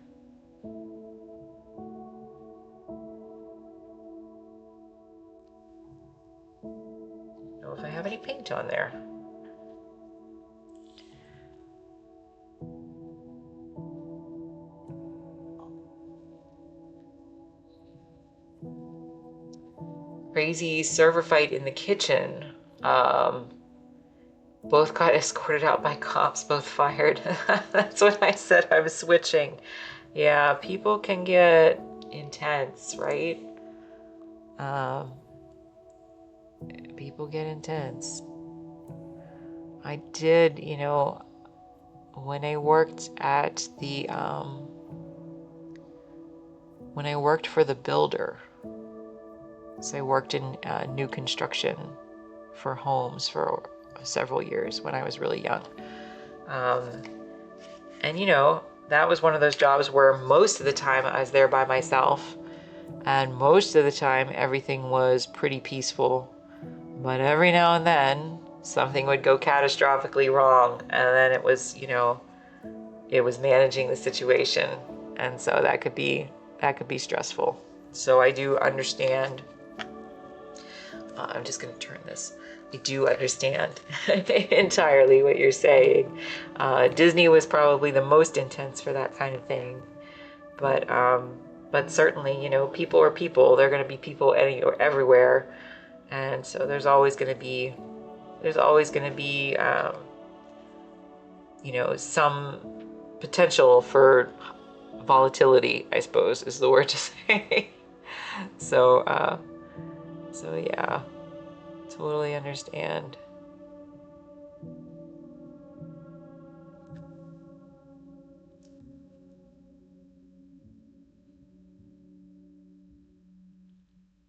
Don't know if I have any paint on there. Crazy server fight in the kitchen. Both got escorted out by cops, both fired. That's what I said, I was switching. Yeah, people can get intense, right? People get intense. I did, when I worked at when I worked for the builder, So I worked in new construction for homes for several years when I was really young. And you know, that was one of those jobs where most of the time I was there by myself, and most of the time everything was pretty peaceful. But every now and then something would go catastrophically wrong, and then it was, you know, it was managing the situation, and so that could be stressful. So I do understand. I'm just going to turn this. I do understand entirely what you're saying. Disney was probably the most intense for that kind of thing, but certainly, you know, people are people. They're going to be people everywhere, and so there's always going to be you know, some potential for volatility, I suppose is the word to say. So so yeah, totally understand.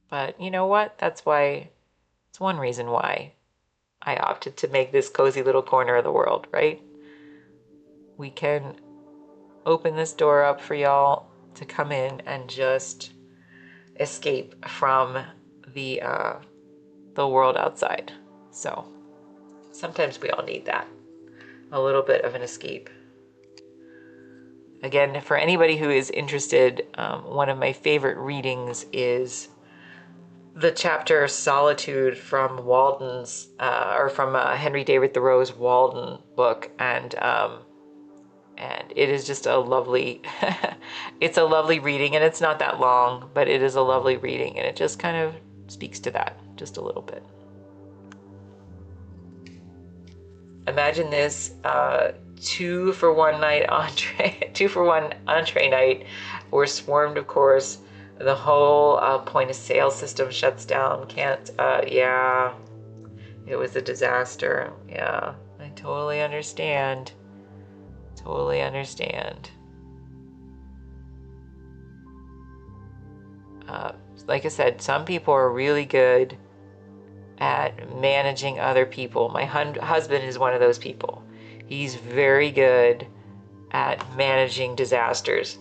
But you know what? It's one reason why I opted to make this cozy little corner of the world, right? We can open this door up for y'all to come in and just escape from the world outside. So sometimes we all need that, a little bit of an escape. Again, for anybody who is interested, one of my favorite readings is the chapter Solitude from Walden's, or from Henry David Thoreau's Walden book, and it is just a lovely, it's a lovely reading, and it's not that long, but it is a lovely reading, and it just kind of speaks to that just a little bit. Imagine this 2-for-1 night entree, 2-for-1 entree night. We're swarmed, of course. The whole point of sale system shuts down. Can't, yeah, it was a disaster. Yeah, I totally understand. Totally understand. Like I said, some people are really good at managing other people. My husband is one of those people. He's very good at managing disasters.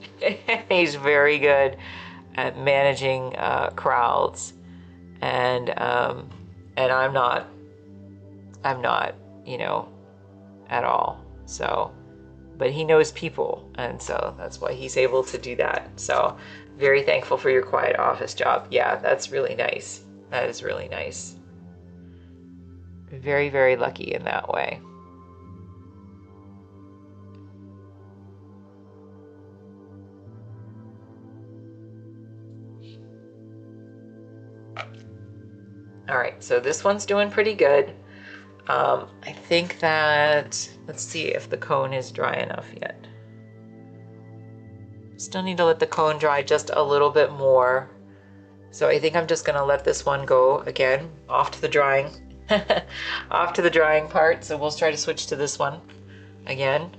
He's very good at managing crowds, and I'm not, you know, at all. So, but he knows people, and so that's why he's able to do that. So, very thankful for your quiet office job. Yeah, that's really nice. That is really nice. Very, very lucky in that way. All right, so this one's doing pretty good. I think that, let's see if the cone is dry enough yet. Still need to let the cone dry just a little bit more. So I think I'm just gonna let this one go again, off to the drying, off to the drying part. So we'll try to switch to this one again.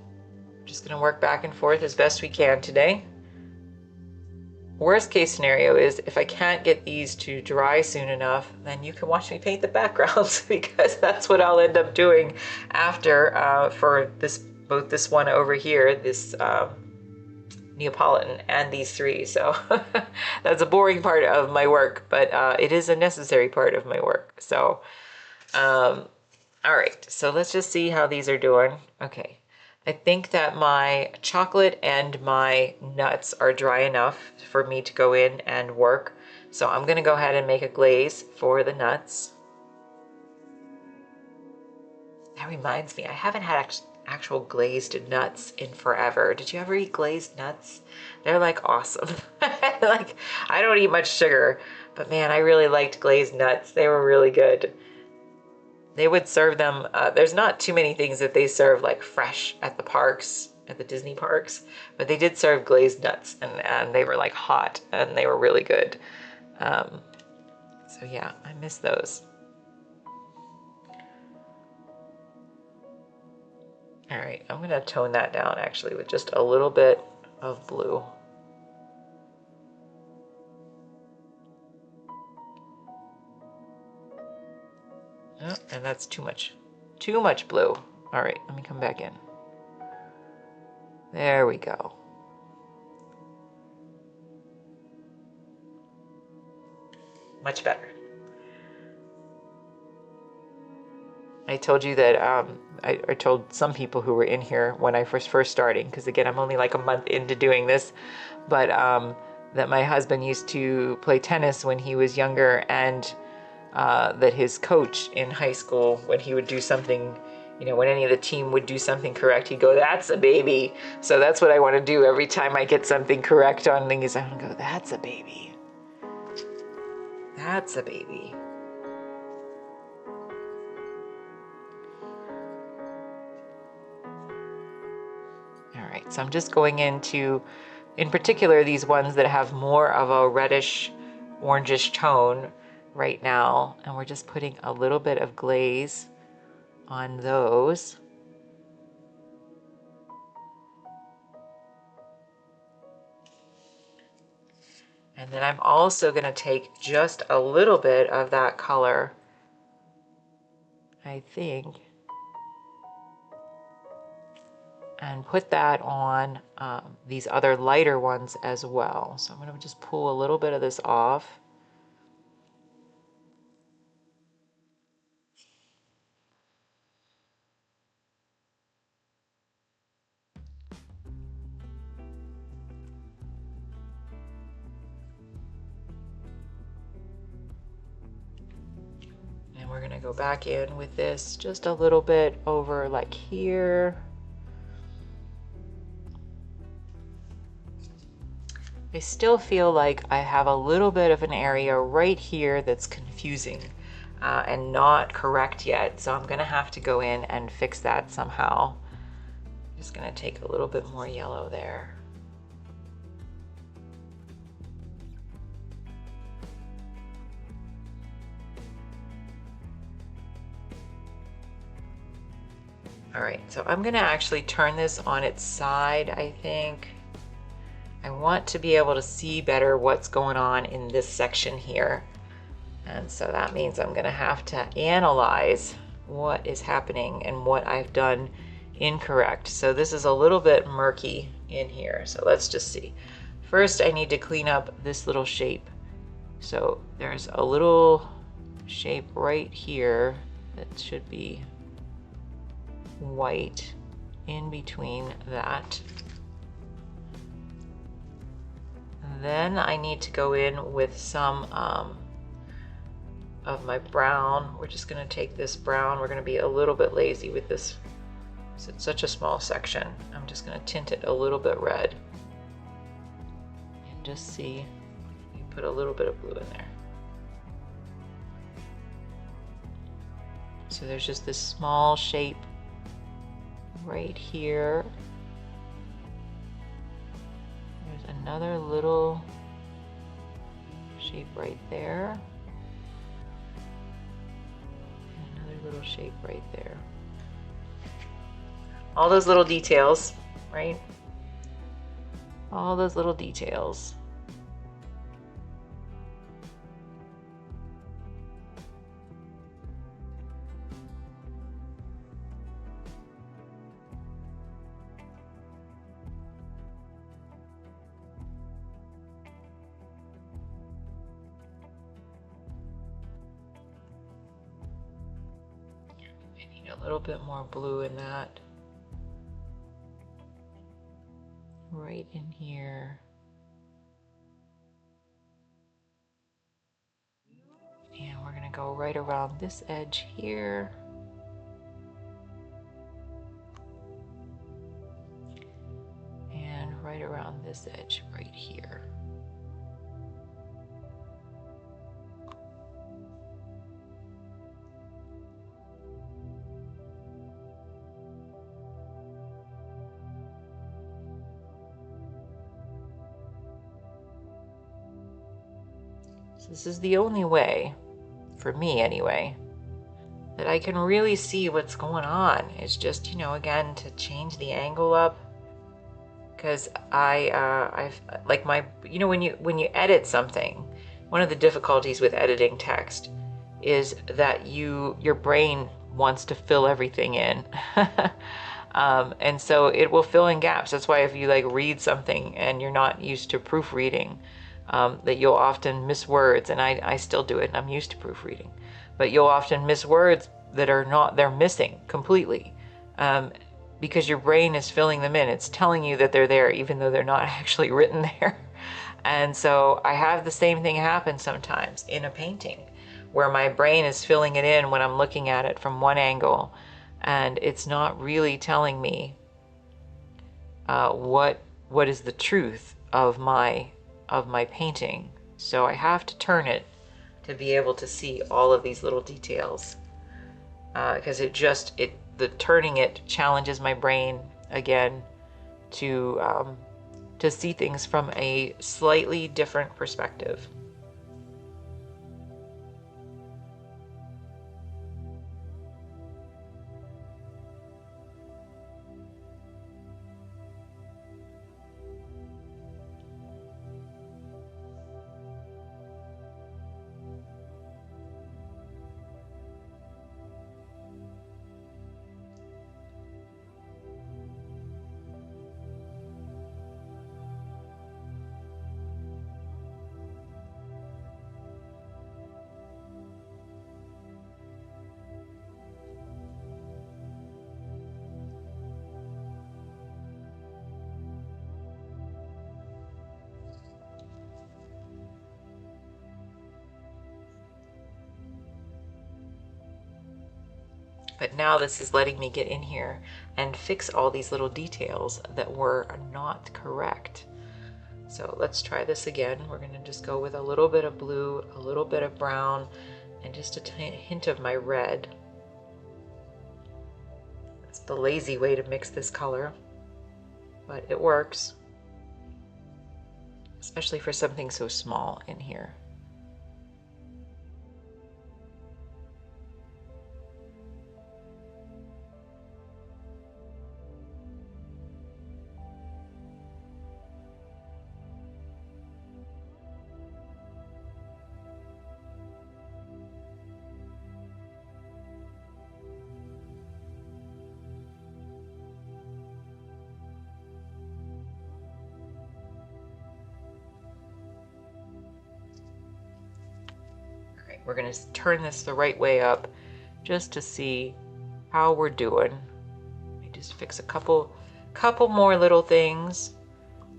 Just gonna work back and forth as best we can today. Worst case scenario is if I can't get these to dry soon enough, then you can watch me paint the backgrounds, because that's what I'll end up doing after for both this one over here, this Neapolitan, and these three. So that's a boring part of my work, but it is a necessary part of my work. So all right, so let's just see how these are doing. Okay. I think that my chocolate and my nuts are dry enough for me to go in and work. So I'm gonna go ahead and make a glaze for the nuts. That reminds me, I haven't had actual glazed nuts in forever. Did you ever eat glazed nuts? They're like awesome. Like, I don't eat much sugar, but man, I really liked glazed nuts. They were really good. They would serve them, there's not too many things that they serve like fresh at the parks, at the Disney parks, but they did serve glazed nuts, and they were like hot, and they were really good. So yeah, I miss those. All right, I'm gonna tone that down actually with just a little bit of blue. Oh, and that's too much blue. All right, let me come back in. There we go. Much better. I told you that I told some people who were in here when I first starting, because again, I'm only like a month into doing this, but that my husband used to play tennis when he was younger, and that his coach in high school, when he would do something, you know, when any of the team would do something correct, he'd go, "That's a baby." So that's what I want to do every time I get something correct on things. I want to go, "That's a baby. That's a baby." All right, so I'm just going into, in particular, these ones that have more of a reddish, orangish tone right now, and we're just putting a little bit of glaze on those. And then I'm also going to take just a little bit of that color, I think, and put that on these other lighter ones as well. So I'm going to just pull a little bit of this off. And we're going to go back in with this just a little bit over like here. I still feel like I have a little bit of an area right here that's confusing and not correct yet. So I'm going to have to go in and fix that somehow. Just going to take a little bit more yellow there. All right, so I'm going to actually turn this on its side, I think. I want to be able to see better what's going on in this section here. And so that means I'm going to have to analyze what is happening and what I've done incorrect. So this is a little bit murky in here. So let's just see. First, I need to clean up this little shape. So there's a little shape right here that should be white in between that. Then I need to go in with some of my brown. We're just going to take this brown. We're going to be a little bit lazy with this. It's such a small section. I'm just going to tint it a little bit red. And just see, you put a little bit of blue in there. So there's just this small shape right here. There's another little shape right there. And another little shape right there. All those little details, right? All those little details. A little bit more blue in that. Right in here. And we're going to go right around this edge here. And right around this edge right here. This is the only way, for me anyway, that I can really see what's going on. Is just, you know, again, to change the angle up. Because I've like my, you know, when you edit something, one of the difficulties with editing text is that your brain wants to fill everything in. And so it will fill in gaps. That's why if you like read something and you're not used to proofreading, that you'll often miss words. And I still do it, and I'm used to proofreading. But you'll often miss words that are not, they're missing completely. Because your brain is filling them in. It's telling you that they're there, even though they're not actually written there. And so I have the same thing happen sometimes in a painting, where my brain is filling it in when I'm looking at it from one angle, and it's not really telling me what is the truth of my painting. So I have to turn it to be able to see all of these little details, because the turning it challenges my brain again to see things from a slightly different perspective. But now this is letting me get in here and fix all these little details that were not correct. So let's try this again. We're going to just go with a little bit of blue, a little bit of brown, and just a hint of my red. It's the lazy way to mix this color, but it works, especially for something so small in here. We're going to turn this the right way up just to see how we're doing. Let me just fix a couple more little things,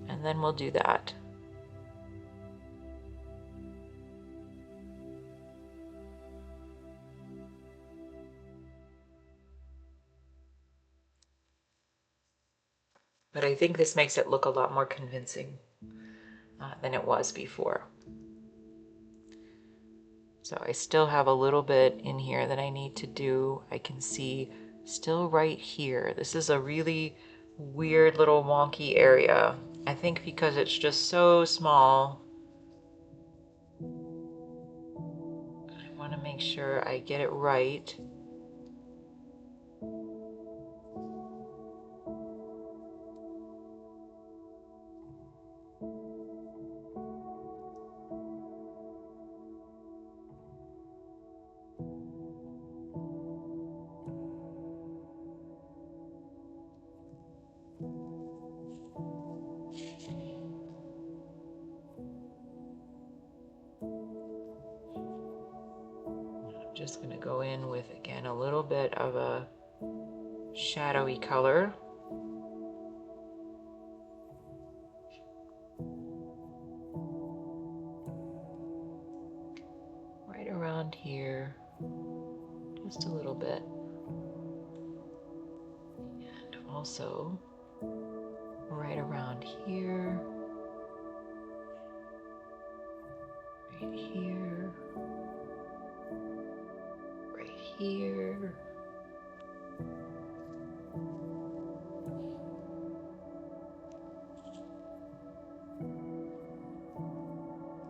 and then we'll do that. But I think this makes it look a lot more convincing than it was before. So I still have a little bit in here that I need to do. I can see still right here. This is a really weird little wonky area. I think because it's just so small. I want to make sure I get it right. Just going to go in with, again, a little bit of a shadowy color. Right around here, just a little bit. And also right around here, right here, right here.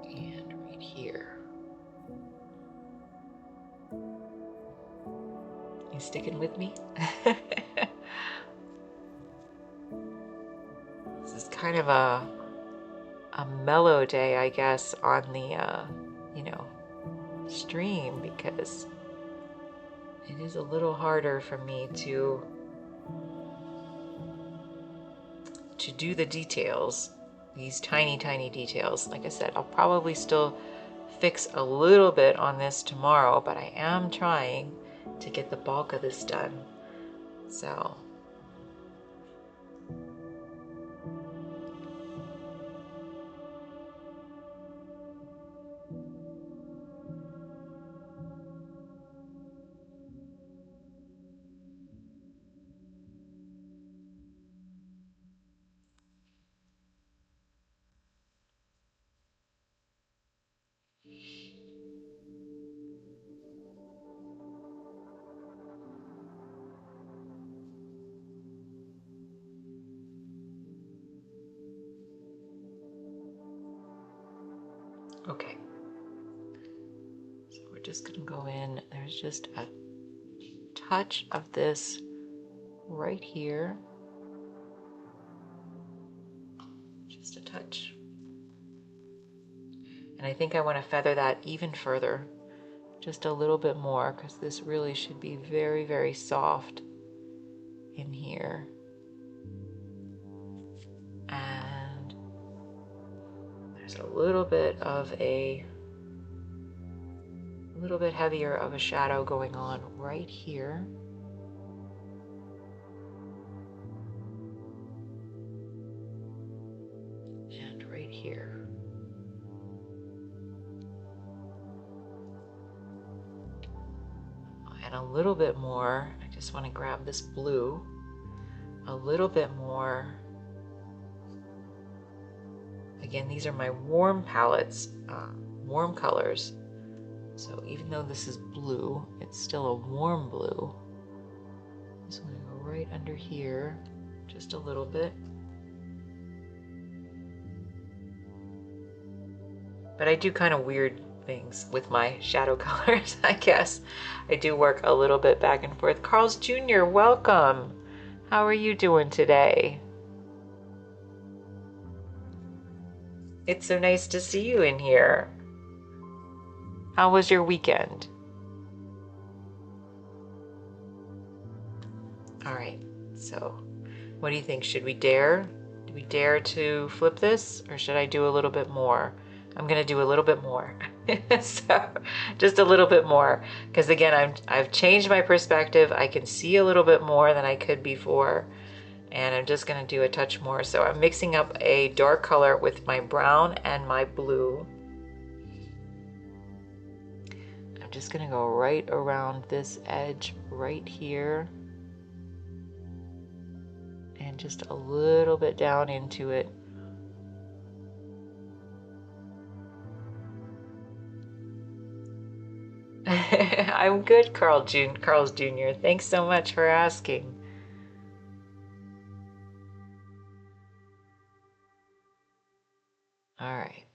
And right here. You sticking with me? This is kind of a mellow day, I guess, on the, stream because it is a little harder for me to do the details, these tiny, tiny details. Like I said, I'll probably still fix a little bit on this tomorrow, but I am trying to get the bulk of this done. So okay, so we're just gonna go in. There's just a touch of this right here, just a touch, and I think I want to feather that even further, just a little bit more, because this really should be very, very soft in here. And there's a little bit heavier of a shadow going on right here. And right here. And a little bit more, I just want to grab this blue, a little bit more. Again, these are my warm palettes, warm colors. So even though this is blue, it's still a warm blue. Just want to go right under here, just a little bit. But I do kind of weird things with my shadow colors, I guess. I do work a little bit back and forth. Carl's Jr., welcome. How are you doing today? It's so nice to see you in here. How was your weekend? All right, so what do you think? Should we dare? Do we dare to flip this, or should I do a little bit more? I'm gonna do a little bit more. So just a little bit more, because again, I've changed my perspective. I can see a little bit more than I could before, and I'm just gonna do a touch more. So I'm mixing up a dark color with my brown and my blue. I'm just gonna go right around this edge right here, and just a little bit down into it. I'm good, Carl's Jr. Thanks so much for asking. All right.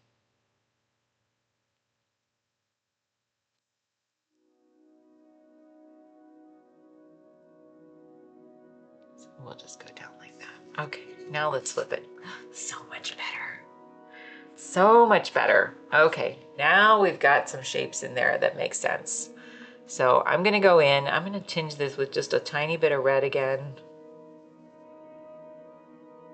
So we'll just go down like that. Okay, now let's flip it. So much better. So much better. Okay, now we've got some shapes in there that make sense. So I'm gonna go in, I'm gonna tinge this with just a tiny bit of red again.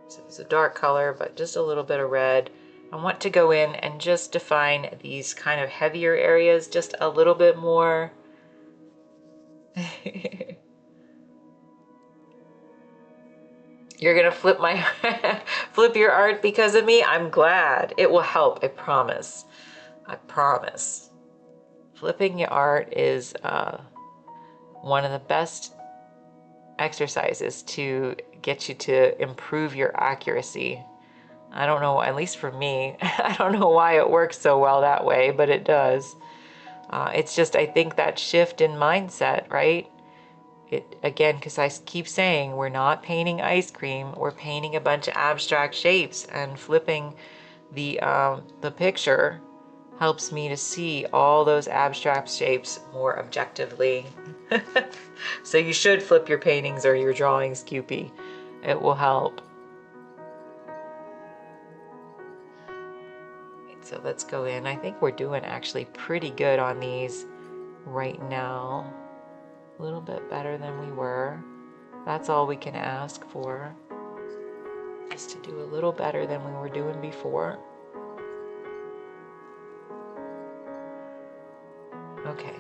So it's a dark color, but just a little bit of red. I want to go in and just define these kind of heavier areas just a little bit more. You're gonna flip my flip your art because of me? I'm glad. It will help, I promise. I promise. Flipping your art is one of the best exercises to get you to improve your accuracy. I don't know, at least for me, I don't know why it works so well that way, but it does. It's just, I think that shift in mindset, right? Again, because I keep saying we're not painting ice cream, we're painting a bunch of abstract shapes, and flipping the picture helps me to see all those abstract shapes more objectively. So you should flip your paintings or your drawings, Cupie. It will help. So let's go in. I think we're doing actually pretty good on these right now. A little bit better than we were. That's all we can ask for, is to do a little better than we were doing before. Okay.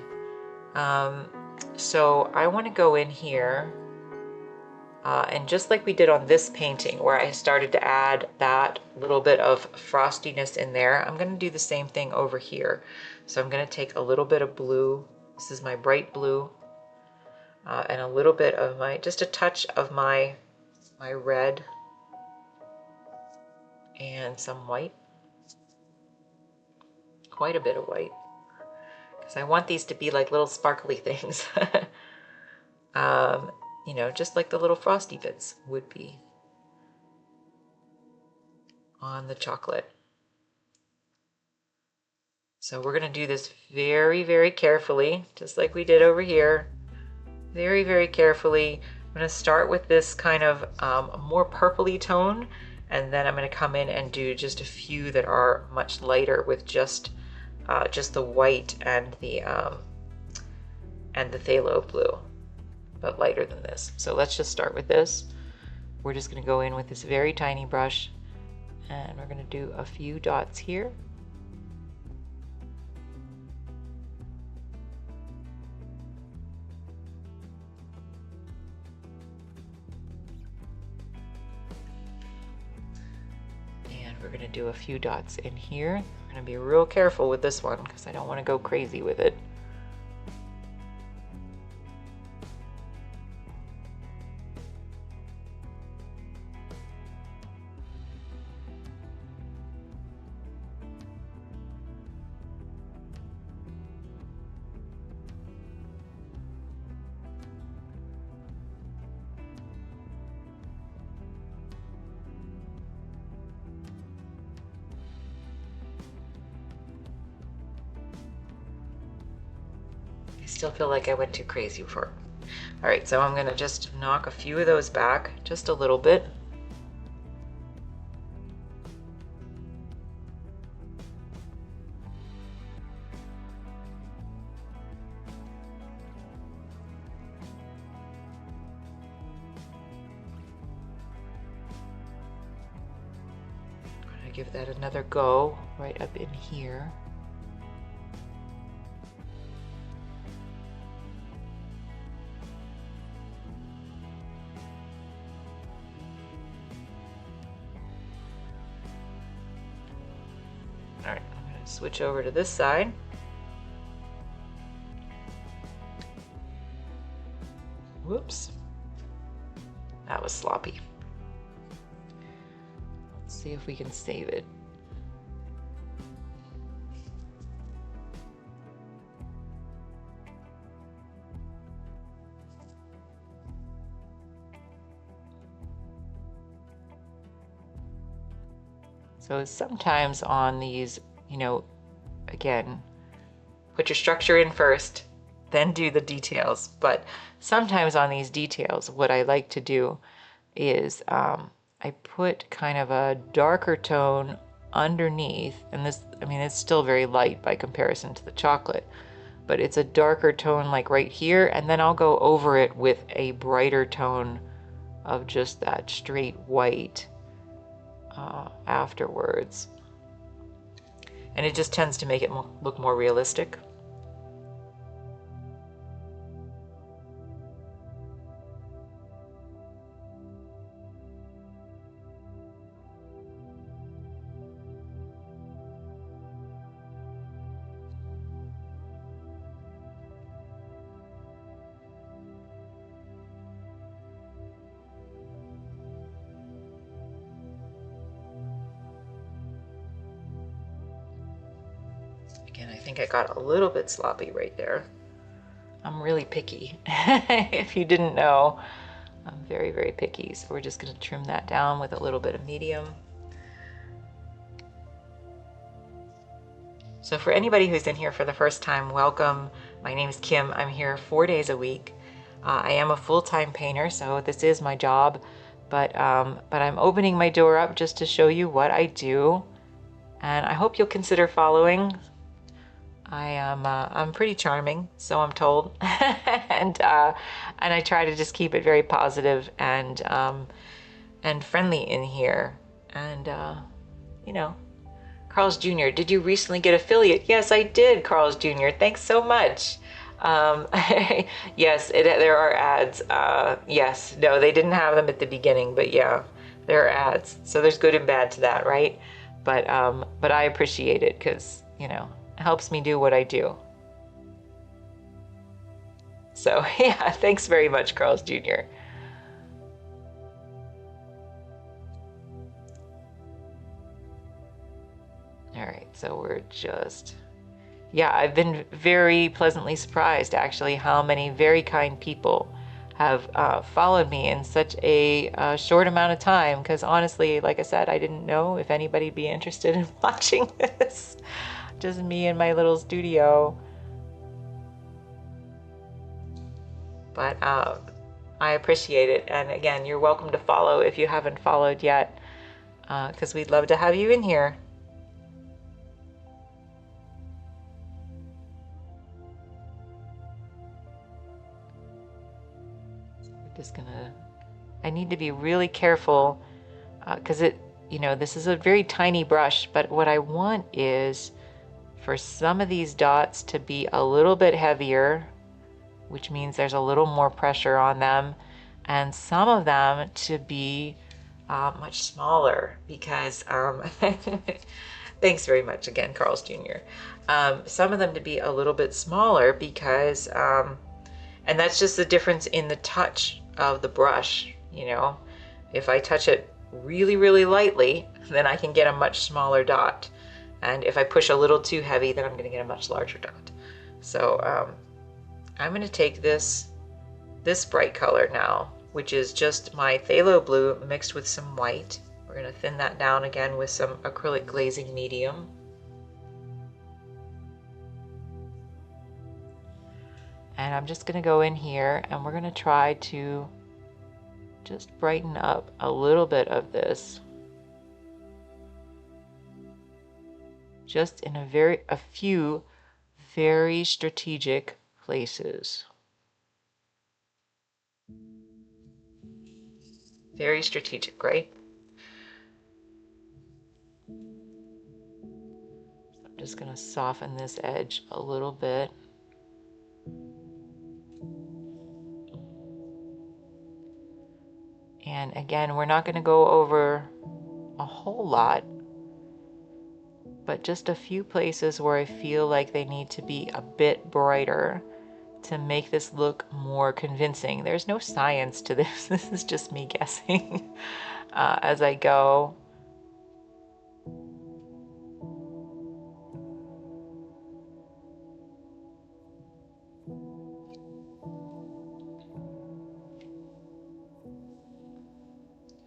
So I want to go in here and just like we did on this painting where I started to add that little bit of frostiness in there, I'm going to do the same thing over here. So I'm going to take a little bit of blue. This is my bright blue, and a little bit of my, just a touch of my red and some white, quite a bit of white, because I want these to be like little sparkly things. You know, just like the little frosty bits would be on the chocolate. So we're going to do this very, very carefully, just like we did over here. Very, very carefully. I'm going to start with this kind of more purpley tone, and then I'm going to come in and do just a few that are much lighter with just the white and the phthalo blue, but lighter than this. So let's just start with this. We're just going to go in with this very tiny brush, and we're going to do a few dots here. We're going to do a few dots in here. I'm going to be real careful with this one because I don't want to go crazy with it. Still feel like I went too crazy for it. All right, so I'm gonna just knock a few of those back, just a little bit. I'm gonna give that another go right up in here. All right, I'm going to switch over to this side. Whoops, that was sloppy. Let's see if we can save it. So sometimes on these, you know, again, put your structure in first, then do the details. But sometimes on these details, what I like to do is I put kind of a darker tone underneath. And this, I mean, it's still very light by comparison to the chocolate, but it's a darker tone like right here. And then I'll go over it with a brighter tone of just that straight white afterwards, and it just tends to make it look more realistic. Again, I think I got a little bit sloppy right there. I'm really picky. If you didn't know, I'm very, very picky. So we're just going to trim that down with a little bit of medium. So for anybody who's in here for the first time, welcome. My name is Kim. I'm here 4 days a week. I am a full-time painter, so this is my job, but I'm opening my door up just to show you what I do. and I hope you'll consider following. I'm pretty charming, so I'm told, and I try to just keep it very positive and friendly in here. And you know, Carl's Jr., did you recently get affiliate? Yes, I did, Carl's Jr. Thanks so much. Yes, there are ads. Yes, no, they didn't have them at the beginning, but yeah, there are ads. So there's good and bad to that, right? But I appreciate it because, you know, it helps me do what I do. So yeah, thanks very much, Carl's Jr. All right, so we're just, yeah, I've been very pleasantly surprised actually how many very kind people have followed me in such a short amount of time, because honestly, like I said, I didn't know if anybody'd be interested in watching this. Just me in my little studio. But I appreciate it, and again, you're welcome to follow if you haven't followed yet, because we'd love to have you in here. Just gonna, I need to be really careful because you know, this is a very tiny brush, but what I want is for some of these dots to be a little bit heavier, which means there's a little more pressure on them, and some of them to be much smaller because thanks very much again, Carl's Jr. Some of them to be a little bit smaller because and that's just the difference in the touch of the brush. You know, if I touch it really, really lightly, then I can get a much smaller dot. And if I push a little too heavy, then I'm going to get a much larger dot. So I'm going to take this bright color now, which is just my phthalo blue mixed with some white. We're going to thin that down again with some acrylic glazing medium. And I'm just going to go in here and we're going to try to just brighten up a little bit of this. Just in a few very strategic places. Very strategic, right? I'm just going to soften this edge a little bit. And again, we're not going to go over a whole lot, but just a few places where I feel like they need to be a bit brighter to make this look more convincing. There's no science to this. This is just me guessing as I go.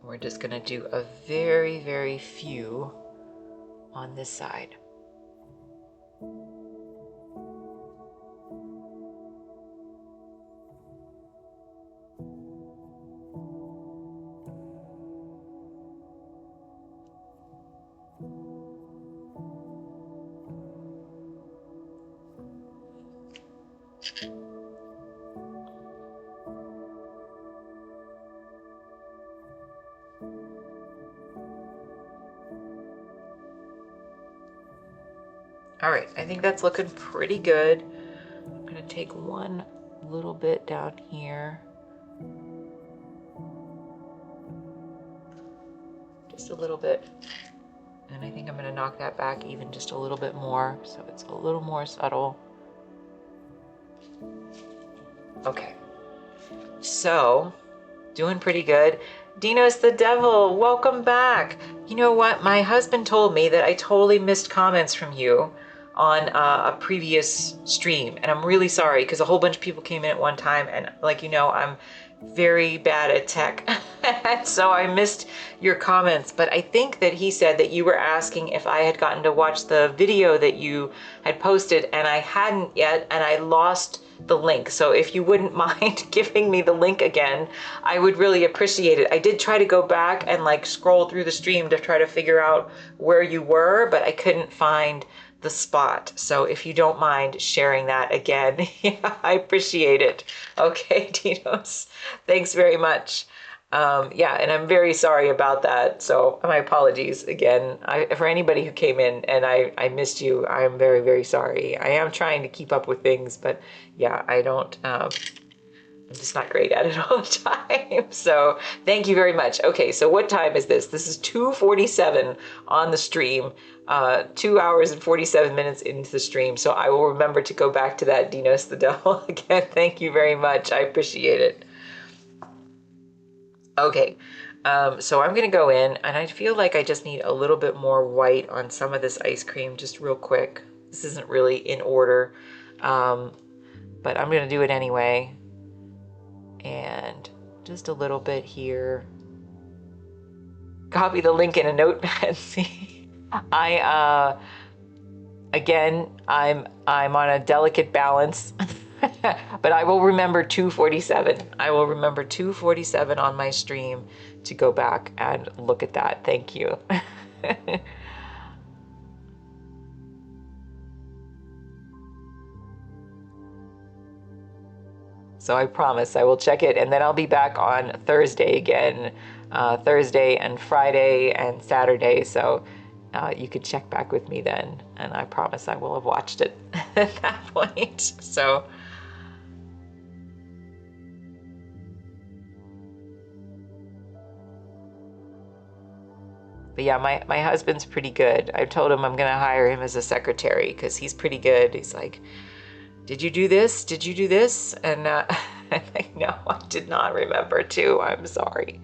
We're just going to do a very, very few on this side. All right, I think that's looking pretty good. I'm gonna take one little bit down here. Just a little bit. And I think I'm gonna knock that back even just a little bit more so it's a little more subtle. Okay, so doing pretty good. Dino's the devil, welcome back. You know what, my husband told me that I totally missed comments from you on a previous stream, and I'm really sorry because a whole bunch of people came in at one time, and like, you know, I'm very bad at tech so I missed your comments. But I think that he said that you were asking if I had gotten to watch the video that you had posted, and I hadn't yet, and I lost the link. So if you wouldn't mind giving me the link again, I would really appreciate it. I did try to go back and like scroll through the stream to try to figure out where you were, but I couldn't find the spot. So if you don't mind sharing that again, yeah, I appreciate it. Okay, Dinos, thanks very much. Yeah, and I'm very sorry about that. So my apologies again. For anybody who came in and I missed you, I'm very, very sorry. I am trying to keep up with things, but yeah, I don't, I'm just not great at it all the time. So thank you very much. Okay, so what time is this? This is 2:47 on the stream, 2 hours and 47 minutes into the stream. So I will remember to go back to that, Dinos the Devil. Again, thank you very much. I appreciate it. Okay, so I'm gonna go in and I feel like I just need a little bit more white on some of this ice cream, just real quick. This isn't really in order, but I'm gonna do it anyway. And just a little bit here. Copy the link in a notepad. See, again, I'm on a delicate balance. But I will remember 2:47. I will remember 2:47 on my stream to go back and look at that. Thank you. So I promise I will check it, and then I'll be back on Thursday again, Thursday and Friday and Saturday. So you could check back with me then, and I promise I will have watched it at that point. So. But yeah, my husband's pretty good. I told him I'm gonna hire him as a secretary because he's pretty good. He's like, did you do this? Did you do this? And I'm like, no, I did not remember to. I'm sorry.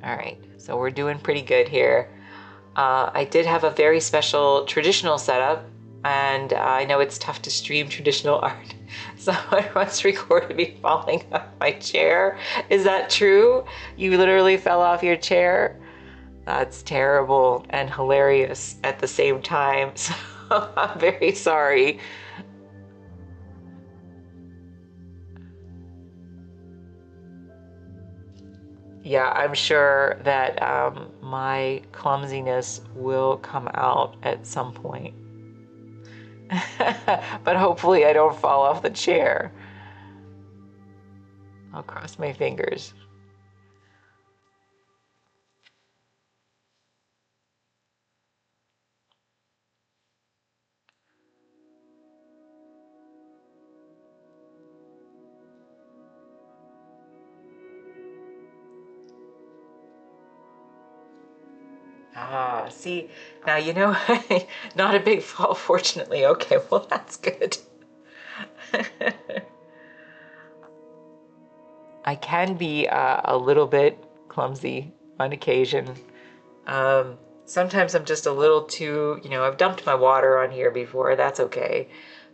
All right, so we're doing pretty good here. I did have a very special traditional setup, and I know it's tough to stream traditional art. Someone once recorded me falling off my chair. Is that true? You literally fell off your chair? That's terrible and hilarious at the same time. So I'm very sorry. Yeah, I'm sure that my clumsiness will come out at some point. But hopefully I don't fall off the chair. I'll cross my fingers. Ah, see, now you know, not a big fall, fortunately. Okay, well, that's good. I can be a little bit clumsy on occasion. Sometimes I'm just a little too, I've dumped my water on here before. That's okay.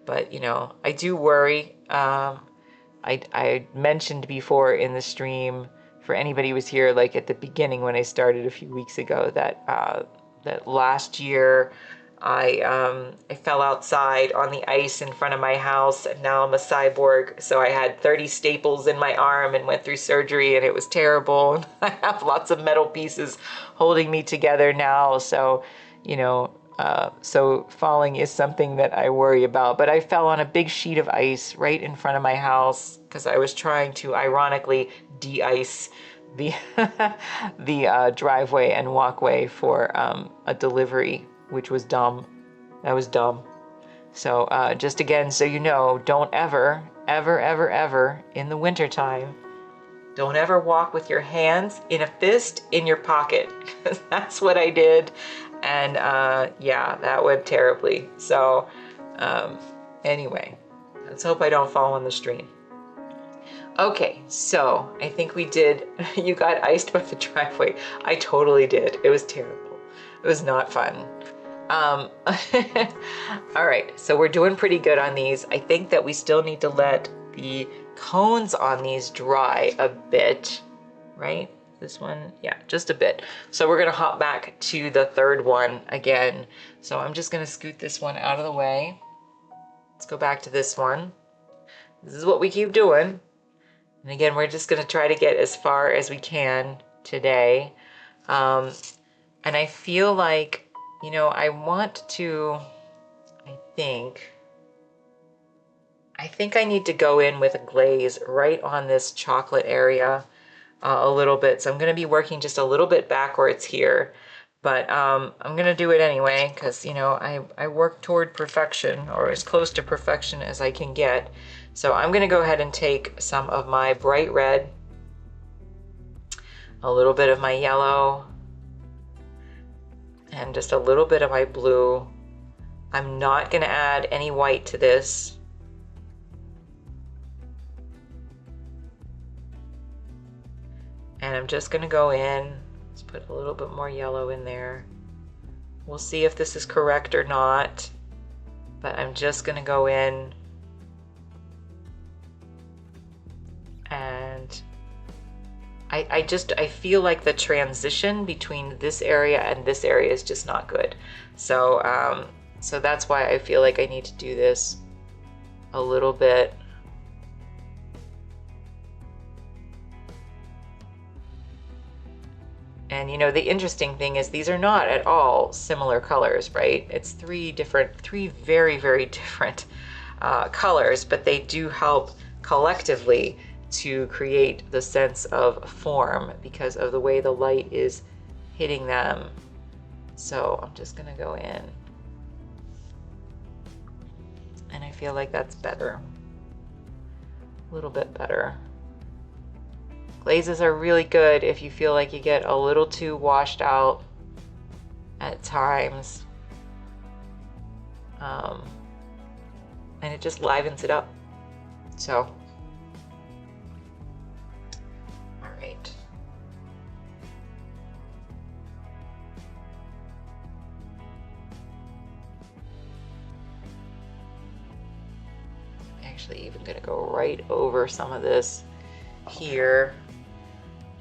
But, I do worry. I mentioned before in the stream, for anybody who was here, like at the beginning when I started a few weeks ago, that that last year I fell outside on the ice in front of my house, and now I'm a cyborg. So I had 30 staples in my arm and went through surgery, and it was terrible. And I have lots of metal pieces holding me together now. So, so falling is something that I worry about. But I fell on a big sheet of ice right in front of my house because I was trying to ironically de-ice the the driveway and walkway for a delivery, which was dumb. That was dumb. So just again, so you know, don't ever in the wintertime, don't ever walk with your hands in a fist in your pocket. That's what I did. And yeah, that went terribly. So anyway, let's hope I don't fall in the stream. Okay, so I think we did, you got iced by the driveway. I totally did. It was terrible. It was not fun. All right, so we're doing pretty good on these. I think that we still need to let the cones on these dry a bit, right? This one, yeah, just a bit. So we're gonna hop back to the third one again. So I'm just gonna scoot this one out of the way. Let's go back to this one. This is what we keep doing. And again, we're just gonna try to get as far as we can today. And I feel like, you know, I want to, I think I need to go in with a glaze right on this chocolate area a little bit. So I'm going to be working just a little bit backwards here, but I'm going to do it anyway because, you know, I work toward perfection, or as close to perfection as I can get. So I'm going to go ahead and take some of my bright red, a little bit of my yellow, and just a little bit of my blue. I'm not going to add any white to this. And I'm just gonna go in, let's put a little bit more yellow in there. We'll see if this is correct or not, but I'm just gonna go in and I feel like the transition between this area and this area is just not good. So, so that's why I feel like I need to do this a little bit. And you know, the interesting thing is these are not at all similar colors, right? It's three very, very different colors, but they do help collectively to create the sense of form because of the way the light is hitting them. So I'm just gonna go in. And I feel like that's better. A little bit better. Glazes are really good if you feel like you get a little too washed out at times. And it just livens it up. So, all right. I'm actually even gonna go right over some of this here.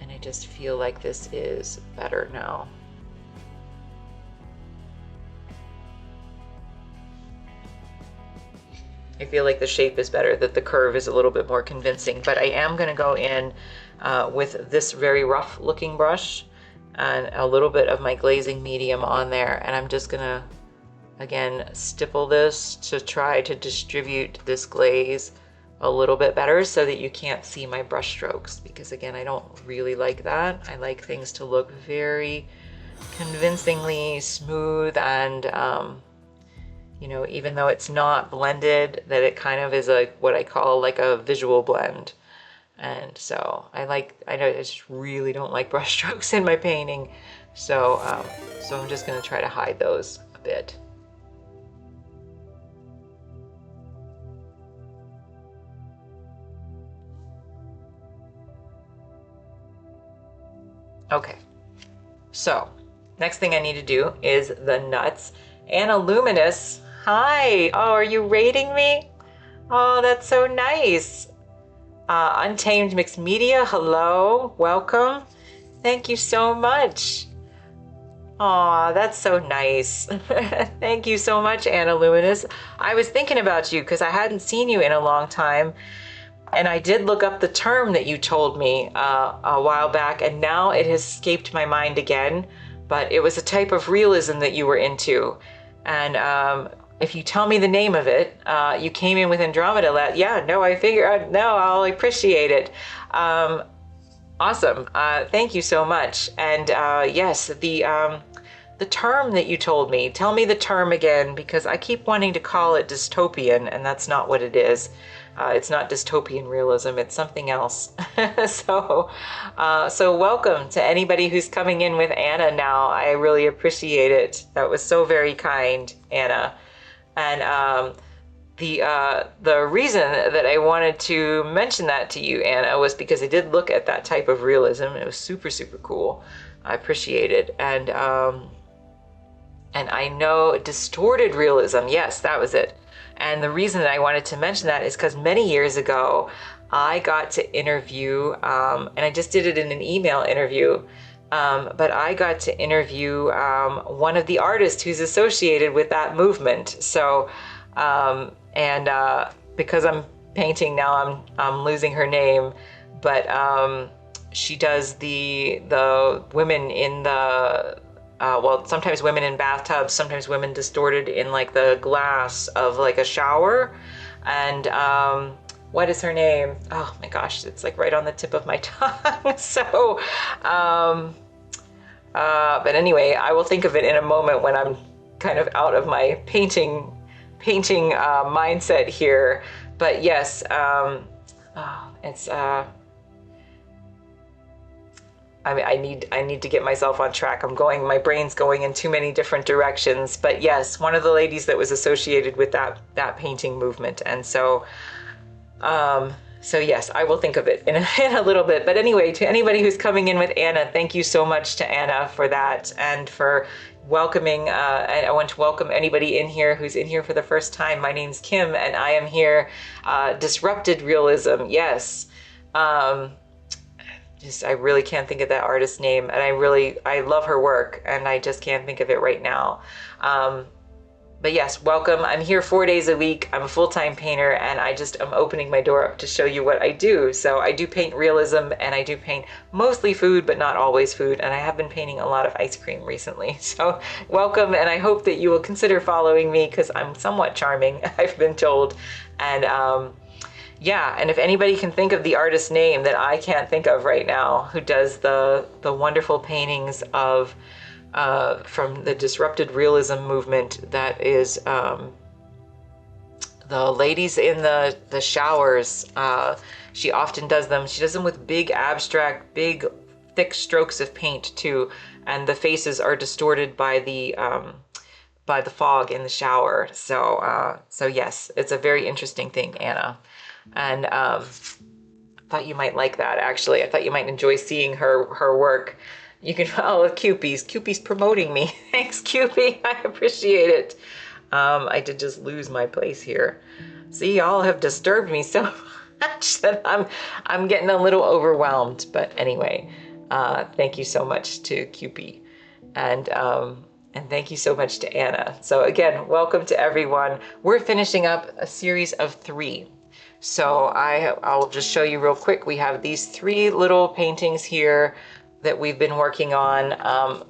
And I just feel like this is better now. I feel like the shape is better, that the curve is a little bit more convincing, but I am gonna go in with this very rough looking brush and a little bit of my glazing medium on there. And I'm just gonna, again, stipple this to try to distribute this glaze a little bit better so that you can't see my brush strokes, because again, I don't really like that. I like things to look very convincingly smooth and you know, even though it's not blended, that it kind of is a what I call like a visual blend. And so I know I just really don't like brush strokes in my painting, so so I'm just going to try to hide those a bit. Okay, so next thing I need to do is the nuts. Anna Luminous, hi. Oh, are you rating me? Oh, that's so nice. Untamed Mixed Media, hello, welcome. Thank you so much. Aw, that's so nice. Thank you so much, Anna Luminous. I was thinking about you because I hadn't seen you in a long time. And I did look up the term that you told me a while back, and now it has escaped my mind again. But it was a type of realism that you were into. And if you tell me the name of it, you came in with Andromeda. Yeah, no, I figured, no, I'll appreciate it. Awesome. Thank you so much. And yes, the term that you told me, tell me the term again, because I keep wanting to call it dystopian, and that's not what it is. It's not dystopian realism, it's something else. So welcome to anybody who's coming in with Anna now. I really appreciate it. That was so very kind, Anna. And the reason that I wanted to mention that to you, Anna, was because I did look at that type of realism. It was super, super cool. I appreciate it. And I know distorted realism, yes, that was it. And the reason that I wanted to mention that is because many years ago, I got to interview, and I just did it in an email interview, but I got to interview one of the artists who's associated with that movement. So, because I'm painting now, I'm losing her name, but she does the women in the well, sometimes women in bathtubs, sometimes women distorted in like the glass of like a shower. And what is her name? Oh my gosh, it's like right on the tip of my tongue. So, but anyway, I will think of it in a moment when I'm kind of out of my painting mindset here. But yes, it's I mean, I need to get myself on track. My brain's going in too many different directions. But yes, one of the ladies that was associated with that painting movement. And so, so yes, I will think of it in a little bit. But anyway, to anybody who's coming in with Anna, thank you so much to Anna for that and for welcoming. And I want to welcome anybody in here who's in here for the first time. My name's Kim, and I am here. Disrupted realism, yes. I really can't think of that artist's name, and I love her work, and I just can't think of it right now. But yes, welcome. I'm here 4 days a week. I'm a full-time painter, and I'm opening my door up to show you what I do. So I do paint realism, and I do paint mostly food, but not always food, and I have been painting a lot of ice cream recently. So welcome, and I hope that you will consider following me because I'm somewhat charming, I've been told. And yeah, and if anybody can think of the artist's name that I can't think of right now, who does the wonderful paintings of from the disrupted realism movement, that is the ladies in the showers. She often does them. She does them with big abstract, big thick strokes of paint too, and the faces are distorted by the fog in the shower. So yes, it's a very interesting thing, Anna. And I thought you might like that, actually. I thought you might enjoy seeing her work. You can follow Cupie's. Cupie's promoting me. Thanks, Cupie. I appreciate it. I did just lose my place here. See, y'all have disturbed me so much that I'm getting a little overwhelmed. But anyway, thank you so much to Cupie. And thank you so much to Anna. So again, welcome to everyone. We're finishing up a series of 3. So I'll just show you real quick. We have these 3 little paintings here that we've been working on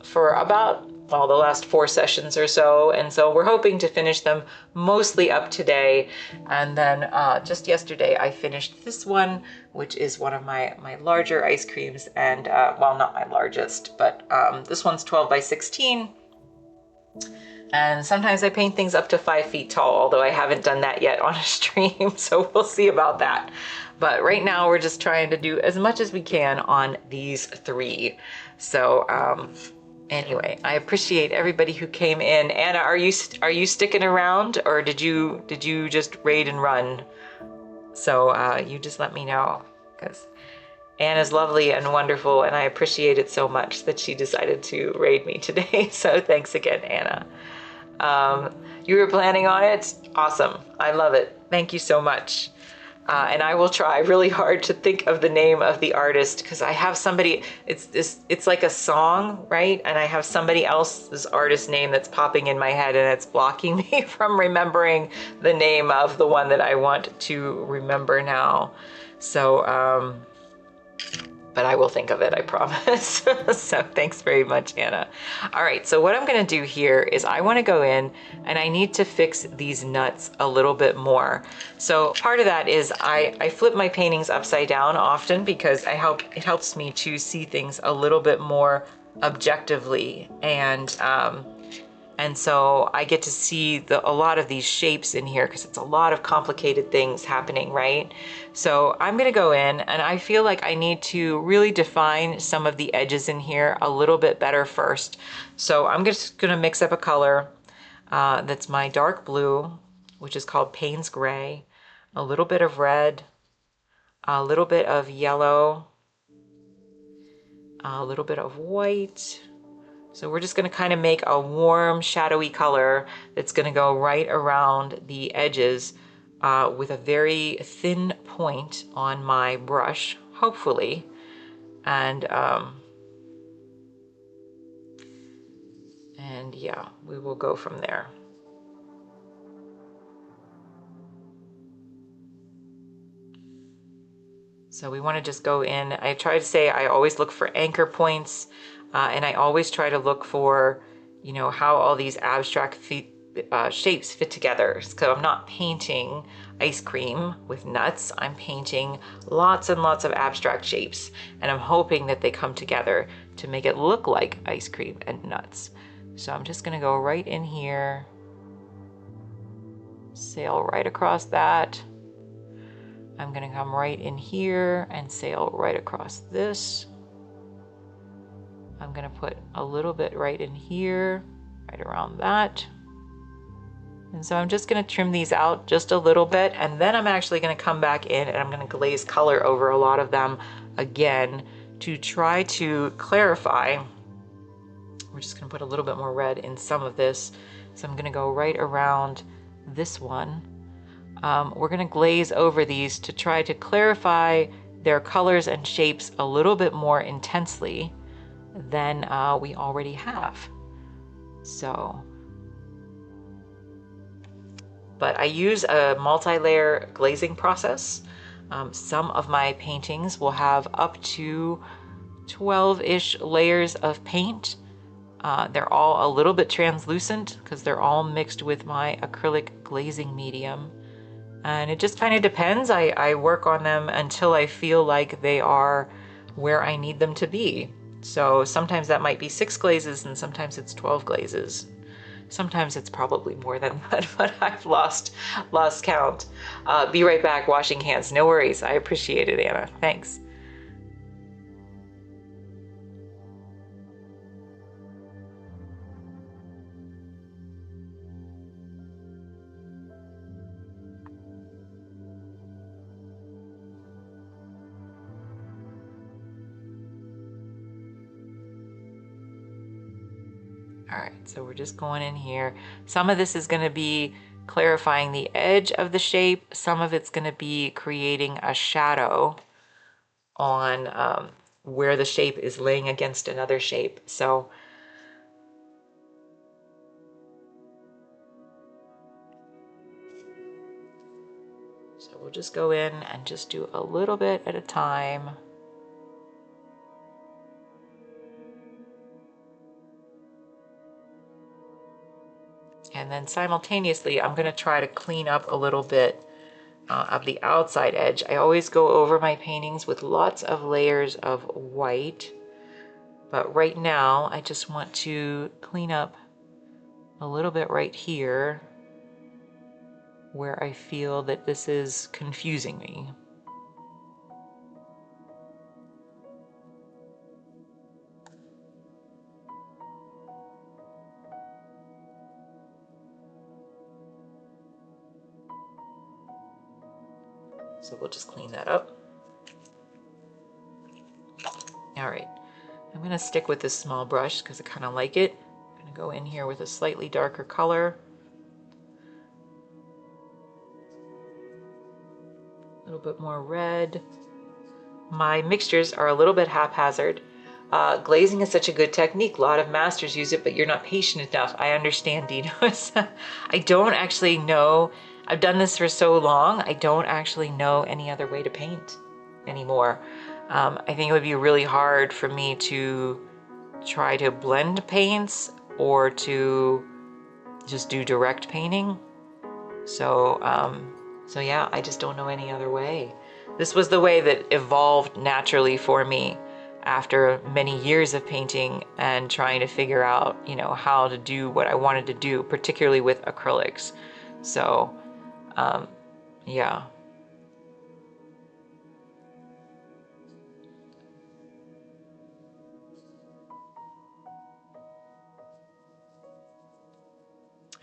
for about, well, the last 4 sessions or so. And so we're hoping to finish them mostly up today. And then just yesterday, I finished this one, which is one of my larger ice creams. And well, not my largest, but this one's 12 by 16. And sometimes I paint things up to 5 feet tall, although I haven't done that yet on a stream, so we'll see about that. But right now we're just trying to do as much as we can on these 3. So anyway, I appreciate everybody who came in. Anna, are you sticking around, or did you just raid and run? So you just let me know, because Anna's lovely and wonderful, and I appreciate it so much that she decided to raid me today. So thanks again, Anna. You were planning on it? Awesome. I love it. Thank you so much. And I will try really hard to think of the name of the artist, because I have somebody, it's like a song, right? And I have somebody else's artist name that's popping in my head, and it's blocking me from remembering the name of the one that I want to remember now. So, but I will think of it, I promise. So thanks very much, Anna. All right, so what I'm gonna do here is I wanna go in and I need to fix these nuts a little bit more. So part of that is I flip my paintings upside down often because it helps me to see things a little bit more objectively. And so I get to see a lot of these shapes in here because it's a lot of complicated things happening, right? So I'm gonna go in, and I feel like I need to really define some of the edges in here a little bit better first. So I'm just gonna mix up a color that's my dark blue, which is called Payne's Gray, a little bit of red, a little bit of yellow, a little bit of white. So we're just going to kind of make a warm, shadowy color that's going to go right around the edges with a very thin point on my brush, hopefully. And yeah, we will go from there. So we want to just go in. I try to say I always look for anchor points, and I always try to look for, you know, how all these abstract shapes fit together. So I'm not painting ice cream with nuts. I'm painting lots and lots of abstract shapes, and I'm hoping that they come together to make it look like ice cream and nuts. So I'm just going to go right in here, sail right across that. I'm going to come right in here and sail right across this. I'm going to put a little bit right in here, right around that. And so I'm just going to trim these out just a little bit, and then I'm actually going to come back in and I'm going to glaze color over a lot of them again to try to clarify. We're just going to put a little bit more red in some of this. So I'm going to go right around this one. We're going to glaze over these to try to clarify their colors and shapes a little bit more intensely than we already have. So, but I use a multi-layer glazing process. Some of my paintings will have up to 12-ish layers of paint. They're all a little bit translucent because they're all mixed with my acrylic glazing medium. And it just kind of depends. I work on them until I feel like they are where I need them to be. So sometimes that might be 6 glazes and sometimes it's 12 glazes. Sometimes it's probably more than that, but I've lost count. Be right back, washing hands. No worries. I appreciate it, Anna. Thanks. All right, so we're just going in here. Some of this is going to be clarifying the edge of the shape. Some of it's going to be creating a shadow on where the shape is laying against another shape. So we'll just go in and just do a little bit at a time. And then simultaneously, I'm going to try to clean up a little bit of the outside edge. I always go over my paintings with lots of layers of white, but right now I just want to clean up a little bit right here where I feel that this is confusing me. So we'll just clean that up. All right, I'm going to stick with this small brush because I kind of like it. I'm going to go in here with a slightly darker color. A little bit more red. My mixtures are a little bit haphazard. Glazing is such a good technique. A lot of masters use it, but you're not patient enough. I understand, Dinos. I don't actually know. I've done this for so long. I don't actually know any other way to paint anymore. I think it would be really hard for me to try to blend paints or to just do direct painting. So yeah, I just don't know any other way. This was the way that evolved naturally for me after many years of painting and trying to figure out, you know, how to do what I wanted to do, particularly with acrylics. So, yeah.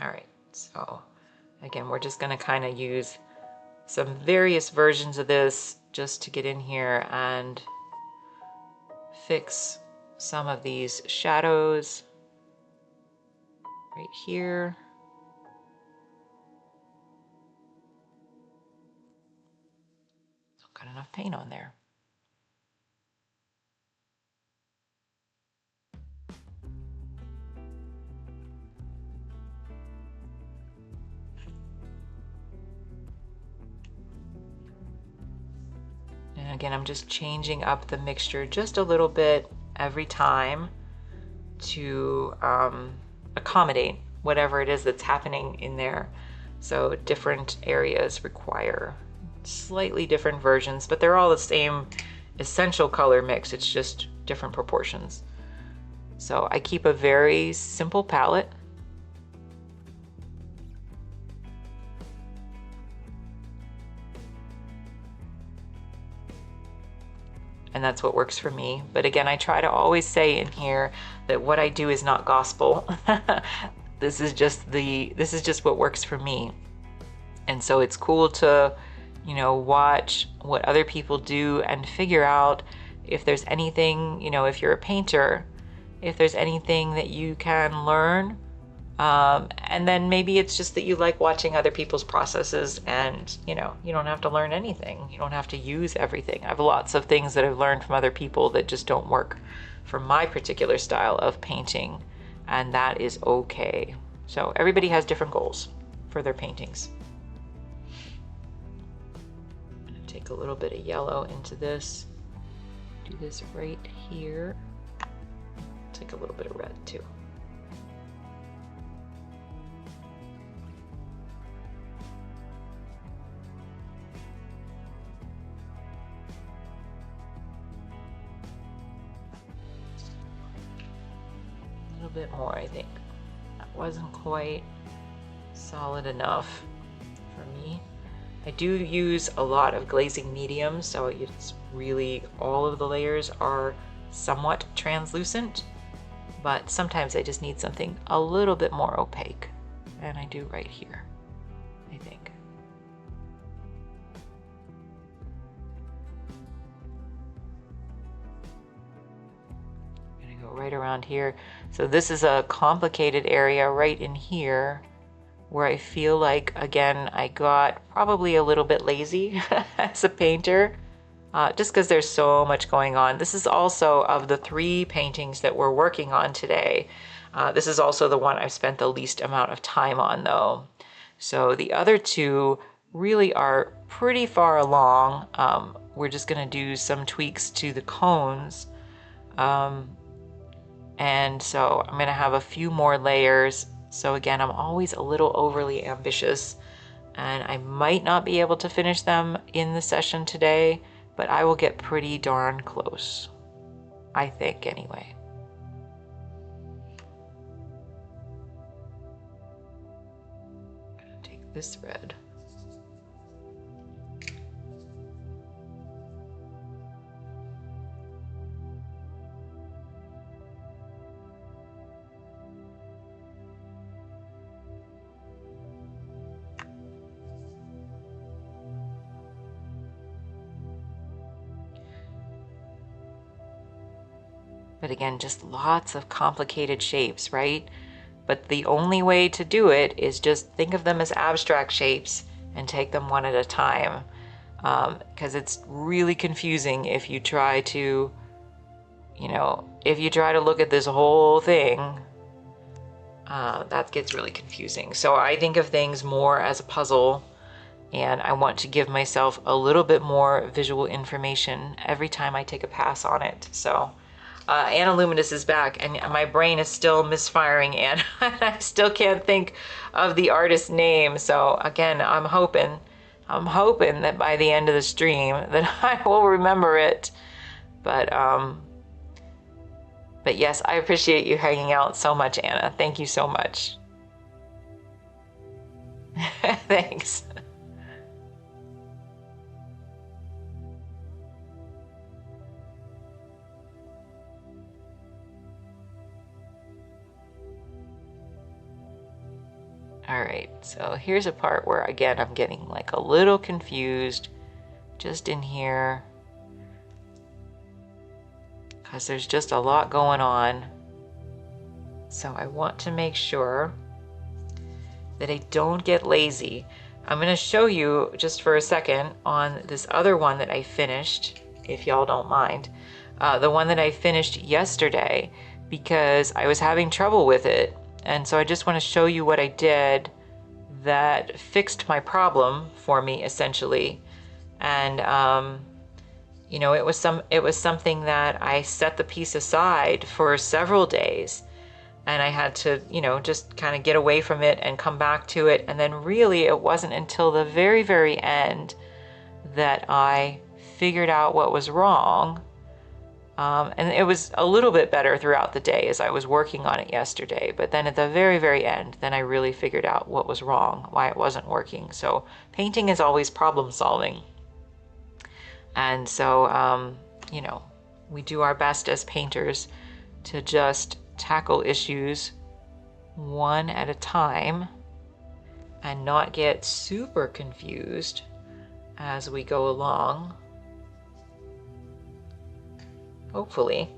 All right, so again, we're just gonna kind of use some various versions of this just to get in here and fix some of these shadows right here. enough paint on there. And again, I'm just changing up the mixture just a little bit every time to accommodate whatever it is that's happening in there. So different areas require slightly different versions, but they're all the same essential color mix. It's just different proportions. So I keep a very simple palette. And that's what works for me. But again, I try to always say in here that what I do is not gospel. This is just what works for me. And so it's cool to, you know, watch what other people do and figure out if there's anything, you know, if you're a painter, if there's anything that you can learn. And then maybe it's just that you like watching other people's processes, and you know, you don't have to learn anything. You don't have to use everything. I have lots of things that I've learned from other people that just don't work for my particular style of painting, and that is okay. So everybody has different goals for their paintings. I'm gonna take a little bit of yellow into this. Do this right here. Take a little bit of red too. Bit more, I think. That wasn't quite solid enough for me. I do use a lot of glazing medium, so it's really, all of the layers are somewhat translucent, but sometimes I just need something a little bit more opaque, and I do right here, I think. Right around here. So this is a complicated area right in here where I feel like, again, I got probably a little bit lazy as a painter, just because there's so much going on. This is also, of the 3 paintings that we're working on today, this is also the one I've spent the least amount of time on though. So the other 2 really are pretty far along. We're just gonna do some tweaks to the cones. And so I'm gonna have a few more layers. So again, I'm always a little overly ambitious, and I might not be able to finish them in the session today, but I will get pretty darn close, I think, anyway. I'm gonna take this red. But again, just lots of complicated shapes, right? But the only way to do it is just think of them as abstract shapes and take them one at a time. Because it's really confusing if you try to, you know, if you try to look at this whole thing, that gets really confusing. So I think of things more as a puzzle, and I want to give myself a little bit more visual information every time I take a pass on it. So Anna Luminous is back, and my brain is still misfiring, and I still can't think of the artist's name. So again, I'm hoping that by the end of the stream that I will remember it. But yes, I appreciate you hanging out so much, Anna. Thank you so much. Thanks. All right, so here's a part where, again, I'm getting like a little confused just in here, because there's just a lot going on. So I want to make sure that I don't get lazy. I'm going to show you just for a second on this other one that I finished, if y'all don't mind. The one that I finished yesterday, because I was having trouble with it. And so I just want to show you what I did that fixed my problem for me, essentially. And you know, it was something that I set the piece aside for several days, and I had to, you know, just kind of get away from it and come back to it. And then really it wasn't until the very, very end that I figured out what was wrong. And it was a little bit better throughout the day as I was working on it yesterday. But then at the very, very end, then I really figured out what was wrong, why it wasn't working. So painting is always problem solving. And so, you know, we do our best as painters to just tackle issues one at a time and not get super confused as we go along, hopefully.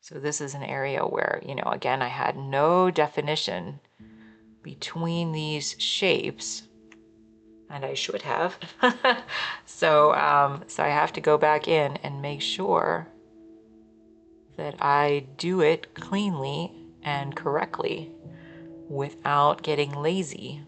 So this is an area where, you know, again, I had no definition between these shapes, and I should have. So I have to go back in and make sure that I do it cleanly and correctly without getting lazy.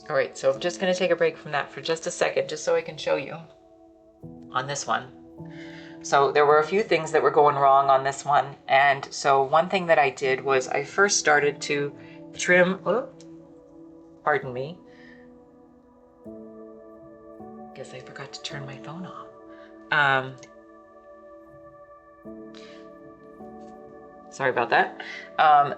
All right, so I'm just going to take a break from that for just a second, just so I can show you on this one. So there were a few things that were going wrong on this one. And so one thing that I did was I first started to trim, pardon me. Guess I forgot to turn my phone off. Sorry about that.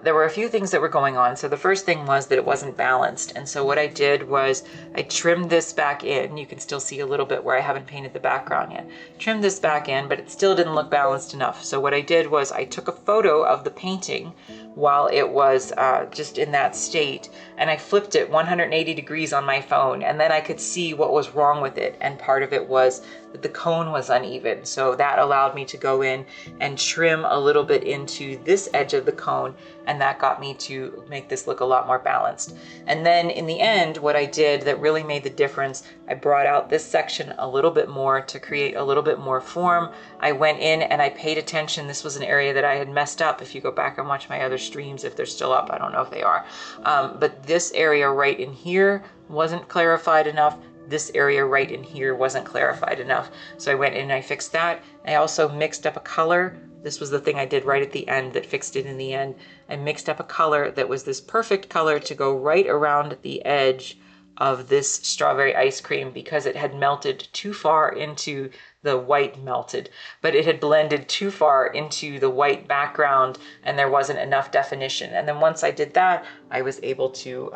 There were a few things that were going on. So the first thing was that it wasn't balanced. And so what I did was I trimmed this back in. You can still see a little bit where I haven't painted the background yet. Trimmed this back in, but it still didn't look balanced enough. So what I did was I took a photo of the painting while it was just in that state, and I flipped it 180 degrees on my phone, and then I could see what was wrong with it. And part of it was that the cone was uneven. So that allowed me to go in and trim a little bit into this edge of the cone, and that got me to make this look a lot more balanced. And then in the end, what I did that really made the difference, I brought out this section a little bit more to create a little bit more form. I went in and I paid attention. This was an area that I had messed up. If you go back and watch my other streams, if they're still up, I don't know if they are. But this area right in here wasn't clarified enough. This area right in here wasn't clarified enough. So I went in and I fixed that. I also mixed up a color. This was the thing I did right at the end that fixed it in the end. I mixed up a color that was this perfect color to go right around the edge of this strawberry ice cream, because it had melted too far into the white melted, but it had blended too far into the white background and there wasn't enough definition. And then once I did that, I was able to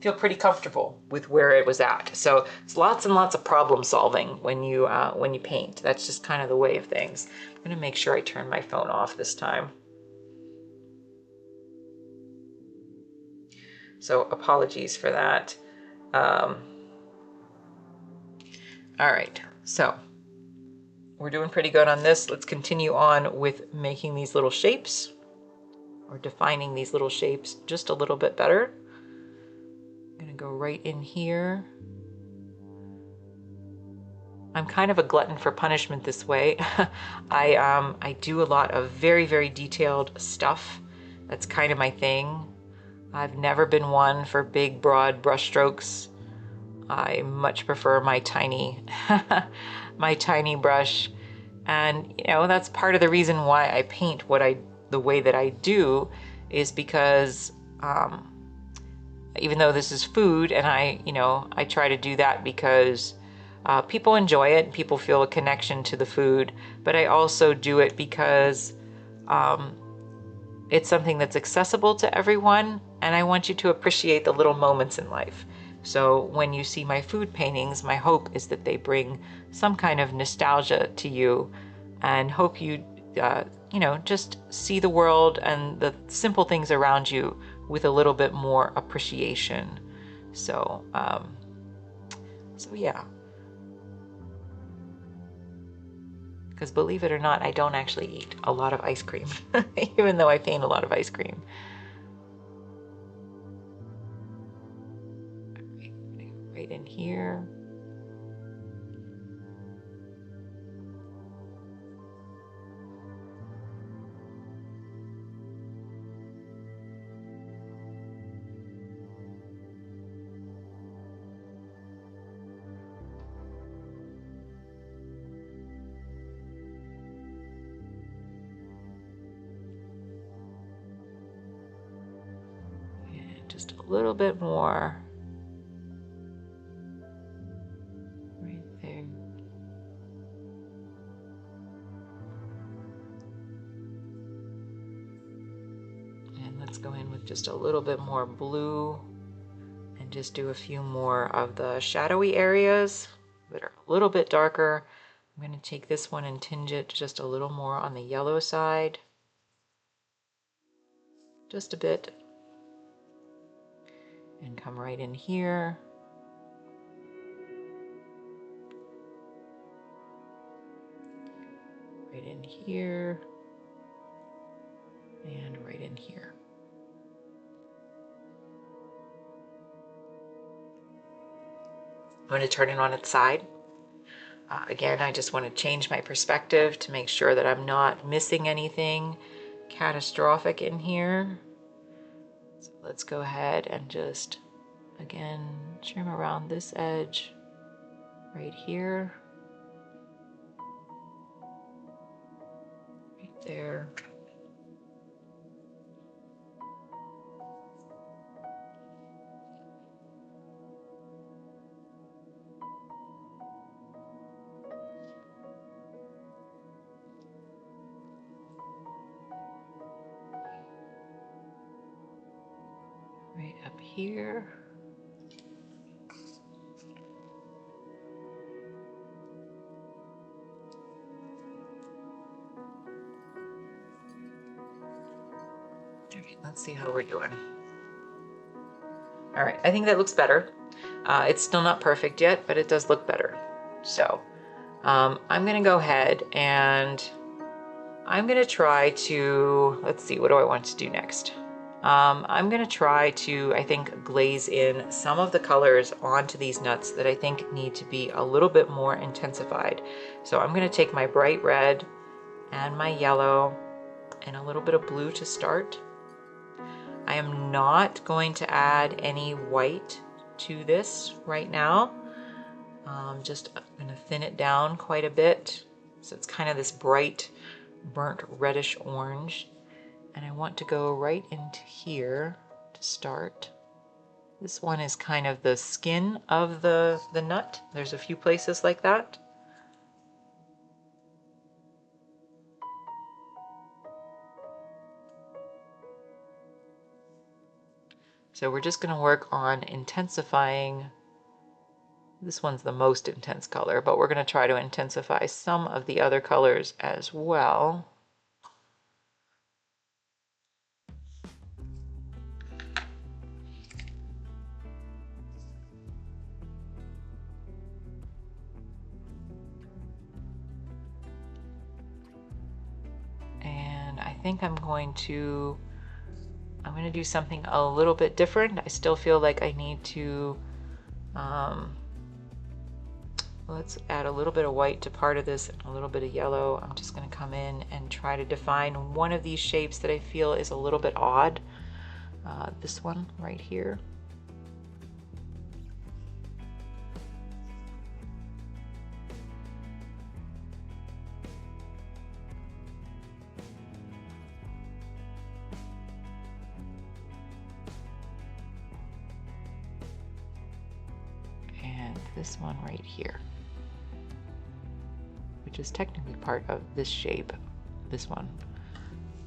feel pretty comfortable with where it was at. So it's lots and lots of problem solving when you paint. That's just kind of the way of things. I'm gonna make sure I turn my phone off this time. So apologies for that. All right, so we're doing pretty good on this. Let's continue on with making these little shapes, or defining these little shapes just a little bit better. I'm gonna go right in here. I'm kind of a glutton for punishment this way. I do a lot of very, very detailed stuff. That's kind of my thing. I've never been one for big, broad brush strokes. I much prefer my tiny, my tiny brush. And you know, that's part of the reason why I paint the way that I do, is because even though this is food, and I try to do that because people enjoy it, people feel a connection to the food, but I also do it because it's something that's accessible to everyone, and I want you to appreciate the little moments in life. So when you see my food paintings, my hope is that they bring some kind of nostalgia to you, and hope you, just see the world and the simple things around you with a little bit more appreciation. So yeah. Because believe it or not, I don't actually eat a lot of ice cream, even though I paint a lot of ice cream. Right in here. And just a little bit more. Right there. And let's go in with just a little bit more blue and just do a few more of the shadowy areas that are a little bit darker. I'm going to take this one and tinge it just a little more on the yellow side. Just a bit. And come right in here. Right in here. And right in here. I'm going to turn it on its side. Again, I just want to change my perspective to make sure that I'm not missing anything catastrophic in here. So let's go ahead and just, again, trim around this edge right here. Right there. Right up here. Okay, let's see how we're doing. All right, I think that looks better. It's still not perfect yet, but it does look better. So I'm gonna go ahead and I'm gonna try to, let's see, what do I want to do next? I'm gonna try to, I think, glaze in some of the colors onto these nuts that I think need to be a little bit more intensified. So I'm gonna take my bright red and my yellow and a little bit of blue to start. I am not going to add any white to this right now. Just gonna thin it down quite a bit. So it's kind of this bright, burnt reddish orange. And I want to go right into here to start. This one is kind of the skin of the nut. There's a few places like that. So we're just going to work on intensifying. This one's the most intense color, but we're going to try to intensify some of the other colors as well. And I think I'm going to do something a little bit different. I still feel like I need to Let's add a little bit of white to part of this and a little bit of yellow. I'm just going to come in and try to define one of these shapes that I feel is a little bit odd. This one right here. And this one right here, which is technically part of this shape, this one,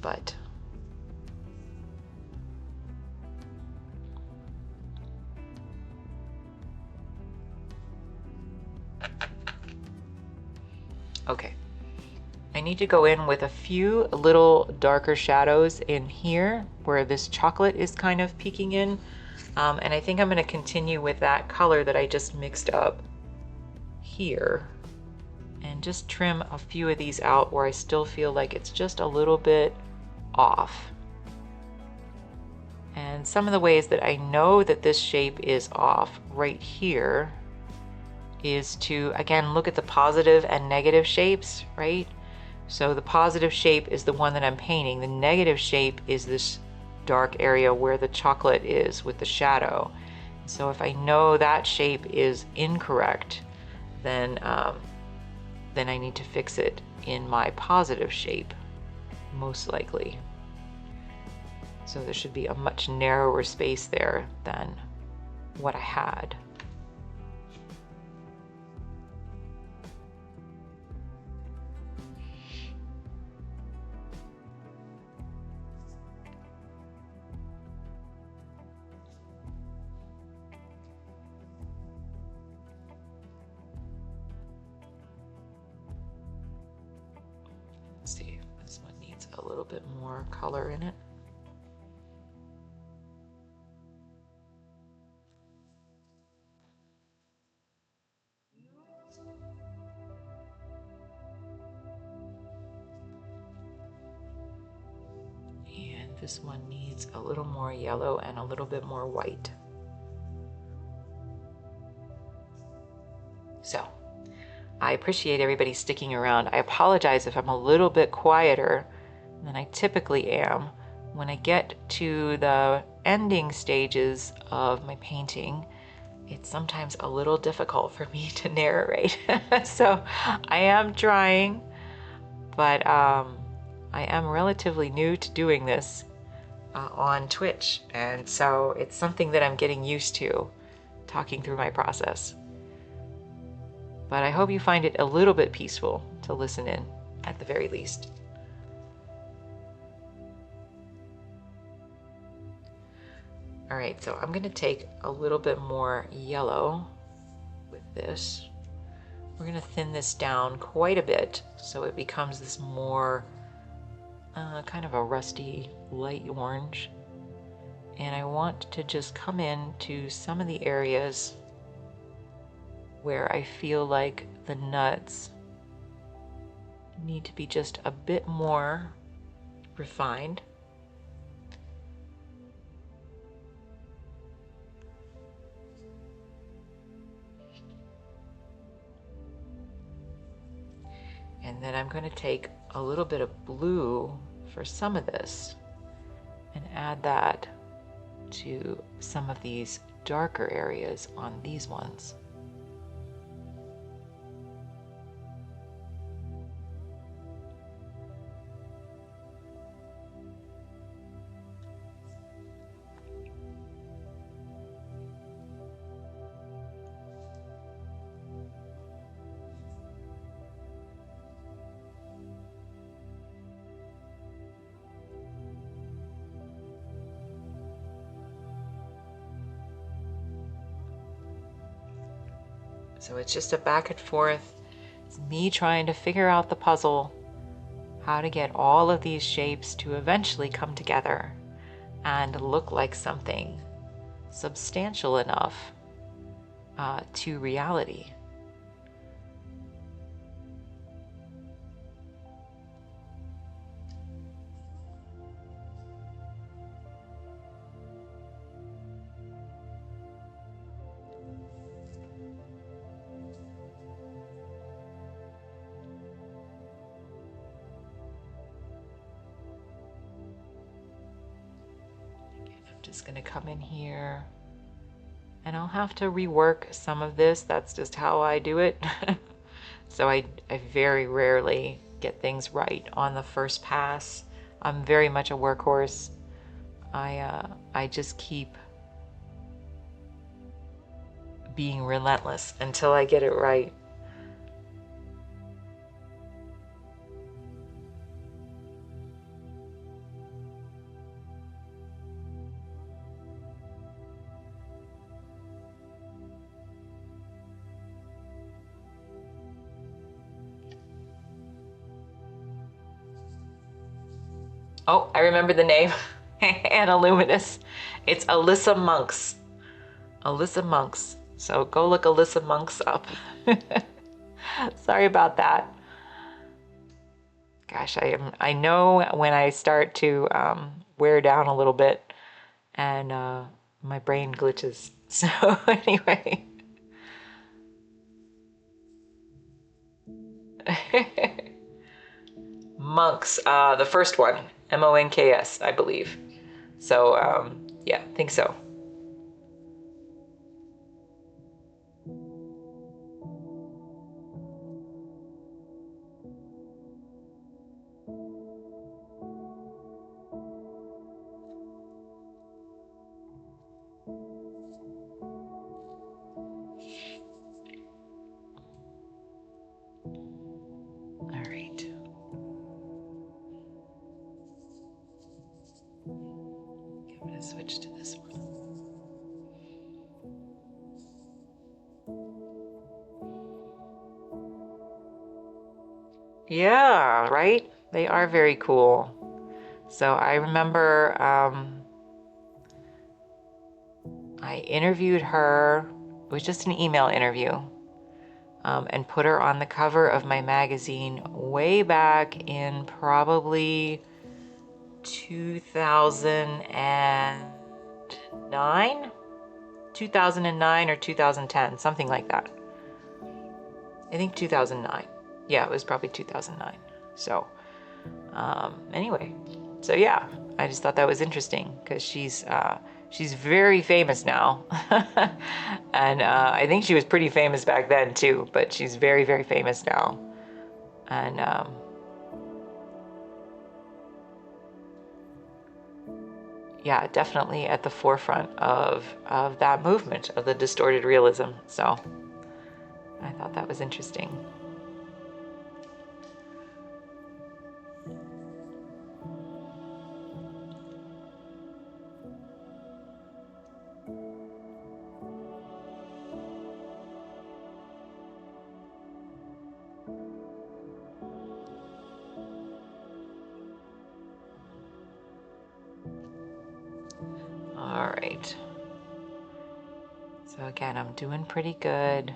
but okay. I need to go in with a few little darker shadows in here where this chocolate is kind of peeking in. And I think I'm going to continue with that color that I just mixed up here and just trim a few of these out where I still feel like it's just a little bit off. And some of the ways that I know that this shape is off right here is to, again, look at the positive and negative shapes, right? So the positive shape is the one that I'm painting. The negative shape is this dark area where the chocolate is with the shadow. So if I know that shape is incorrect, then I need to fix it in my positive shape, most likely. So there should be a much narrower space there than what I had. Let's see, this one needs a little bit more color in it. And this one needs a little more yellow and a little bit more white. So I appreciate everybody sticking around. I apologize if I'm a little bit quieter than I typically am. When I get to the ending stages of my painting, it's sometimes a little difficult for me to narrate. So I am trying, but I am relatively new to doing this on Twitch. And so it's something that I'm getting used to, talking through my process. But I hope you find it a little bit peaceful to listen in, at the very least. All right, so I'm going to take a little bit more yellow with this. We're going to thin this down quite a bit so it becomes this more kind of a rusty light orange. And I want to just come in to some of the areas where I feel like the nuts need to be just a bit more refined. And then I'm going to take a little bit of blue for some of this and add that to some of these darker areas on these ones. So it's just a back and forth. It's me trying to figure out the puzzle, how to get all of these shapes to eventually come together and look like something substantial enough to reality. just gonna come in here, and I'll have to rework some of this. That's just how I do it. So I very rarely get things right on the first pass. I'm very much a workhorse. I just keep being relentless until I get it right. Oh, I remember the name. Anna Luminous. It's Alyssa Monks. Alyssa Monks. So go look Alyssa Monks up. Sorry about that. Gosh, I know when I start to wear down a little bit, and my brain glitches. So anyway. Monks, the first one, Monks, I believe. So yeah, I think so. All right. I'm going to switch to this one. Yeah, right? They are very cool. So I remember I interviewed her. It was just an email interview, and put her on the cover of my magazine way back in probably 2009? 2009 or 2010, something like that. I think 2009. Yeah, it was probably 2009. So anyway, so yeah, I just thought that was interesting because she's very famous now. And I think she was pretty famous back then too, but she's very, very famous now. And yeah, definitely at the forefront of that movement of the distorted realism. So I thought that was interesting. All right. So again, I'm doing pretty good.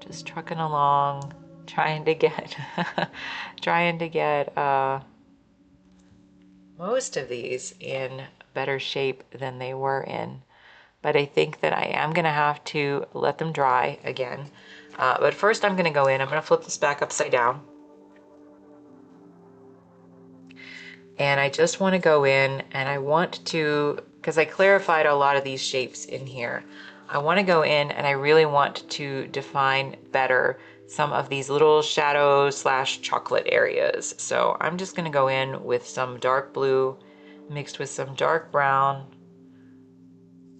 Just trucking along, trying to get most of these in better shape than they were in. But I think that I am gonna have to let them dry again. But first I'm gonna go in, I'm gonna flip this back upside down. And I just wanna go in and I want to, because I clarified a lot of these shapes in here, I wanna go in and I really want to define better some of these little shadow / chocolate areas. So I'm just gonna go in with some dark blue mixed with some dark brown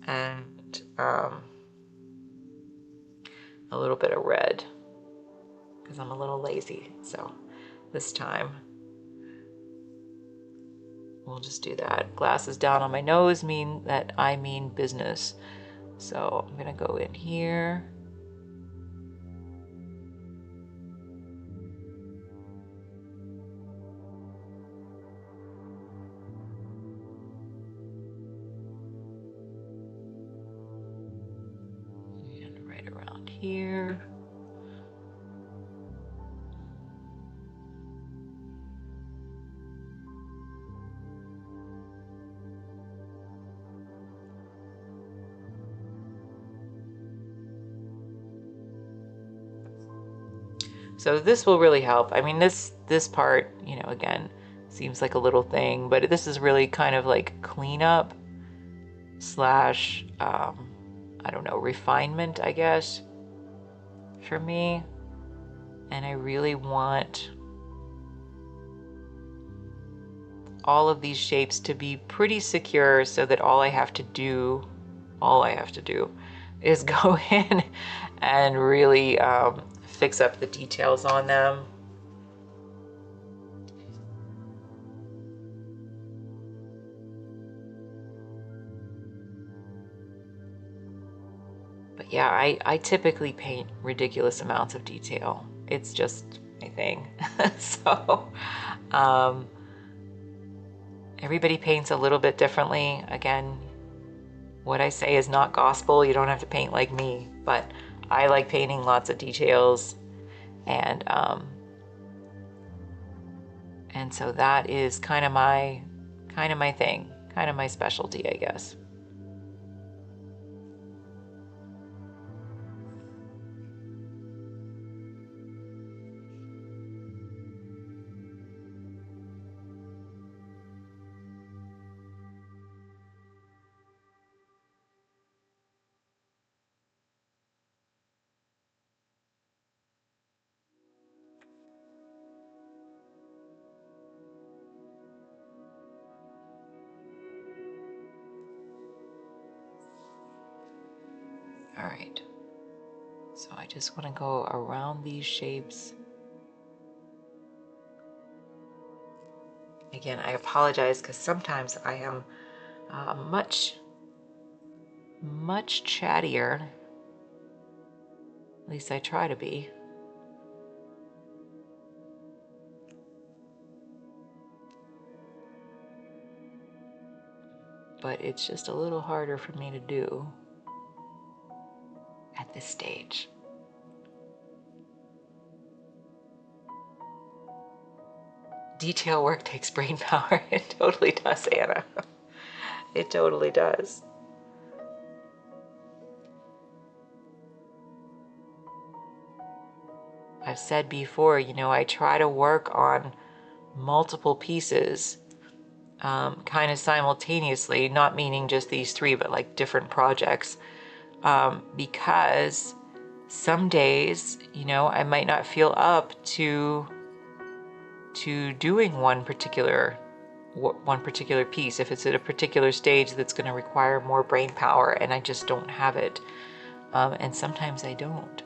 and a little bit of red because I'm a little lazy. So this time we'll just do that. Glasses down on my nose mean that I mean business. So I'm gonna go in here. And right around here. So this will really help. I mean, this part, you know, again, seems like a little thing, but this is really kind of like cleanup. slash, I don't know, refinement, I guess, for me. And I really want all of these shapes to be pretty secure so that all I have to do is go in and really fix up the details on them. But yeah, I typically paint ridiculous amounts of detail. It's just my thing. So everybody paints a little bit differently. Again, what I say is not gospel. You don't have to paint like me, but I like painting lots of details, and so that is kind of my thing, kind of my specialty, I guess. All right, so I just want to go around these shapes. Again, I apologize because sometimes I am much chattier. At least I try to be. But it's just a little harder for me to do at this stage. Detail work takes brain power. It totally does, Anna. It totally does. I've said before, you know, I try to work on multiple pieces kind of simultaneously, not meaning just these three, but like different projects, because some days, you know, I might not feel up to doing one particular piece if it's at a particular stage that's going to require more brain power, and I just don't have it, and sometimes I don't.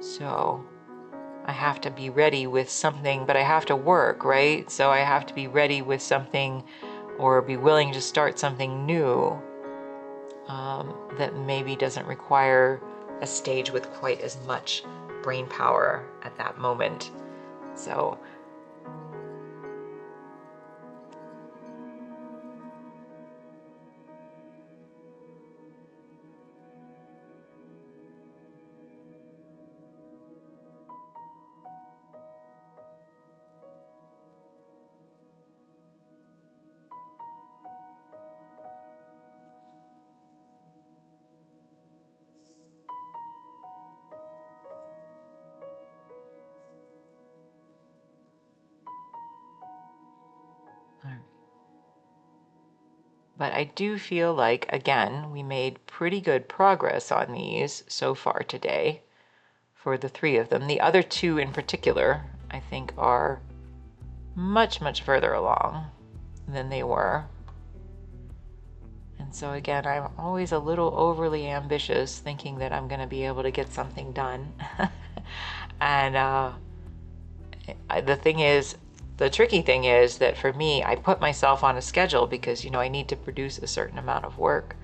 So I have to be ready with something, but I have to work, right? So I have to be ready with something, or be willing to start something new that maybe doesn't require a stage with quite as much brain power at that moment. So but I do feel like, again, we made pretty good progress on these so far today for the three of them. The other two in particular, I think, are much further along than they were. And so again, I'm always a little overly ambitious, thinking that I'm going to be able to get something done. And the tricky thing is that for me, I put myself on a schedule because, you know, I need to produce a certain amount of work.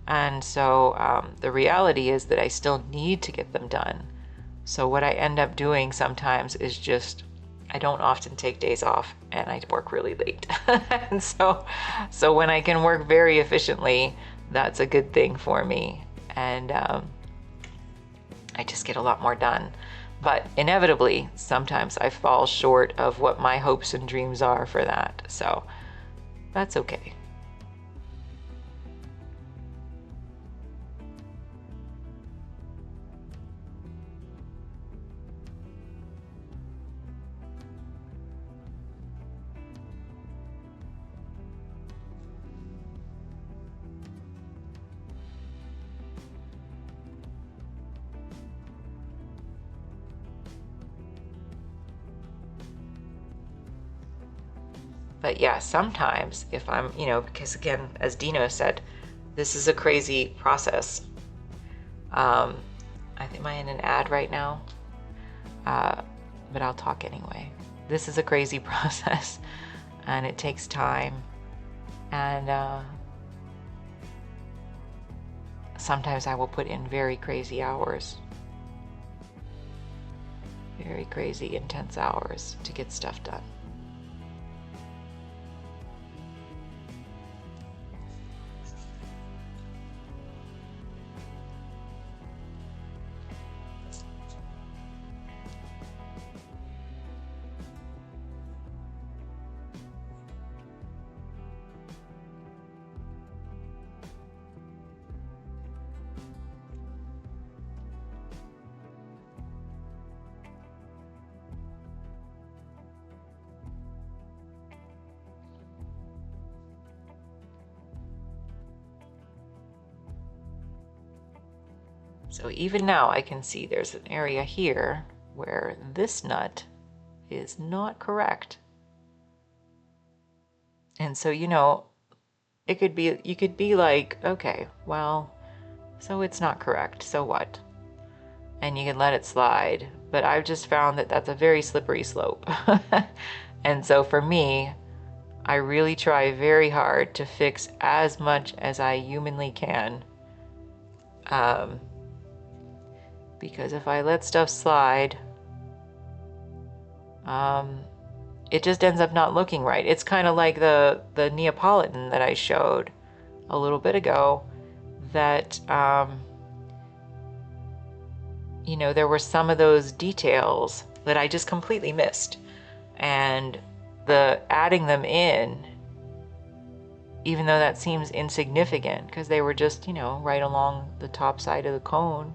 And so the reality is that I still need to get them done. So what I end up doing sometimes is just, I don't often take days off, and I work really late. And so when I can work very efficiently, that's a good thing for me. And I just get a lot more done. But inevitably, sometimes I fall short of what my hopes and dreams are for that. So that's okay. But yeah, sometimes if I'm, because again, as Dino said, this is a crazy process. I think am I in an ad right now? But I'll talk anyway. This is a crazy process, and it takes time, and sometimes I will put in very crazy hours, very crazy, intense hours to get stuff done. So even now I can see there's an area here where this nut is not correct. And so, it could be, you could be like, okay, well, so it's not correct, so what? And you can let it slide. But I've just found that that's a very slippery slope. And so for me, I really try very hard to fix as much as I humanly can. Because if I let stuff slide, it just ends up not looking right. It's kind of like the Neapolitan that I showed a little bit ago, that there were some of those details that I just completely missed, and the adding them in, even though that seems insignificant because they were just right along the top side of the cone,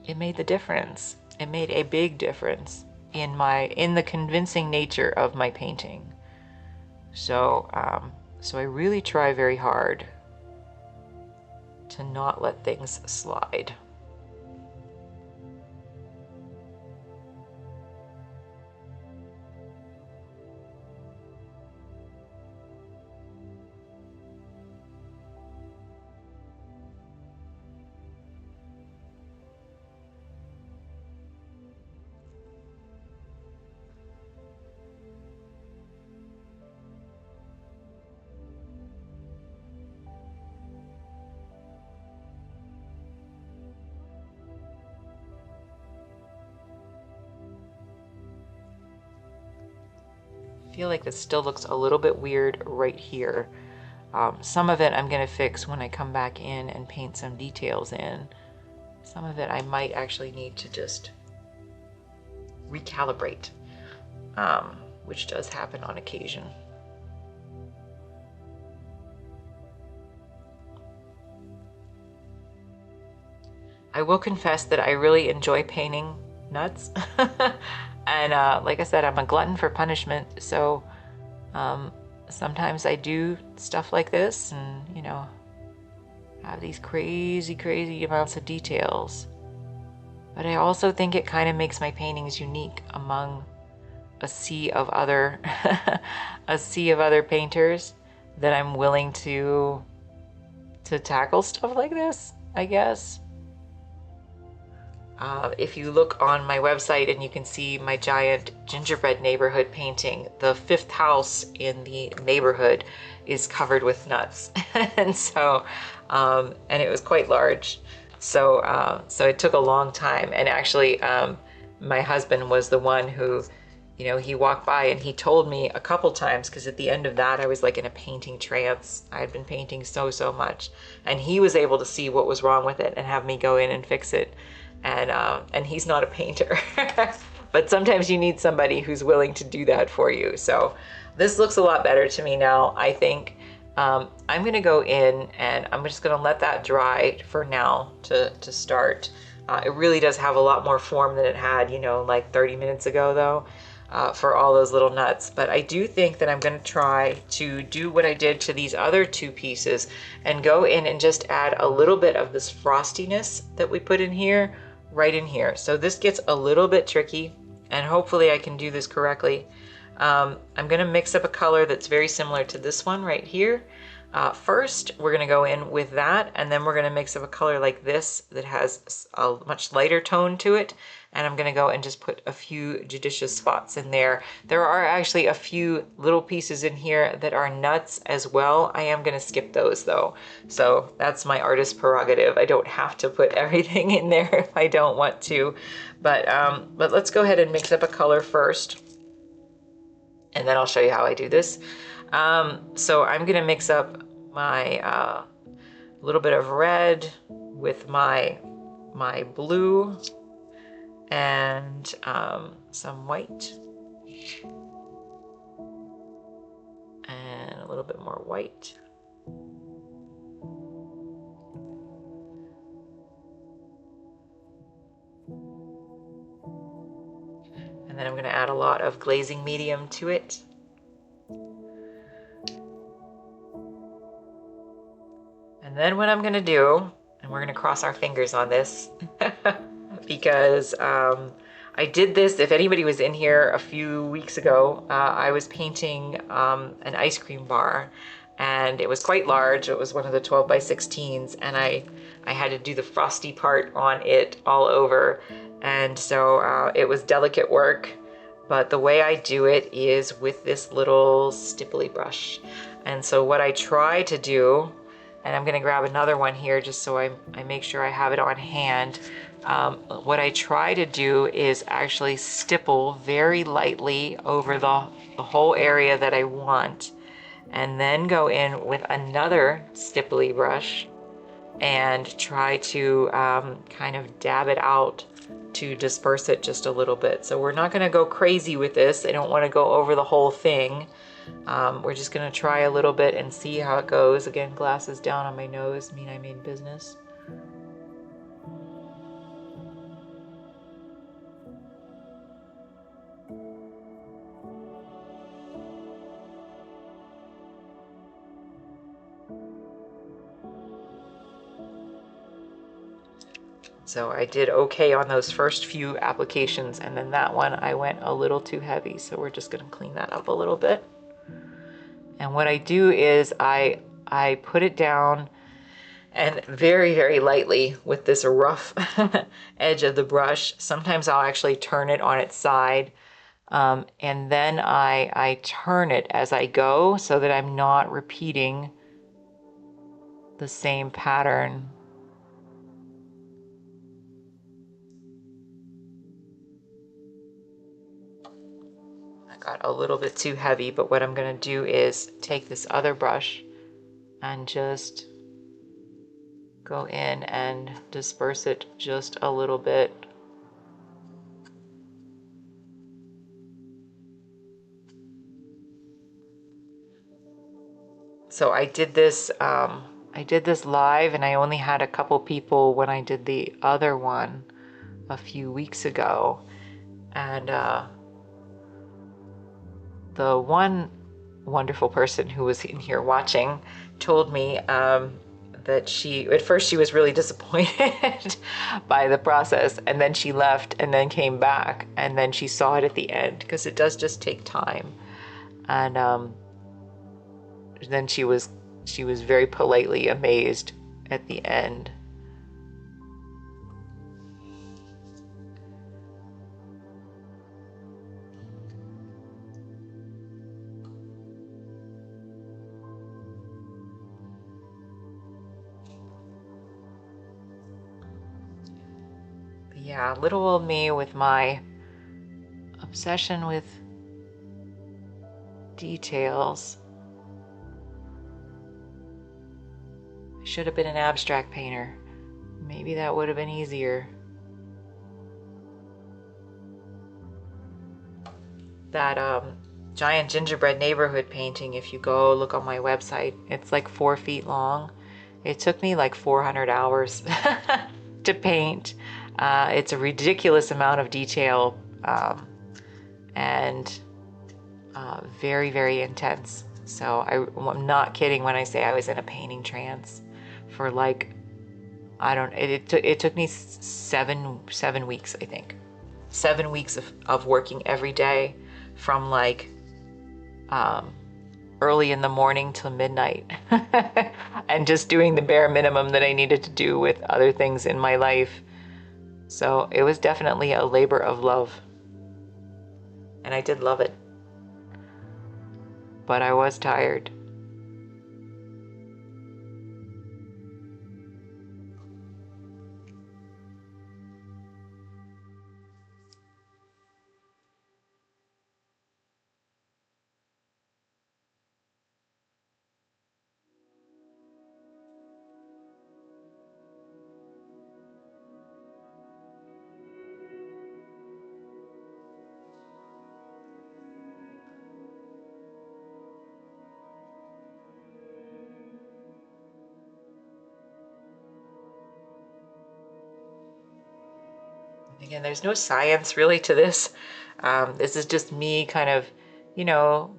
it made the difference. It made a big difference in the convincing nature of my painting. So I really try very hard to not let things slide. I feel like this still looks a little bit weird right here. Some of it I'm going to fix when I come back in and paint some details in. Some of it I might actually need to just recalibrate, which does happen on occasion. I will confess that I really enjoy painting nuts. And like I said, I'm a glutton for punishment, so sometimes I do stuff like this and have these crazy amounts of details. But I also think it kind of makes my paintings unique among a sea of other painters, that I'm willing to tackle stuff like this, I guess. If you look on my website and you can see my giant gingerbread neighborhood painting, the 5th house in the neighborhood is covered with nuts. And so, and it was quite large. So it took a long time. And actually, my husband was the one who, he walked by and he told me a couple times, because at the end of that, I was like in a painting trance. I had been painting so much. And he was able to see what was wrong with it and have me go in and fix it. And he's not a painter, but sometimes you need somebody who's willing to do that for you. So this looks a lot better to me now, I think. I'm going to go in and I'm just going to let that dry for now to start. It really does have a lot more form than it had, like 30 minutes ago though, for all those little nuts. But I do think that I'm going to try to do what I did to these other 2 pieces and go in and just add a little bit of this frostiness that we put in here, right in here. So this gets a little bit tricky, and hopefully I can do this correctly. I'm gonna mix up a color that's very similar to this one right here. First, we're gonna go in with that, and then we're gonna mix up a color like this that has a much lighter tone to it. And I'm gonna go and just put a few judicious spots in there. There are actually a few little pieces in here that are nuts as well. I am gonna skip those though. So that's my artist prerogative. I don't have to put everything in there if I don't want to. But let's go ahead and mix up a color first, and then I'll show you how I do this. So I'm gonna mix up my little bit of red with my blue and some white and a little bit more white. And then I'm gonna add a lot of glazing medium to it. And then what I'm gonna do, and we're gonna cross our fingers on this, because I did this, if anybody was in here a few weeks ago, I was painting an ice cream bar, and it was quite large. It was one of the 12 by 16s, and I had to do the frosty part on it all over. And so it was delicate work, but the way I do it is with this little stipply brush. And so what I try to do, and I'm gonna grab another one here just so I make sure I have it on hand. What I try to do is actually stipple very lightly over the whole area that I want, and then go in with another stipply brush and try to kind of dab it out to disperse it just a little bit. So we're not gonna go crazy with this. I don't wanna go over the whole thing. We're just gonna try a little bit and see how it goes. Again, glasses down on my nose mean I mean business. So I did okay on those first few applications, and then that one I went a little too heavy, so we're just gonna clean that up a little bit. And what I do is I put it down, and very, very lightly with this rough edge of the brush. Sometimes I'll actually turn it on its side, and then I turn it as I go so that I'm not repeating the same pattern. Got a little bit too heavy, but what I'm going to do is take this other brush and just go in and disperse it just a little bit. So I did this live, and I only had a couple people when I did the other one a few weeks ago, and the one wonderful person who was in here watching told me that at first she was really disappointed by the process, and then she left and then came back, and then she saw it at the end, because it does just take time. And then she was very politely amazed at the end. Yeah, little old me with my obsession with details. I should have been an abstract painter. Maybe that would have been easier. That giant gingerbread neighborhood painting, if you go look on my website, it's like 4 feet long. It took me like 400 hours to paint. It's a ridiculous amount of detail, and very, very intense. So I'm not kidding when I say I was in a painting trance for like, it took me seven weeks, I think. 7 weeks of working every day from like um, early in the morning till midnight and just doing the bare minimum that I needed to do with other things in my life. So it was definitely a labor of love. And I did love it. But I was tired. Again, there's no science really to this. This is just me kind of,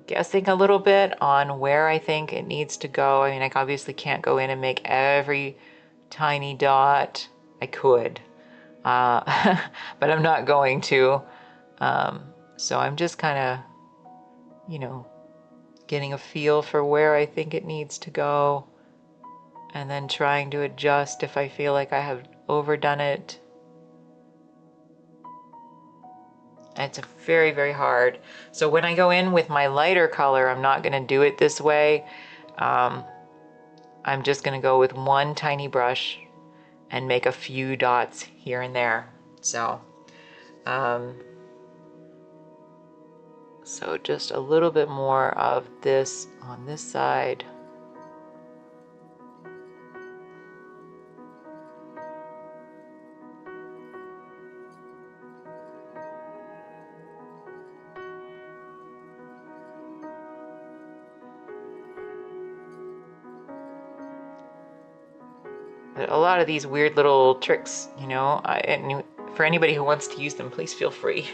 guessing a little bit on where I think it needs to go. I mean, I obviously can't go in and make every tiny dot. I could, but I'm not going to. So I'm just kind of, getting a feel for where I think it needs to go, and then trying to adjust if I feel like I have overdone it. It's very, very hard. So when I go in with my lighter color, I'm not going to do it this way. I'm just going to go with one tiny brush and make a few dots here and there. So just a little bit more of this on this side. A lot of these weird little tricks, and for anybody who wants to use them, please feel free.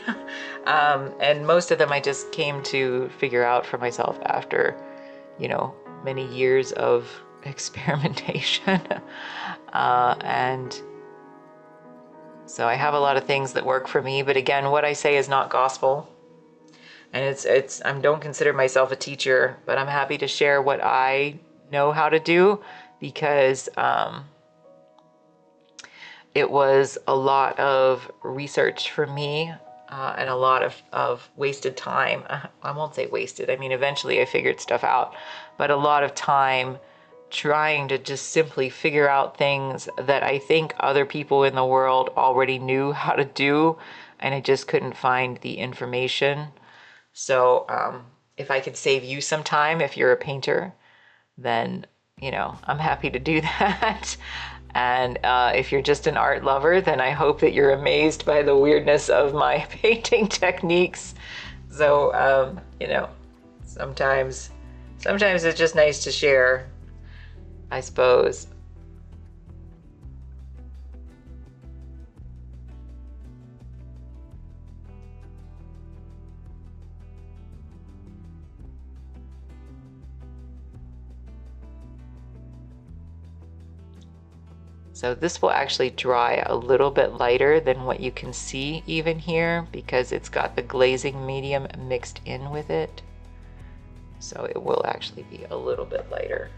And most of them I just came to figure out for myself after, many years of experimentation. And so I have a lot of things that work for me, but again, what I say is not gospel. And I don't consider myself a teacher, but I'm happy to share what I know how to do, because it was a lot of research for me, and a lot of wasted time. I won't say wasted. I mean, eventually I figured stuff out, but a lot of time trying to just simply figure out things that I think other people in the world already knew how to do, and I just couldn't find the information. So if I could save you some time, if you're a painter, then, I'm happy to do that. And if you're just an art lover, then I hope that you're amazed by the weirdness of my painting techniques. So, sometimes it's just nice to share, I suppose. So this will actually dry a little bit lighter than what you can see even here, because it's got the glazing medium mixed in with it. So it will actually be a little bit lighter.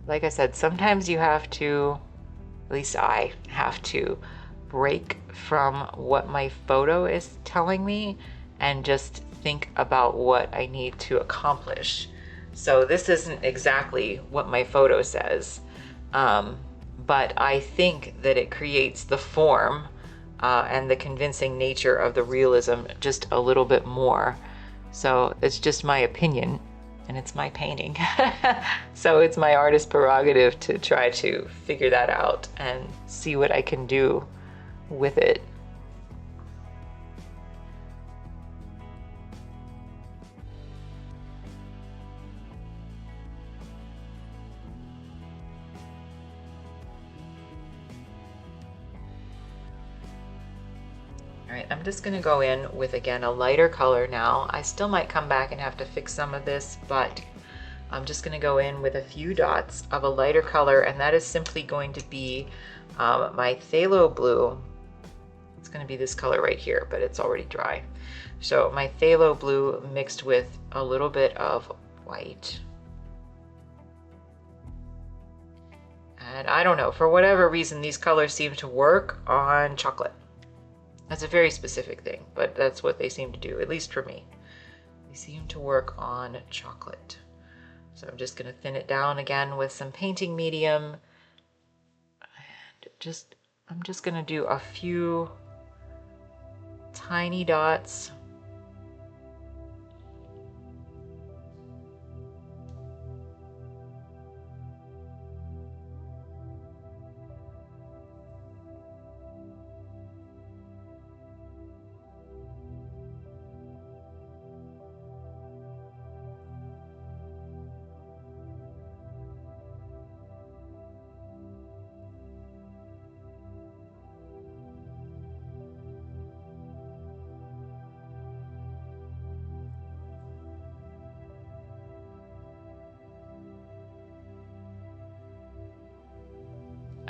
Like I said, sometimes you have to, at least I have to, break from what my photo is telling me and just think about what I need to accomplish. So this isn't exactly what my photo says, but I think that it creates the form and the convincing nature of the realism just a little bit more. So it's just my opinion, and it's my painting. So it's my artist prerogative to try to figure that out and see what I can do with it. All right, I'm just gonna go in with, again, a lighter color now. I still might come back and have to fix some of this, but I'm just gonna go in with a few dots of a lighter color, and that is simply going to be my phthalo blue. It's gonna be this color right here, but it's already dry. So my phthalo blue mixed with a little bit of white. And I don't know, for whatever reason, these colors seem to work on chocolate. That's a very specific thing, but that's what they seem to do, at least for me. They seem to work on chocolate. So I'm just gonna thin it down again with some painting medium. And I'm just gonna do a few tiny dots.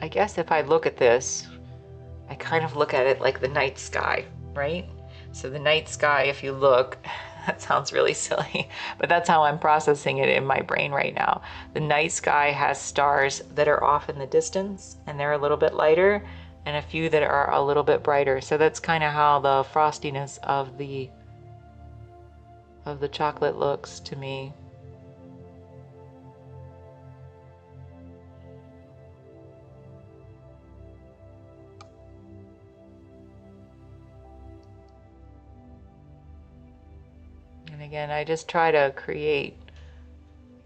I guess if I look at this, I kind of look at it like the night sky, right? So the night sky, if you look, that sounds really silly, but that's how I'm processing it in my brain right now. The night sky has stars that are off in the distance, and they're a little bit lighter, and a few that are a little bit brighter. So that's kind of how the frostiness of the chocolate looks to me. And again, I just try to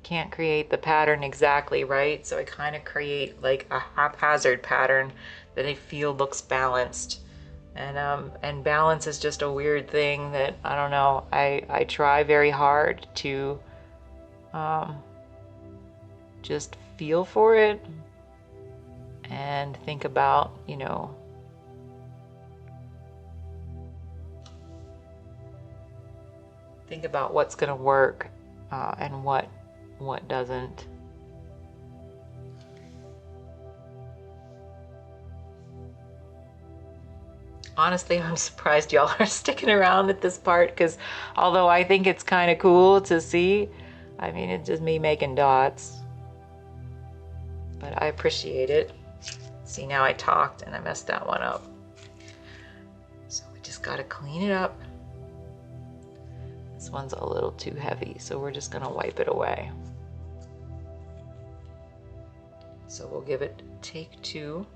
can't create the pattern exactly, right? So I kind of create like a haphazard pattern that I feel looks balanced. And balance is just a weird thing that, I don't know, I try very hard to just feel for it and think about, you know, think about what's going to work and what doesn't. Honestly, I'm surprised y'all are sticking around at this part, because although I think it's kind of cool to see, I mean, it's just me making dots, but I appreciate it. See, now I talked and I messed that one up. So we just got to clean it up. This one's a little too heavy, so we're just gonna wipe it away. So we'll give it take two.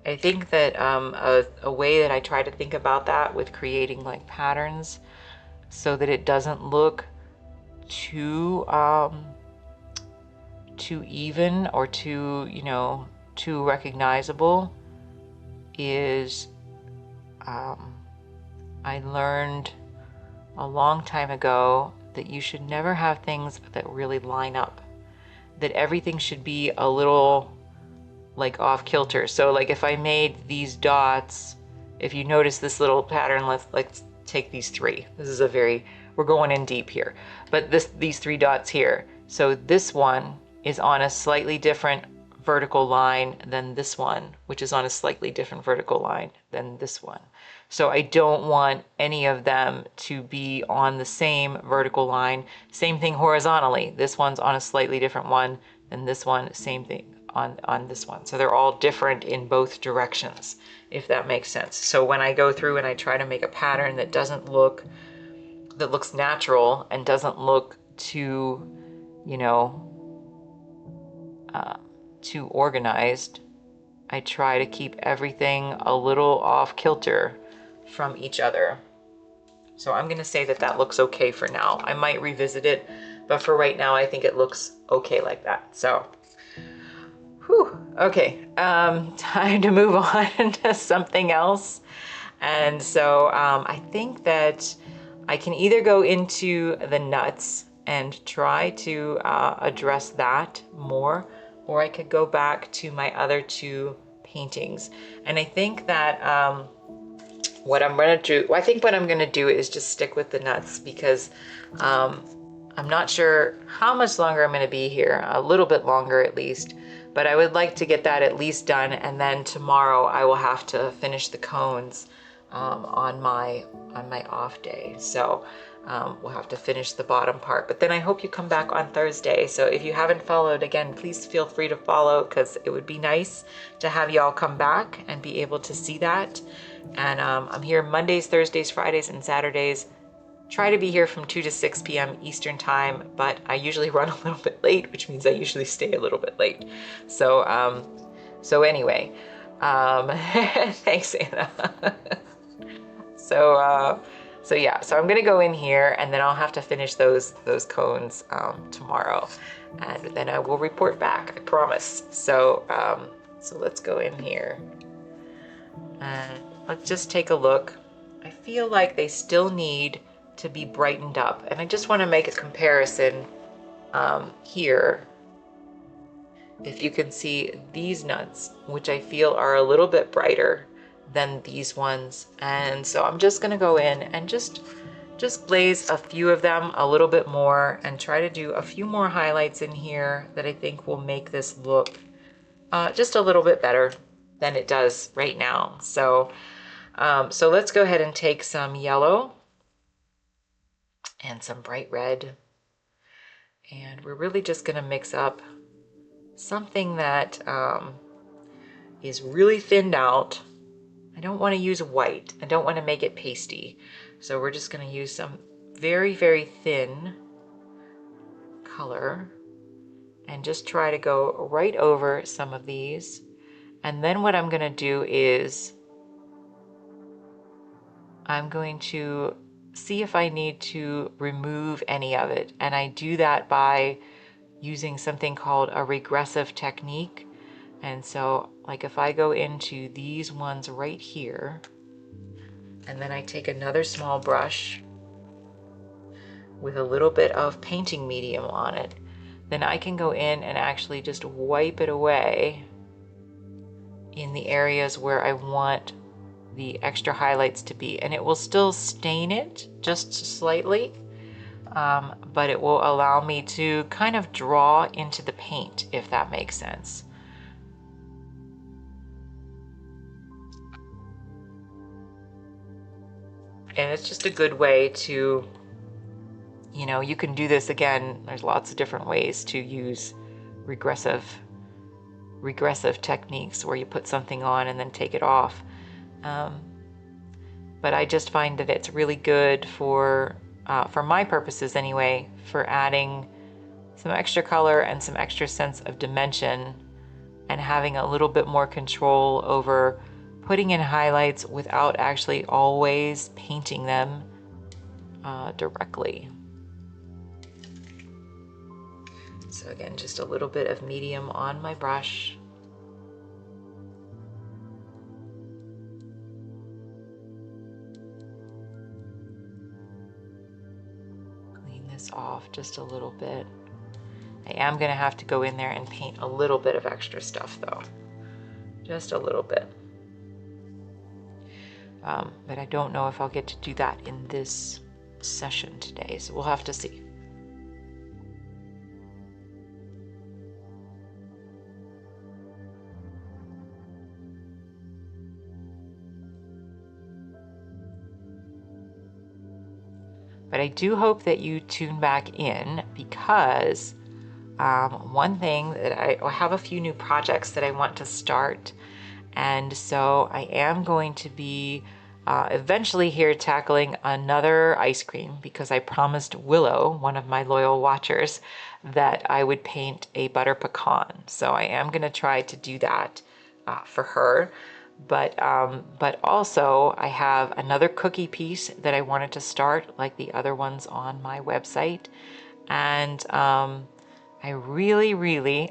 I think that a way that I try to think about that with creating like patterns so that it doesn't look too too even or too, you know, too recognizable is I learned a long time ago that you should never have things that really line up, that everything should be a little like off kilter. So like if I made these dots, if you notice this little pattern, let's take these three. This is we're going in deep here, but these three dots here. So this one is on a slightly different vertical line than this one, which is on a slightly different vertical line than this one. So I don't want any of them to be on the same vertical line. Same thing horizontally. This one's on a slightly different one than this one, same thing on this one. So they're all different in both directions, if that makes sense. So when I go through and I try to make a pattern that looks natural and doesn't look too, you know, too organized, I try to keep everything a little off kilter from each other. So I'm gonna say that that looks okay for now. I might revisit it, but for right now, I think it looks okay like that. So, whew, okay, time to move on to something else. And so I think that I can either go into the nuts and try to address that more, or I could go back to my other two paintings. And I think that what I'm gonna do is just stick with the nuts, because I'm not sure how much longer I'm gonna be here, a little bit longer at least, but I would like to get that at least done, and then tomorrow I will have to finish the cones on my off day. So we'll have to finish the bottom part, but then I hope you come back on Thursday. So if you haven't followed, again, please feel free to follow, because it would be nice to have you all come back and be able to see that. And I'm here Mondays, Thursdays, Fridays, and Saturdays. Try to be here from 2 to 6 p.m. Eastern time, but I usually run a little bit late, which means I usually stay a little bit late. So anyway, thanks, Anna. So yeah, so I'm gonna go in here, and then I'll have to finish those cones tomorrow, and then I will report back, I promise. So so let's go in here and let's just take a look. I feel like they still need to be brightened up, and I just want to make a comparison here. If you can see these nuts, which I feel are a little bit brighter than these ones, and so I'm just going to go in and just glaze a few of them a little bit more, and try to do a few more highlights in here that I think will make this look just a little bit better than it does right now. So so let's go ahead and take some yellow and some bright red, and we're really just going to mix up something that is really thinned out. I don't want to use white. I don't want to make it pasty. So we're just going to use some very, very thin color and just try to go right over some of these. And then what I'm going to do is I'm going to see if I need to remove any of it. And I do that by using something called a regressive technique. And so like if I go into these ones right here, and then I take another small brush with a little bit of painting medium on it, then I can go in and actually just wipe it away in the areas where I want the extra highlights to be. And it will still stain it just slightly, but it will allow me to kind of draw into the paint, if that makes sense. And it's just a good way to, you know, you can do this again. There's lots of different ways to use regressive techniques where you put something on and then take it off. But I just find that it's really good for my purposes anyway, for adding some extra color and some extra sense of dimension, and having a little bit more control over putting in highlights without actually always painting them directly. So again, just a little bit of medium on my brush. Clean this off just a little bit. I am going to have to go in there and paint a little bit of extra stuff though. Just a little bit. But I don't know if I'll get to do that in this session today, so we'll have to see. But I do hope that you tune back in, because one thing that I have a few new projects that I want to start. And so I am going to be Eventually here tackling another ice cream because I promised Willow, one of my loyal watchers, that I would paint a butter pecan. So I am going to try to do that for her. But also I have another cookie piece that I wanted to start like the other ones on my website. And I really,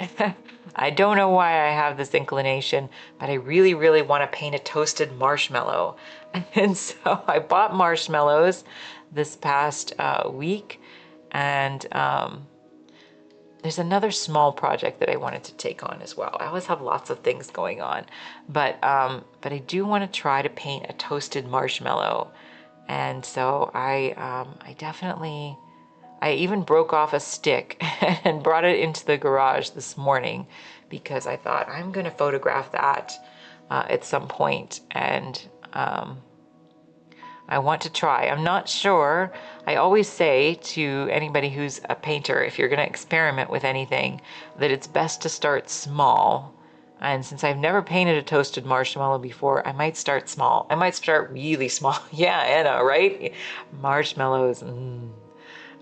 I don't know why I have this inclination, but I really want to paint a toasted marshmallow. And so I bought marshmallows this past week, and there's another small project that I wanted to take on as well. I always have lots of things going on, but I do want to try to paint a toasted marshmallow. And so I definitely, I even broke off a stick and brought it into the garage this morning because I thought I'm going to photograph that at some point, and I want to try. I'm not sure. I always say to anybody who's a painter, if you're going to experiment with anything, that it's best to start small. And since I've never painted a toasted marshmallow before, I might start small. I might start really small. Yeah, Anna, right? Marshmallows.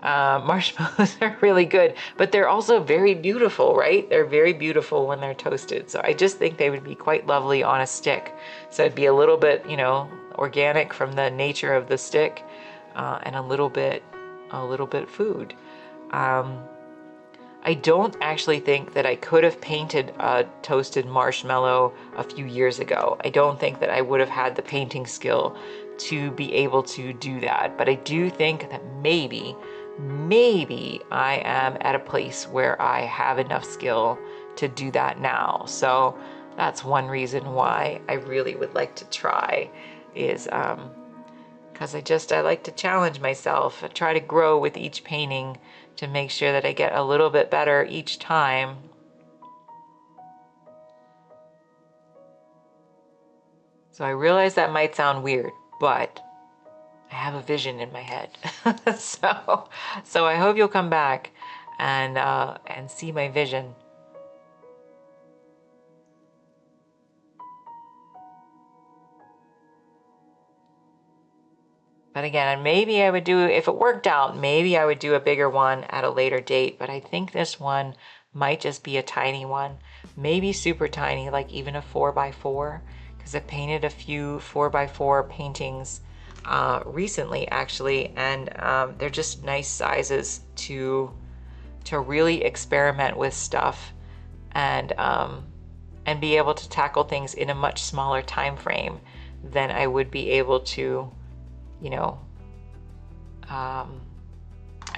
Marshmallows are really good, but they're also very beautiful, right? They're very beautiful when they're toasted. So I just think they would be quite lovely on a stick. So it'd be a little bit, you know, organic from the nature of the stick, and a little bit food. I don't actually think that I could have painted a toasted marshmallow a few years ago. I don't think that I would have had the painting skill to be able to do that. But I do think that maybe I am at a place where I have enough skill to do that now. So that's one reason why I really would like to try, is because I like to challenge myself. I try to grow with each painting to make sure that I get a little bit better each time. So I realize that might sound weird, but I have a vision in my head. So I hope you'll come back and see my vision. But again, maybe I would do, if it worked out, maybe I would do a bigger one at a later date. But I think this one might just be a tiny one, maybe super tiny, like even a 4x4, because I painted a few 4x4 paintings recently, actually, and they're just nice sizes to really experiment with stuff and be able to tackle things in a much smaller time frame than I would be able to, you know, I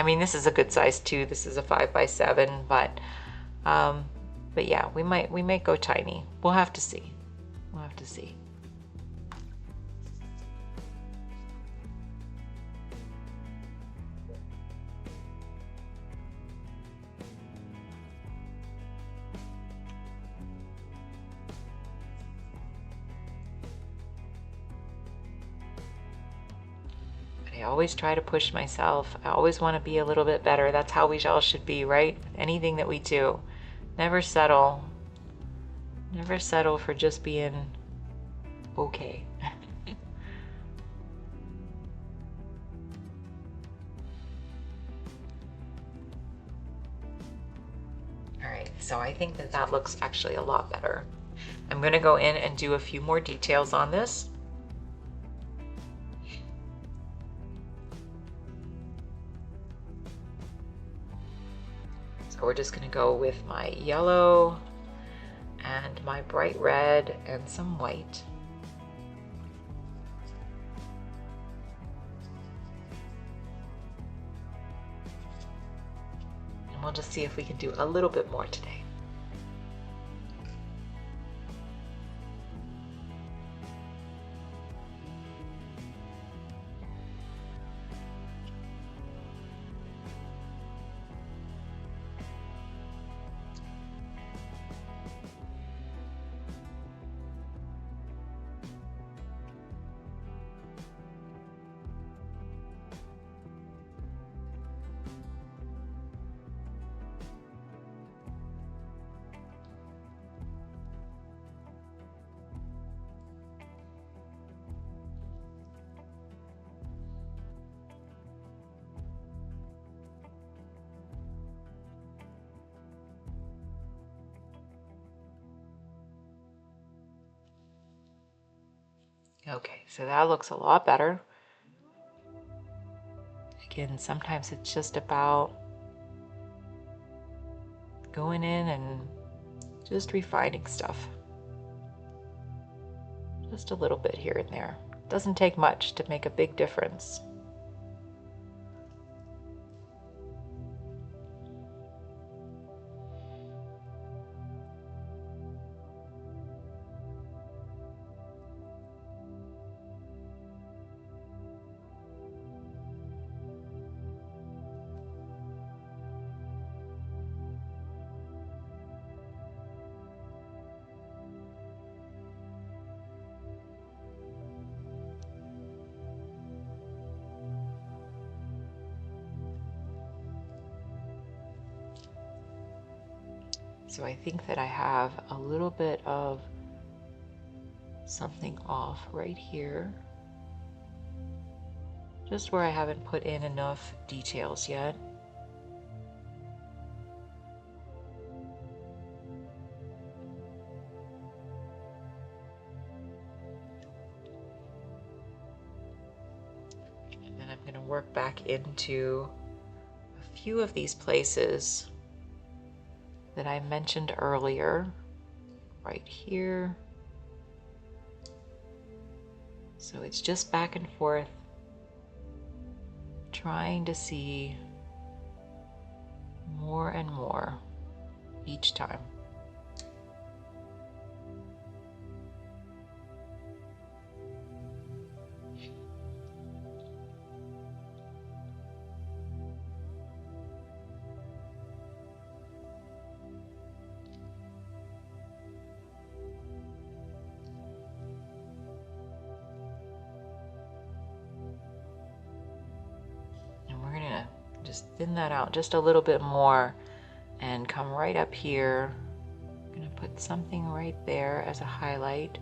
mean, this is a good size too. This is a 5x7, but yeah, we might go tiny. We'll have to see. We'll have to see. I always try to push myself. I always want to be a little bit better. That's how we all should be, right? Anything that we do. Never settle. Never settle for just being okay. All right, so I think that that looks actually a lot better. I'm going to go in and do a few more details on this. We're just going to go with my yellow and my bright red and some white. And we'll just see if we can do a little bit more today. Okay, so that looks a lot better. Again, sometimes it's just about going in and just refining stuff. Just a little bit here and there. Doesn't take much to make a big difference. So I think that I have a little bit of something off right here, just where I haven't put in enough details yet. And then I'm going to work back into a few of these places that I mentioned earlier, right here. So it's just back and forth, trying to see more and more each time. Just thin that out just a little bit more and come right up here. I'm going to put something right there as a highlight.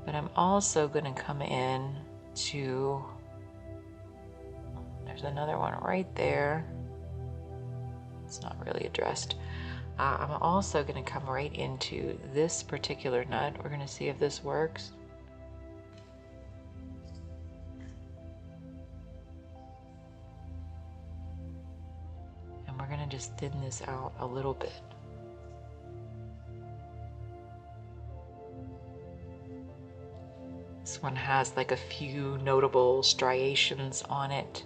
But I'm also going to come in to, there's another one right there. It's not really addressed. I'm also going to come right into this particular nut. We're going to see if this works. We're going to just thin this out a little bit. This one has like a few notable striations on it.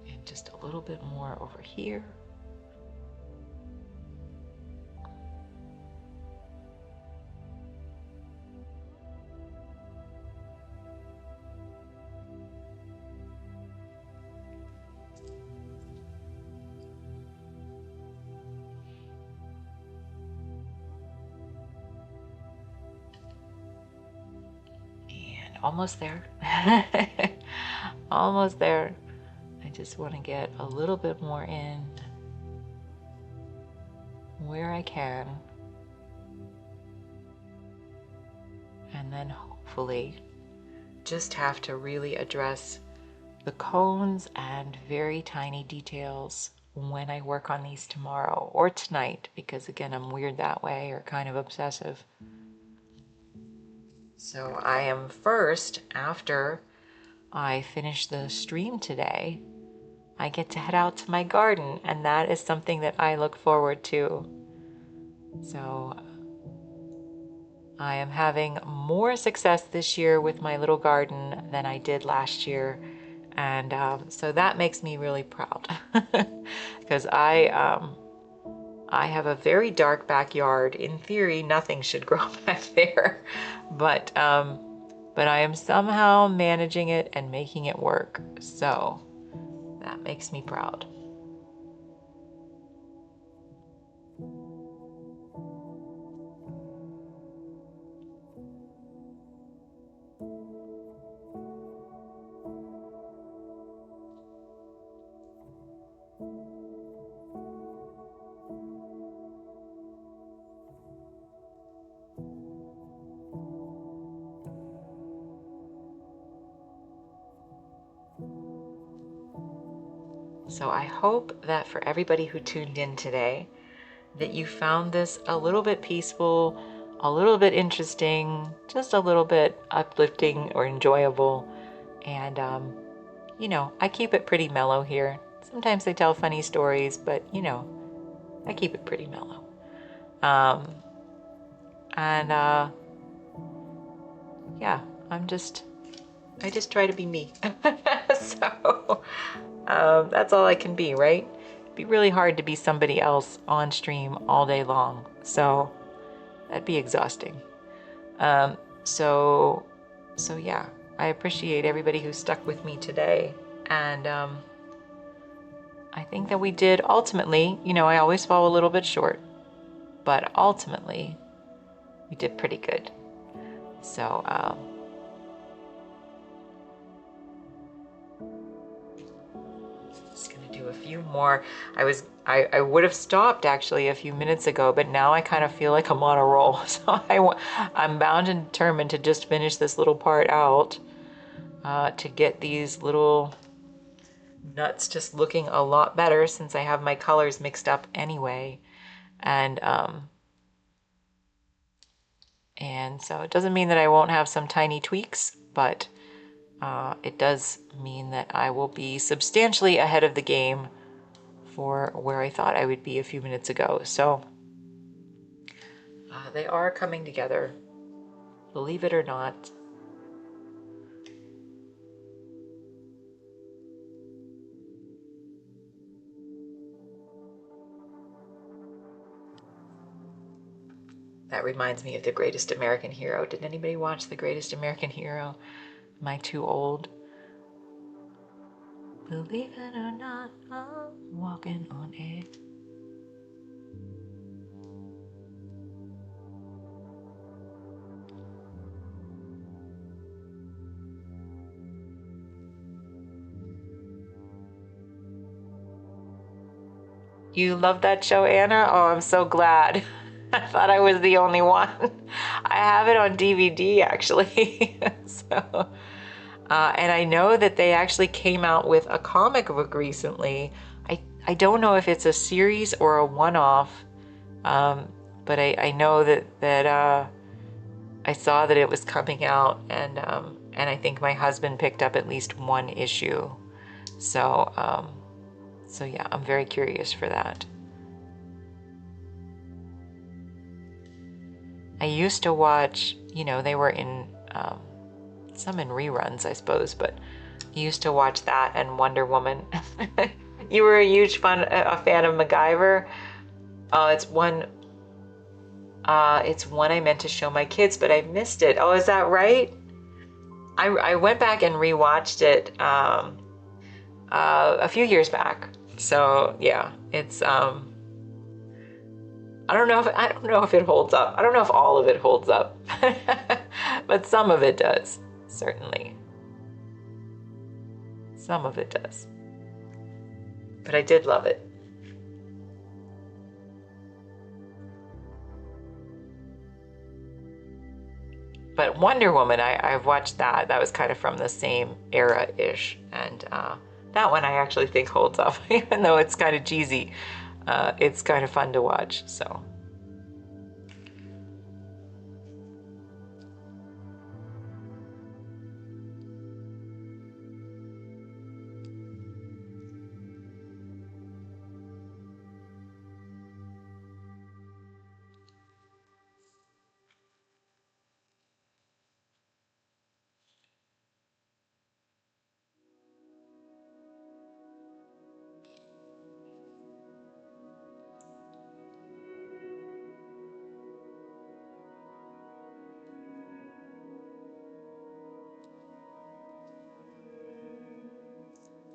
And just a little bit more over here. Almost there. Almost there. I just want to get a little bit more in where I can. And then hopefully just have to really address the cones and very tiny details when I work on these tomorrow or tonight, because again, I'm weird that way, or kind of obsessive. So I am first, after I finish the stream today, I get to head out to my garden, and that is something that I look forward to. So I am having more success this year with my little garden than I did last year. And so that makes me really proud because I have a very dark backyard. In theory, nothing should grow back there, but I am somehow managing it and making it work. So that makes me proud. So I hope that for everybody who tuned in today, that you found this a little bit peaceful, a little bit interesting, just a little bit uplifting or enjoyable. And, you know, I keep it pretty mellow here. Sometimes I tell funny stories, but, you know, I keep it pretty mellow. Um, and yeah, I just try to be me. So that's all I can be, right? It'd be really hard to be somebody else on stream all day long. So that'd be exhausting. Um, so, so yeah, I appreciate everybody who stuck with me today. And I think that we did ultimately, you know, I always fall a little bit short, but ultimately we did pretty good. So, just gonna do a few more. I would have stopped actually a few minutes ago, but now I kind of feel like I'm on a roll. So I'm bound and determined to just finish this little part out to get these little nuts just looking a lot better, since I have my colors mixed up anyway. And so it doesn't mean that I won't have some tiny tweaks, but it does mean that I will be substantially ahead of the game for where I thought I would be a few minutes ago. So they are coming together, believe it or not. That reminds me of The Greatest American Hero. Did anybody watch The Greatest American Hero? Am I too old? Believe it or not, I'm walking on air. You love that show, Anna? Oh, I'm so glad. I thought I was the only one. I have it on DVD, actually. So, and I know that they actually came out with a comic book recently. I don't know if it's a series or a one-off, but I know that I saw that it was coming out, and I think my husband picked up at least one issue. So, so yeah, I'm very curious for that. I used to watch, you know, they were in some in reruns, I suppose, but I used to watch that and Wonder Woman. You were a huge fan of MacGyver. It's one I meant to show my kids, but I missed it. Oh, is that right? I went back and rewatched it a few years back. So yeah, it's I don't know if it holds up. I don't know if all of it holds up, but some of it does, certainly. Some of it does. But I did love it. But Wonder Woman, I've watched that. That was kind of from the same era-ish. And that one I actually think holds up, even though it's kind of cheesy. It's kind of fun to watch, so.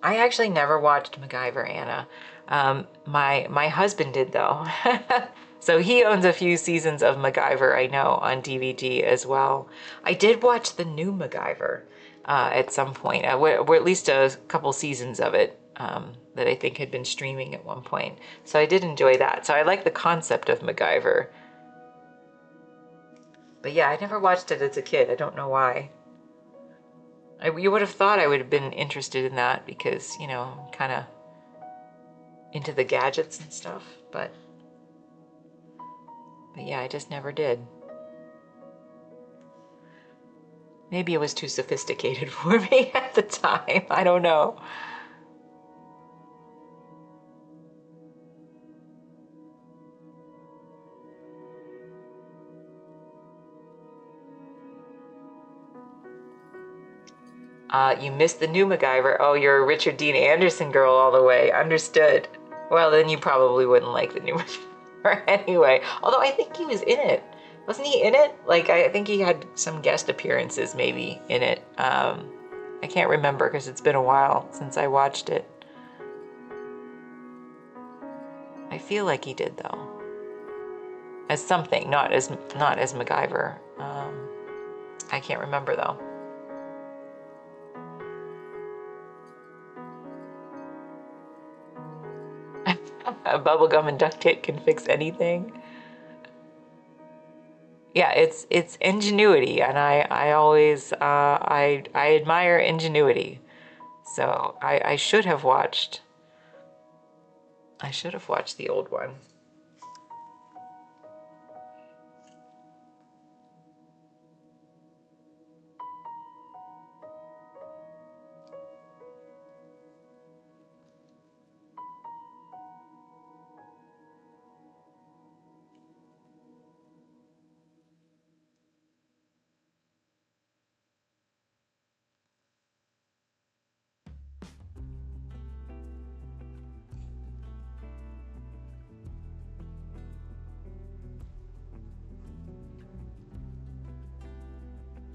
I actually never watched MacGyver, Anna. My husband did though. So he owns a few seasons of MacGyver, I know, on DVD as well. I did watch the new MacGyver at some point, or at least a couple seasons of it that I think had been streaming at one point. So I did enjoy that. So I like the concept of MacGyver. But yeah, I never watched it as a kid. I don't know why. You would have thought I would have been interested in that because, you know, kind of into the gadgets and stuff, but yeah, I just never did. Maybe it was too sophisticated for me at the time. I don't know. You missed the new MacGyver. Oh, you're a Richard Dean Anderson girl all the way. Understood. Well, then you probably wouldn't like the new MacGyver anyway. Although I think he was in it. Wasn't he in it? Like, I think he had some guest appearances maybe in it. I can't remember because it's been a while since I watched it. I feel like he did though. As something, not as MacGyver. I can't remember though. Bubblegum and duct tape can fix anything. Yeah, it's ingenuity, and I always I admire ingenuity. So I should have watched. I should have watched the old one.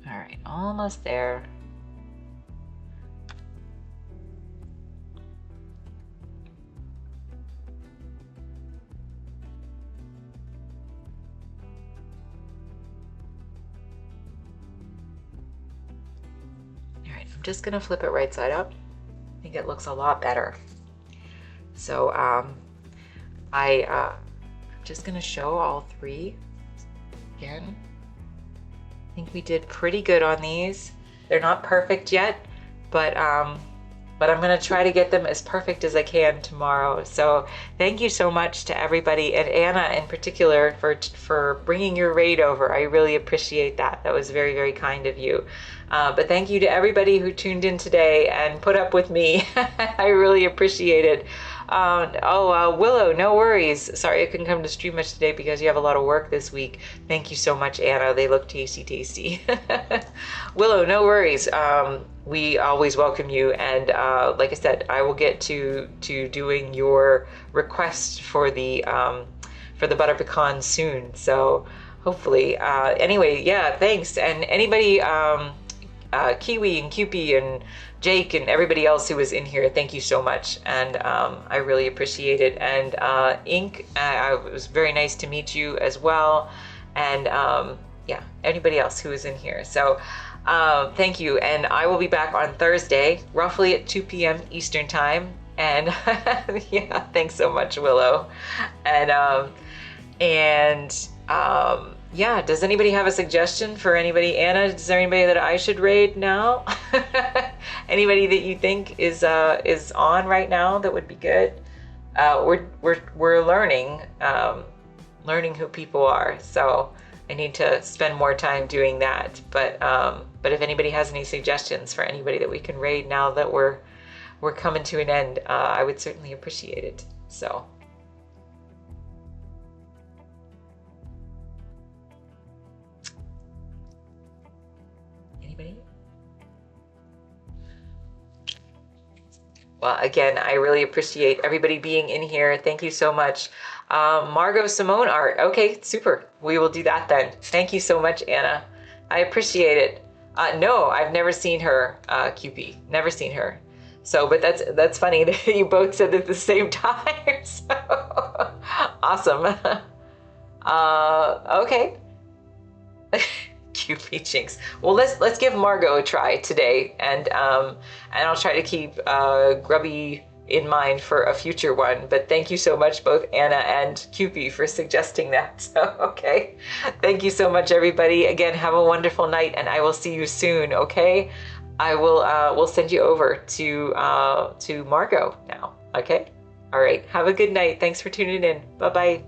All right, almost there. All right, I'm just gonna flip it right side up. I think it looks a lot better. So I'm just gonna show all three again. I think we did pretty good on these. They're not perfect yet, but I'm gonna try to get them as perfect as I can tomorrow. So thank you so much to everybody, and Anna in particular for bringing your raid over. I really appreciate that. That was very, very kind of you. But thank you to everybody who tuned in today and put up with me. I really appreciate it. Willow, no worries. Sorry I couldn't come to stream much today because you have a lot of work this week. Thank you so much, Anna. They look tasty. Willow, no worries. We always welcome you, and like I said, I will get to doing your request for the butter pecan soon. So hopefully, anyway, yeah, thanks. And anybody, Kiwi and Cupie and Jake and everybody else who was in here, thank you so much, and I really appreciate it. And Ink, it was very nice to meet you as well, and yeah, anybody else who was in here. So thank you, and I will be back on Thursday, roughly at 2 p.m. Eastern time. And yeah, thanks so much, Willow. And yeah, does anybody have a suggestion for anybody? Anna, is there anybody that I should raid now? Anybody that you think is on right now that would be good? We're learning who people are, so I need to spend more time doing that. But if anybody has any suggestions for anybody that we can raid now that we're coming to an end, I would certainly appreciate it. So. Anybody? Well, again, I really appreciate everybody being in here. Thank you so much. Margot Simone art. Okay, super. We will do that then. Thank you so much, Anna. I appreciate it. No, I've never seen her, QP. Never seen her. So, but that's funny that you both said it at the same time. So, awesome. Okay. QP Jinx. Well, let's give Margot a try today, and I'll try to keep Grubby in mind for a future one. But thank you so much, both Anna and QP, for suggesting that. So, okay. Thank you so much, everybody. Again, have a wonderful night, and I will see you soon, okay? I will we'll send you over to Margot now, okay? All right, have a good night. Thanks for tuning in. Bye-bye.